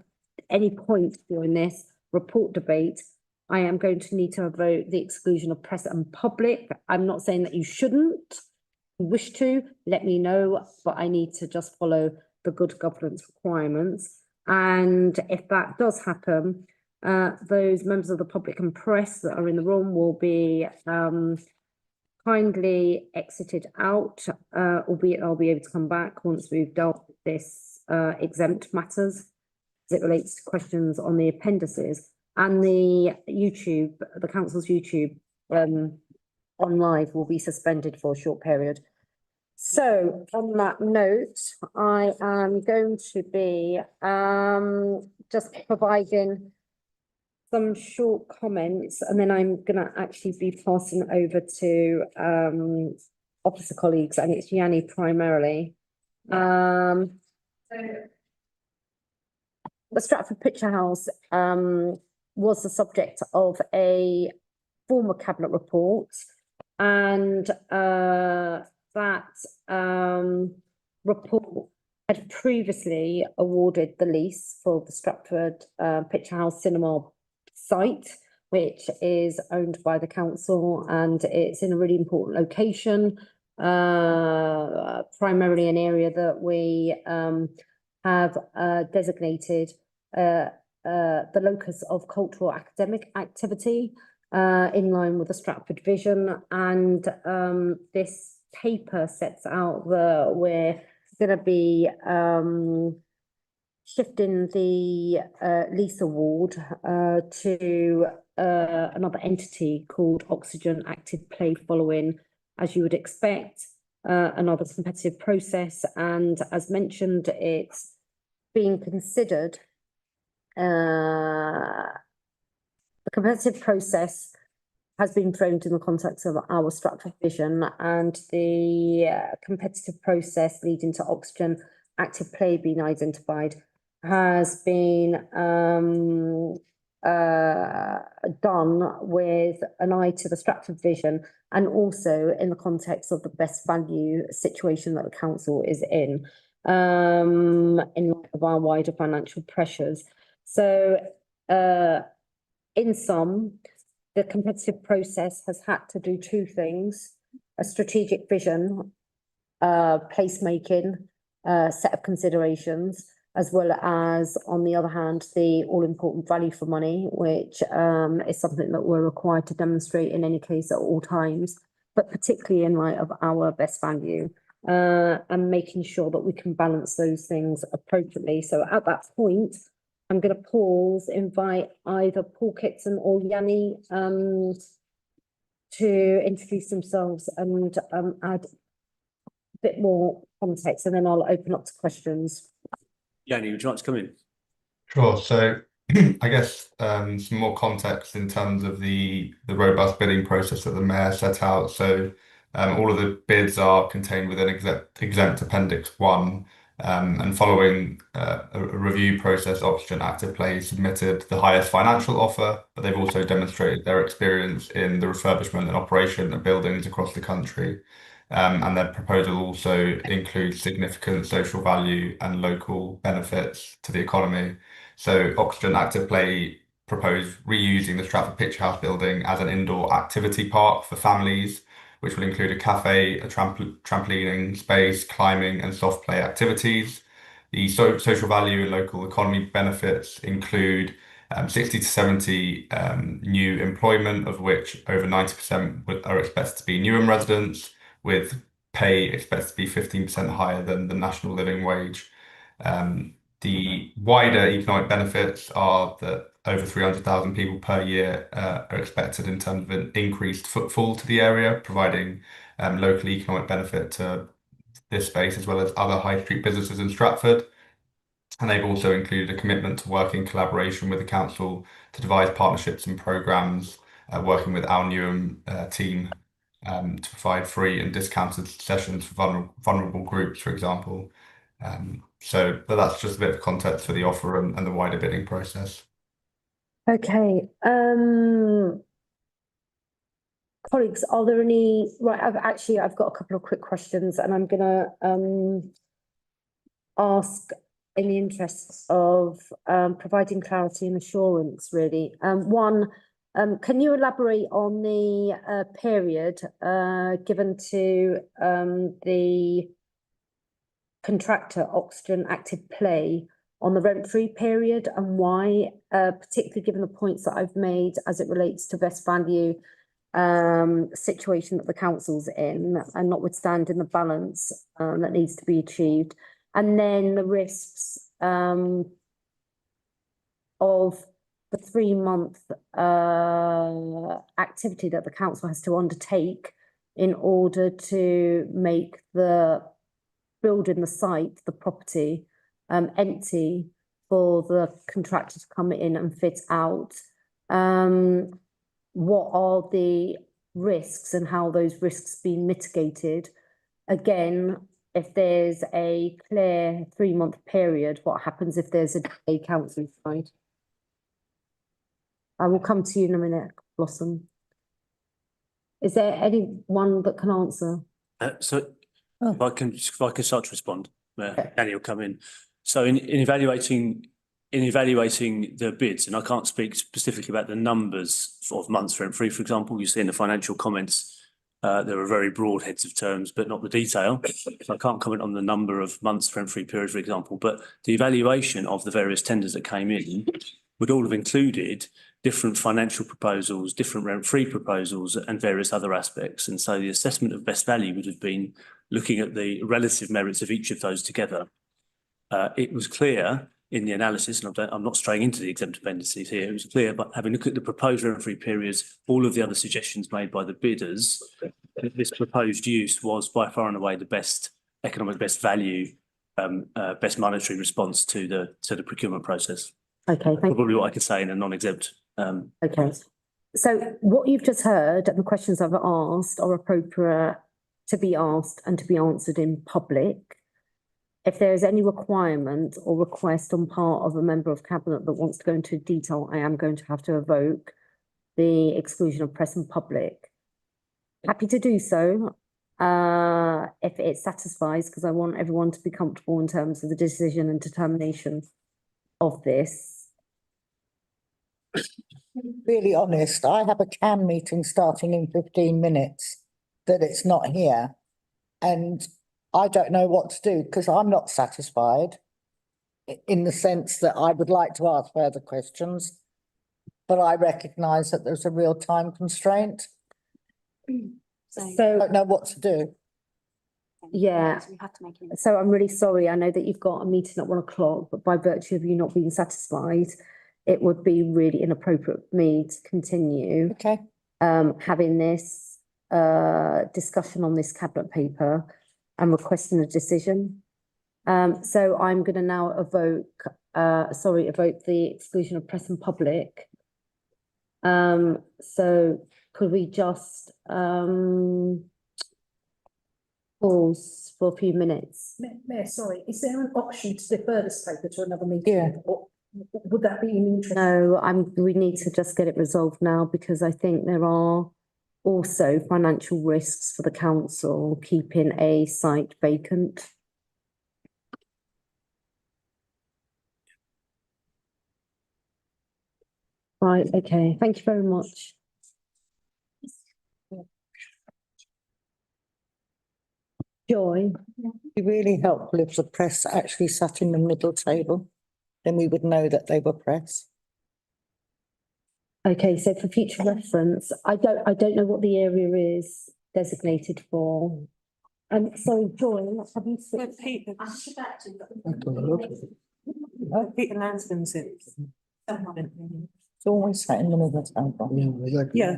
Speaker 1: any point during this report debate, I am going to need to vote the exclusion of press and public. I'm not saying that you shouldn't wish to, let me know, but I need to just follow the good governance requirements. And if that does happen, those members of the public and press that are in the room will be kindly exited out, albeit I'll be able to come back once we've dealt with this exempt matters as it relates to questions on the appendices. And the YouTube, the council's YouTube on live will be suspended for a short period. So on that note, I am going to be just providing some short comments, and then I'm gonna actually be passing over to officer colleagues, and it's Yanni primarily. The Stratford Picture House was the subject of a former cabinet report, and that report had previously awarded the lease for the Stratford Picture House cinema site, which is owned by the council, and it's in a really important location, primarily an area that we have designated the locus of cultural academic activity in line with the Stratford vision. And this paper sets out that we're going to be shifting the lease award to another entity called Oxygen Active Play, following, as you would expect, another competitive process. And as mentioned, it's being considered, the competitive process has been framed in the context of our Stratford vision, and the competitive process leading to Oxygen Active Play being identified has been done with an eye to the Stratford vision, and also in the context of the best value situation that the council is in light of our wider financial pressures. So in sum, the competitive process has had to do two things: a strategic vision, placemaking, set of considerations, as well as, on the other hand, the all-important value for money, which is something that we're required to demonstrate in any case at all times, but particularly in light of our best value, and making sure that we can balance those things appropriately. So at that point, I'm going to pause, invite either Paul Kitson or Yanni to introduce themselves and add a bit more context, and then I'll open up to questions.
Speaker 13: Yanni, would you like to come in?
Speaker 19: Sure. So I guess some more context in terms of the robust bidding process that the mayor set out. So all of the bids are contained within exempt Appendix 1. And following a review process, Oxygen Active Play submitted the highest financial offer, but they've also demonstrated their experience in the refurbishment and operation of buildings across the country. And their proposal also includes significant social value and local benefits to the economy. So Oxygen Active Play proposed reusing the Stratford Picture House building as an indoor activity park for families, which will include a cafe, a trampolining space, climbing and soft play activities. The social value and local economy benefits include 60 to 70 new employment, of which over 90% are expected to be Newham residents, with pay expected to be 15% higher than the national living wage. The wider economic benefits are that over 300,000 people per year are expected in terms of an increased footfall to the area, providing local economic benefit to this space as well as other high street businesses in Stratford. And they've also included a commitment to work in collaboration with the council to devise partnerships and programmes, working with our Newham team to provide free and discounted sessions for vulnerable groups, for example. But that's just a bit of context for the offer and the wider bidding process.
Speaker 1: Okay, colleagues, are there any, right, I've got a couple of quick questions, and I'm gonna ask in the interests of providing clarity and assurance, really. One, Can you elaborate on the period given to the contractor Oxygen Active Play on the rent-free period and why, particularly given the points that I've made as it relates to best value situation that the council's in, and notwithstanding the balance that needs to be achieved, and then the risks of the 3-month activity that the council has to undertake in order to make the building, the site, the property empty for the contractor to come in and fit out. What are the risks and how those risks being mitigated? Again, if there's a clear 3-month period, what happens if there's a delay council side? I will come to you in a minute, Blossom. Is there anyone that can answer?
Speaker 15: If I can start to respond, Danny will come in. So in evaluating the bids, and I can't speak specifically about the numbers of months rent free, for example, you see in the financial comments, there are very broad heads of terms, but not the detail. So I can't comment on the number of months rent free period, for example, but the evaluation of the various tenders that came in would all have included different financial proposals, different rent-free proposals, and various other aspects. And so the assessment of best value would have been looking at the relative merits of each of those together. It was clear in the analysis, and I'm not straying into the exempt appendices here, it was clear, but having looked at the proposed rent-free periods, all of the other suggestions made by the bidders, this proposed use was by far and away the best economic, best value, best monetary response to the procurement process.
Speaker 1: Okay, thank you.
Speaker 15: Probably what I could say in a non-exempt.
Speaker 1: Okay, so what you've just heard and the questions I've asked are appropriate to be asked and to be answered in public. If there is any requirement or request on part of a member of cabinet that wants to go into detail, I am going to have to evoke the exclusion of press and public. Happy to do so if it satisfies, because I want everyone to be comfortable in terms of the decision and determination of this.
Speaker 11: Really honest, I have a CAN meeting starting in 15 minutes that it's not here. And I don't know what to do because I'm not satisfied in the sense that I would like to ask further questions, but I recognise that there's a real time constraint. So I don't know what to do.
Speaker 1: Yeah, so I'm really sorry. I know that you've got a meeting at 1 o'clock, but by virtue of you not being satisfied, it would be really inappropriate for me to continue having this discussion on this cabinet paper and requesting a decision. So I'm going to now evoke the exclusion of press and public. So could we just pause for a few minutes?
Speaker 2: Mayor, sorry, is there an option to defer this paper to another meeting? Yeah. Or would that be an interest?
Speaker 1: No, we need to just get it resolved now because I think there are also financial risks for the council keeping a site vacant. Right, okay, thank you very much. Joy.
Speaker 11: It'd be really helpful if the press actually sat in the middle table, then we would know that they were press.
Speaker 1: Okay, so for future reference, I don't know what the area is designated for. So Joy, have you?
Speaker 12: Pete Lansman's it.
Speaker 11: It's always sat in the middle table.
Speaker 12: Yeah.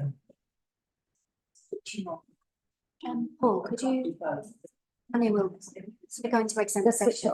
Speaker 20: Paul, could you? And they will, so we're going to exempt section.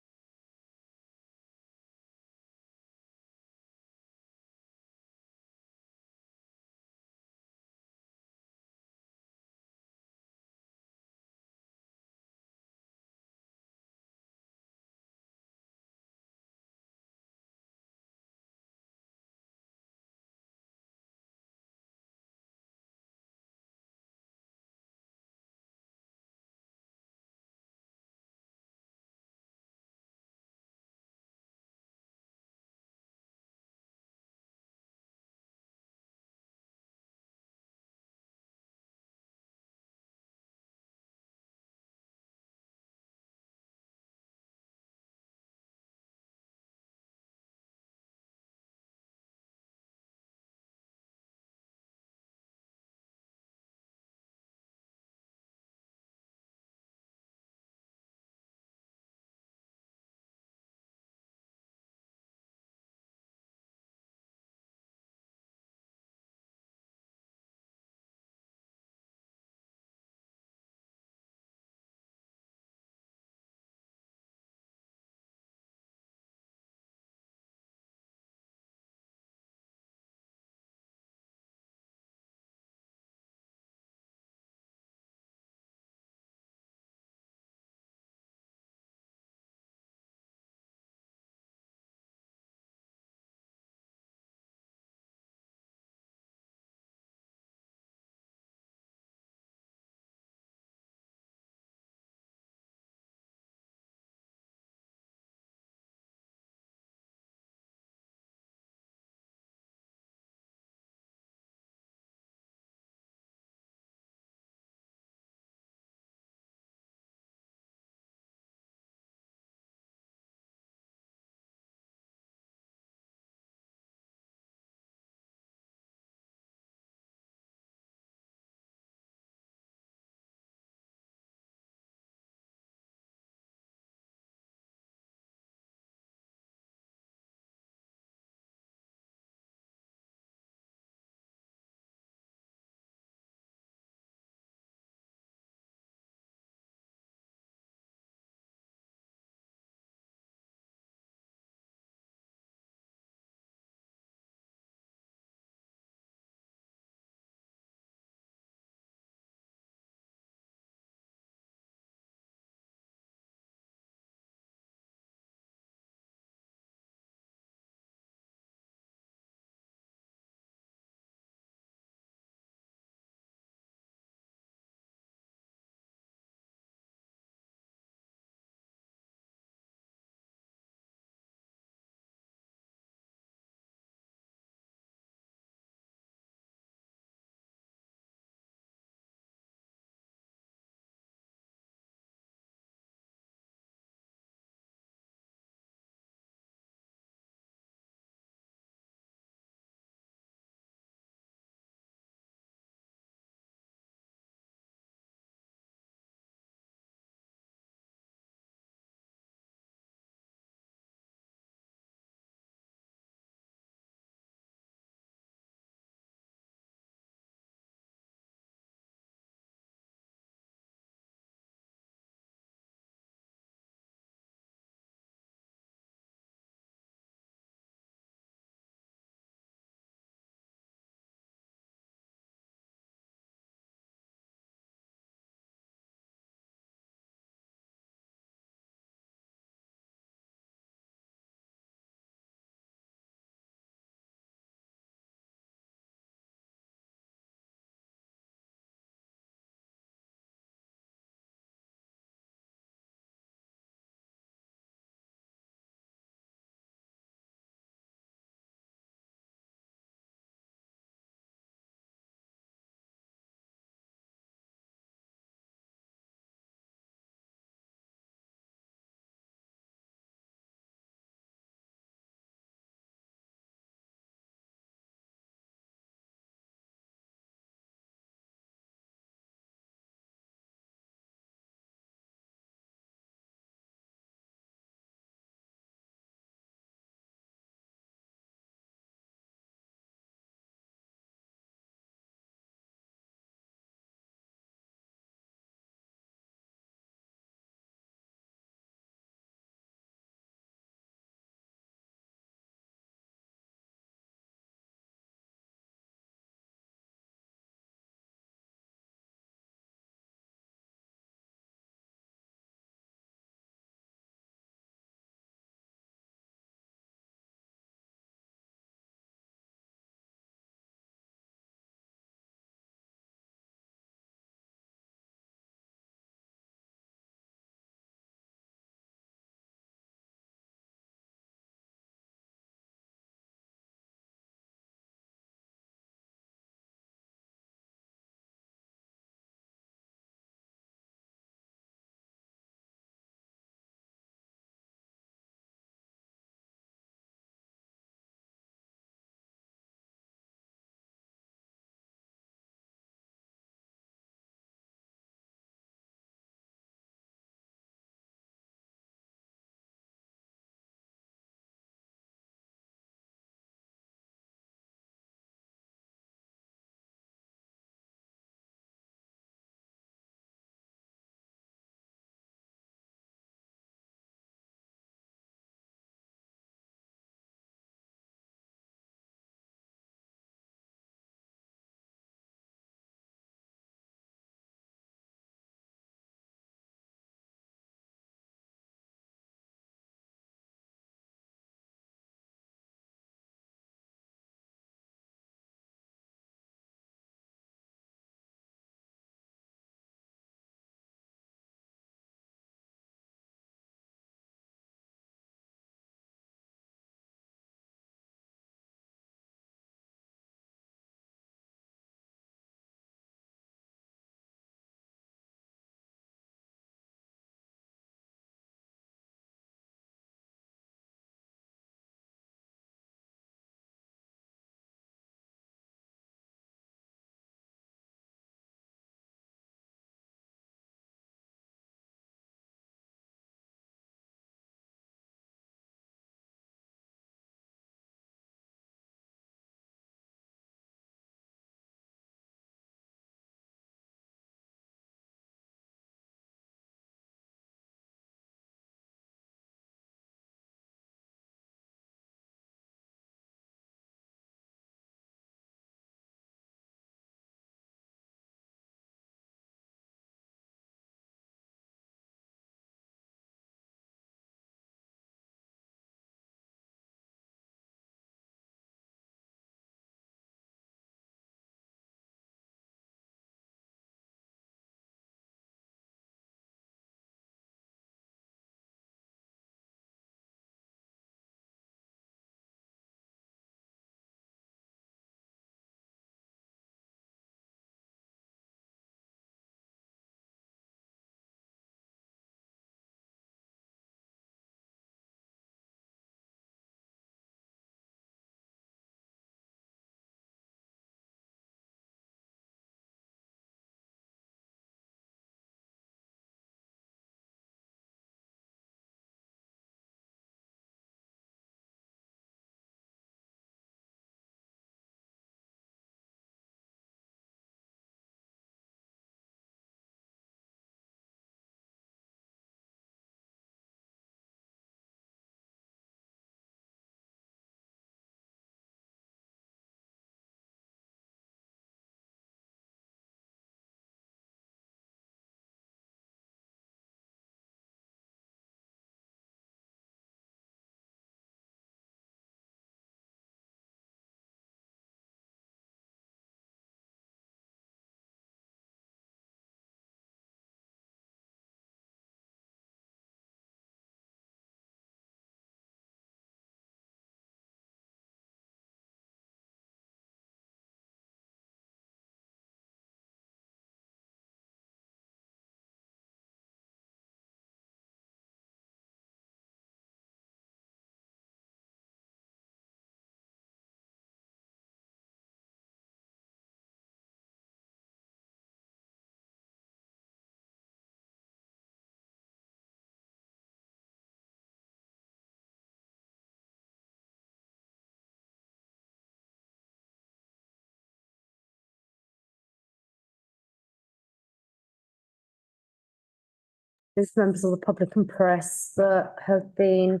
Speaker 1: There's members of the public and press that have been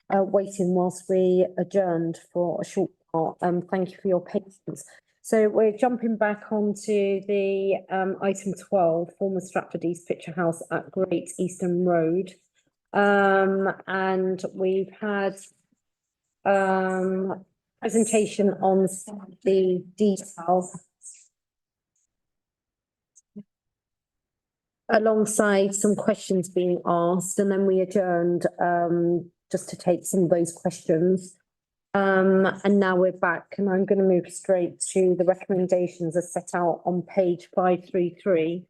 Speaker 1: waiting whilst we adjourned for a short while. Thank you for your patience. So we're jumping back onto the item 12, former Stratford East Picture House at Great Eastern Road. And we've had presentation on the details alongside some questions being asked, and then we adjourned just to take some of those questions. And now we're back, and I'm going to move straight to the recommendations as set out on page 533.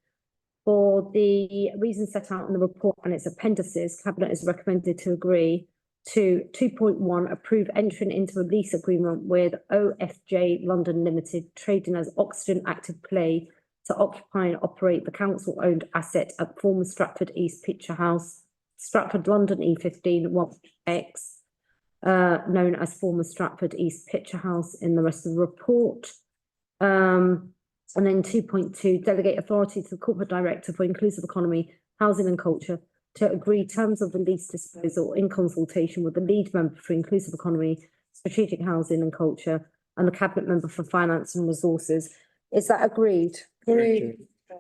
Speaker 1: For the reasons set out in the report and its appendices, Cabinet is recommended to agree to 2.1, approve entering into a lease agreement with OFJ London Limited, trading as Oxygen Active Play, to occupy and operate the council-owned asset at former Stratford East Picture House, Stratford London E15 1X, known as former Stratford East Picture House in the rest of the report. And then 2.2, delegate authority to the corporate director for inclusive economy, housing and culture to agree terms of the lease disposal in consultation with the lead member for inclusive economy, strategic housing and culture, and the cabinet member for finance and resources. Is that agreed? Agreed.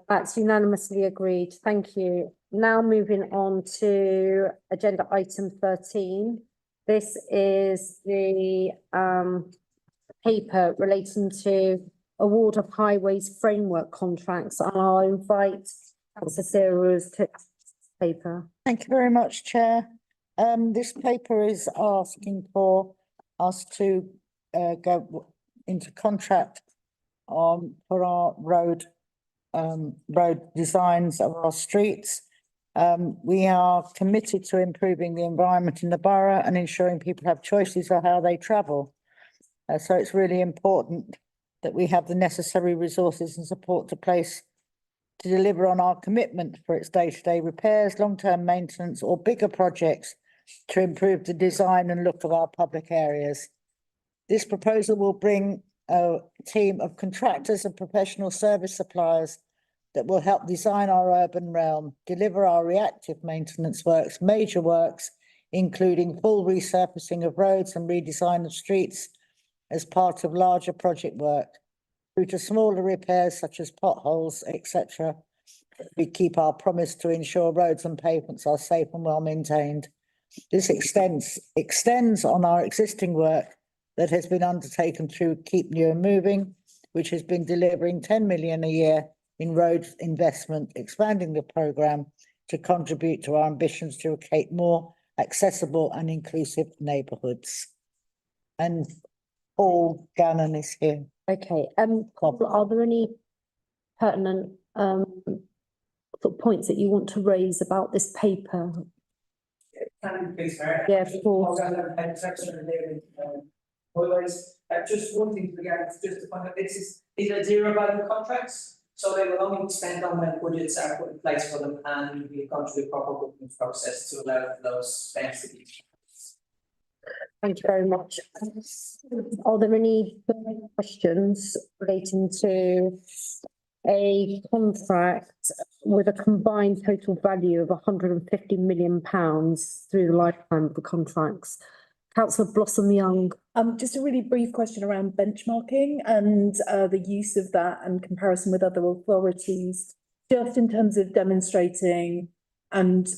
Speaker 1: That's unanimously agreed. Thank you. Now moving on to agenda item 13. This is the paper relating to award of highways framework contracts. And I'll invite Councillor Sarah to paper.
Speaker 11: Thank you very much, Chair. This paper is asking for us to go into contract for our road designs of our streets. We are committed to improving the environment in the borough and ensuring people have choices of how they travel. So it's really important that we have the necessary resources and support to place to deliver on our commitment for its day-to-day repairs, long-term maintenance, or bigger projects to improve the design and look of our public areas. This proposal will bring a team of contractors and professional service suppliers that will help design our urban realm, deliver our reactive maintenance works, major works, including full resurfacing of roads and redesign of streets as part of larger project work, through to smaller repairs such as potholes, etc. We keep our promise to ensure roads and pavements are safe and well maintained. This extends on our existing work that has been undertaken through Keep New and Moving, which has been delivering 10 million a year in road investment, expanding the programme to contribute to our ambitions to create more accessible and inclusive neighbourhoods. And Paul Gannon is here.
Speaker 1: Okay, are there any pertinent sort of points that you want to raise about this paper? Yeah, of course.
Speaker 21: Just one thing to begin with, just to point out, these are zero value contracts, so they will only be spent on when budgets are put in place for them, and we've gone through the proper booking process to allow for those spends to be.
Speaker 1: Thank you very much. Are there any questions relating to a contract with a combined total value of £150 million through the lifetime of the contracts? Councillor Blossom Young.
Speaker 3: Just a really brief question around benchmarking and the use of that and comparison with other authorities, just in terms of demonstrating and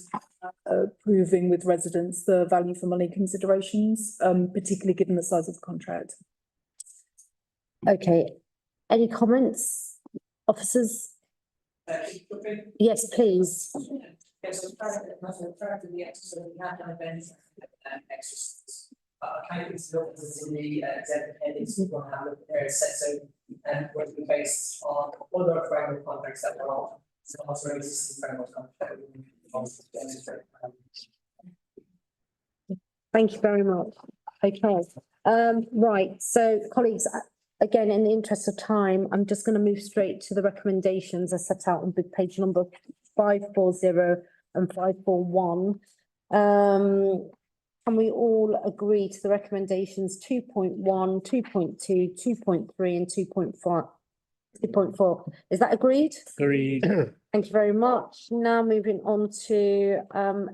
Speaker 3: proving with residents the value for money considerations, particularly given the size of the contract.
Speaker 1: Okay, any comments, officers? Yes, please.
Speaker 21: Yes, so prior to the exercise, we have done a benchmark exercise. I can't get to look at this in the executive headings, we will have a look there, so what we based on other framework contracts that were on. So also existing framework contract.
Speaker 1: Thank you very much. Okay, right, so colleagues, again, in the interest of time, I'm just going to move straight to the recommendations as set out on page number 540 and 541. Can we all agree to the recommendations 2.1, 2.2, 2.3 and 2.5? 2.4. Is that agreed?
Speaker 15: Agreed.
Speaker 1: Thank you very much. Now moving on to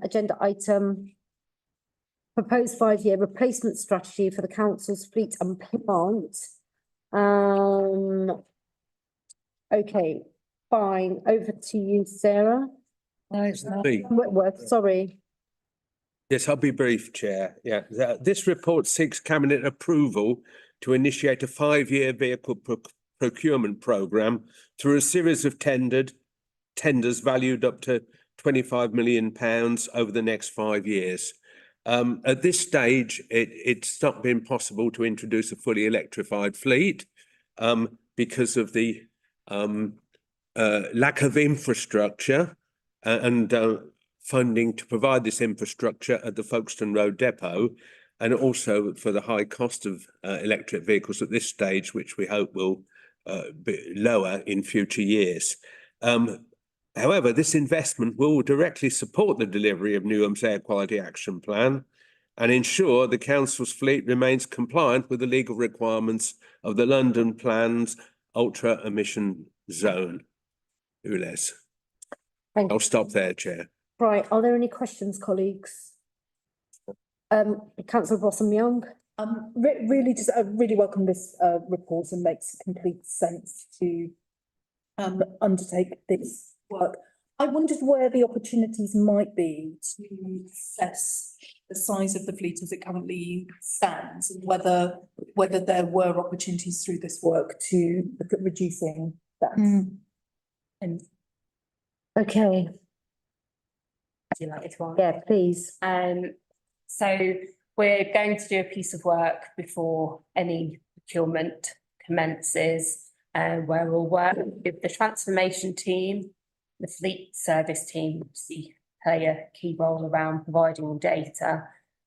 Speaker 1: agenda item. Proposed 5-year replacement strategy for the council's fleet and plant. Okay, fine. Over to you, Sarah.
Speaker 13: Me.
Speaker 1: Whitworth, sorry.
Speaker 13: Yes, I'll be brief, Chair. Yeah, this report seeks Cabinet approval to initiate a 5-year vehicle procurement programme through a series of tenders valued up to £25 million over the next 5 years. At this stage, it's not been possible to introduce a fully electrified fleet because of the lack of infrastructure and funding to provide this infrastructure at the Folkestone Road depot, and also for the high cost of electric vehicles at this stage, which we hope will be lower in future years. However, this investment will directly support the delivery of Newham's Air Quality Action Plan and ensure the council's fleet remains compliant with the legal requirements of the London Plan's ultra emission zone. ULEZ. I'll stop there, Chair.
Speaker 1: Right, are there any questions, colleagues? Councillor Blossom Young.
Speaker 3: Really just, I really welcome this report and makes complete sense to undertake this work. I wondered where the opportunities might be to assess the size of the fleet as it currently stands, and whether there were opportunities through this work to look at reducing that. And
Speaker 1: okay.
Speaker 17: Do you like it to?
Speaker 1: Yeah, please.
Speaker 17: So we're going to do a piece of work before any procurement commences, where we'll work with the transformation team, the fleet service team, obviously play a key role around providing data,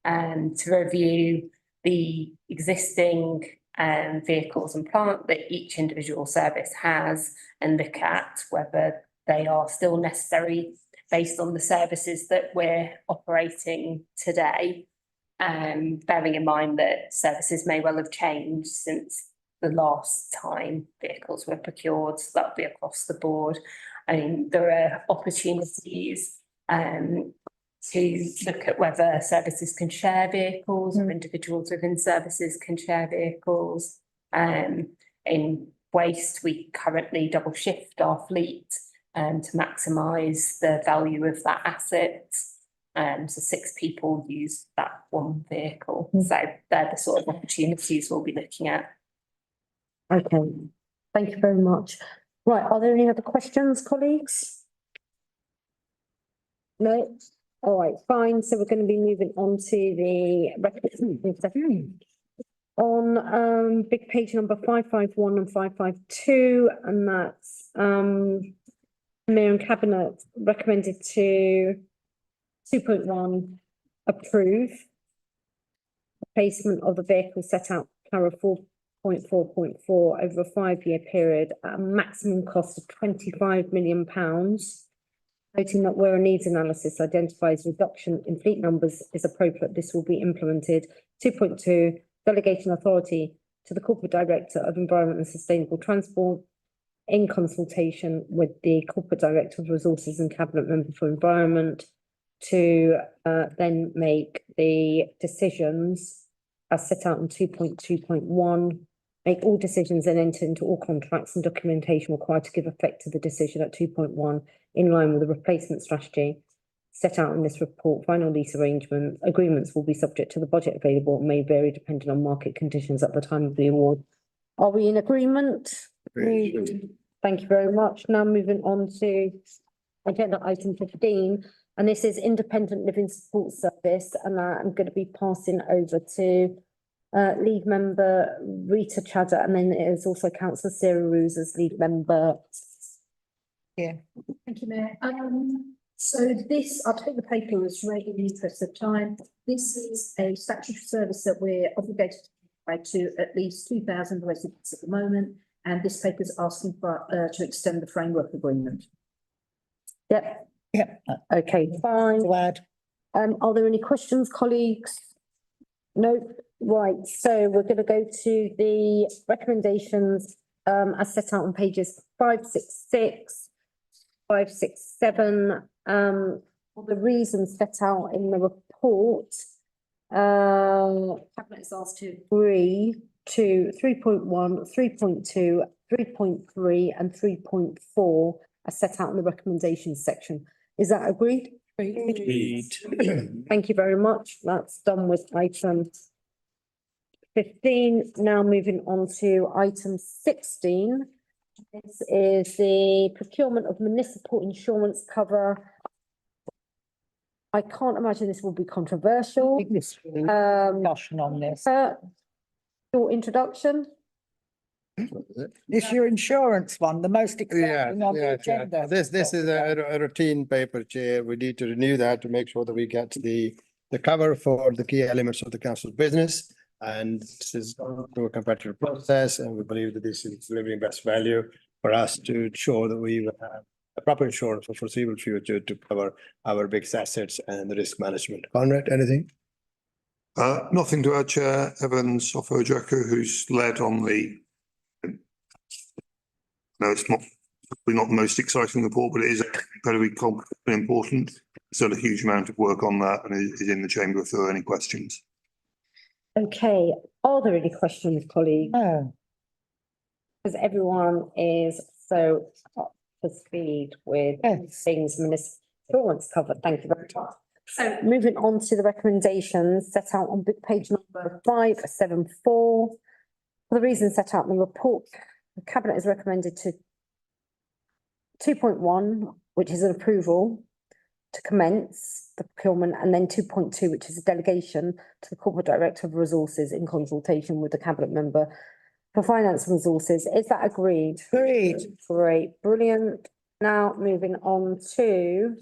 Speaker 17: to review the existing vehicles and plant that each individual service has and look at whether they are still necessary based on the services that we're operating today. Bearing in mind that services may well have changed since the last time vehicles were procured, so that'll be across the board. I mean, there are opportunities to look at whether services can share vehicles or individuals within services can share vehicles. In waste, we currently double shift our fleet to maximise the value of that asset. So 6 people use that one vehicle. So they're the sort of opportunities we'll be looking at.
Speaker 1: Okay, thank you very much. Right, are there any other questions, colleagues? No? All right, fine. So we're going to be moving on to the on big page number 551 and 552, and that's Mayor and Cabinet recommended to 2.1 approve replacement of the vehicle set out Para 4.4.4 over a 5-year period at a maximum cost of £25 million. Noting that where a needs analysis identifies reduction in fleet numbers is appropriate, this will be implemented. 2.2, delegation authority to the Corporate Director of Environment and Sustainable Transport in consultation with the Corporate Director of Resources and Cabinet Member for Environment to then make the decisions as set out in 2.2.1, make all decisions and enter into all contracts and documentation required to give effect to the decision at 2.1 in line with the replacement strategy set out in this report. Final lease agreements will be subject to the budget available and may vary depending on market conditions at the time of the award. Are we in agreement?
Speaker 8: Agreed.
Speaker 1: Thank you very much. Now moving on to agenda item 15, and this is Independent Living Support Service, and I'm going to be passing over to lead member Rita Chadder, and then it is also Councillor Sarah Roos as lead member.
Speaker 2: Yeah. Thank you, Mayor. So this, I'll take the paper as read in the interest of time. This is a statutory service that we're obligated to provide to at least 2,000 residents at the moment, and this paper is asking for to extend the framework agreement.
Speaker 1: Yep.
Speaker 11: Yep.
Speaker 1: Okay, fine.
Speaker 11: Glad.
Speaker 1: Are there any questions, colleagues? No. Right. So we're going to go to the recommendations as set out on pages 566, 567, for the reasons set out in the report. Cabinet is asked to agree to 3.1, 3.2, 3.3 and 3.4 as set out in the recommendations section. Is that agreed?
Speaker 13: Agreed.
Speaker 1: Thank you very much. That's done with item 15. Now moving on to item 16. This is the procurement of municipal insurance cover. I can't imagine this will be controversial.
Speaker 11: Discussion on this.
Speaker 1: Your introduction?
Speaker 11: It's your insurance one, the most exciting on the
Speaker 7: Yeah,
Speaker 11: agenda.
Speaker 7: This is a routine paper, Chair. We need to renew that to make sure that we get the cover for the key elements of the council's business. And this is going through a competitive process, and we believe that this is delivering best value for us to ensure that we have a proper insurance for foreseeable future to cover our biggest assets and the risk management. Conrad, anything?
Speaker 8: Nothing to add, Chair. Evans Ofo-Jacko, who's led on the. No, it's not, probably not the most exciting report, but it is incredibly competent and important. It's done a huge amount of work on that and is in the chamber if there are any questions.
Speaker 1: Okay, are there any questions, colleagues?
Speaker 11: No.
Speaker 1: Because everyone is so up to speed with things municipal insurance covered. Thank you very much. So moving on to the recommendations set out on page number 574. For the reasons set out in the report, the Cabinet has recommended to 2.1, which is an approval to commence the procurement, and then 2.2, which is a delegation to the Corporate Director of Resources in consultation with the Cabinet Member for Finance and Resources. Is that agreed?
Speaker 11: Agreed.
Speaker 1: Great, brilliant. Now moving on to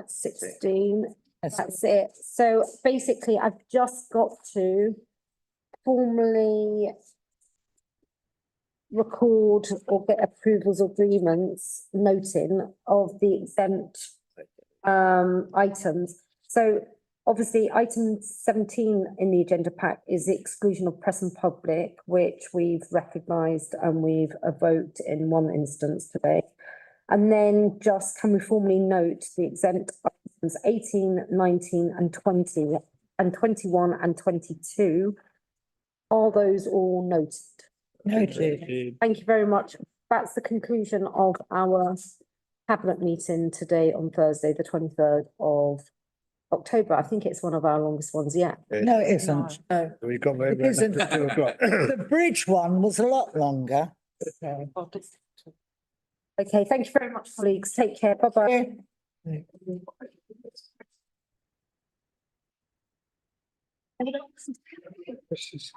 Speaker 1: 16. That's it. So basically, I've just got to formally record or get approvals or agreements noting of the exempt items. So obviously, item 17 in the agenda pack is the exclusion of press and public, which we've recognised and we've evoked in one instance today. And then just can we formally note the exempt items 18, 19 and 20 and 21 and 22? Are those all noted?
Speaker 11: Noted.
Speaker 1: Thank you very much. That's the conclusion of our Cabinet meeting today on Thursday, the 23rd of October. I think it's one of our longest ones yet.
Speaker 11: No, it isn't. No.
Speaker 7: We got very.
Speaker 11: It isn't. The bridge one was a lot longer.
Speaker 1: Okay, thank you very much, colleagues. Take care. Bye-bye.
Speaker 7: This is-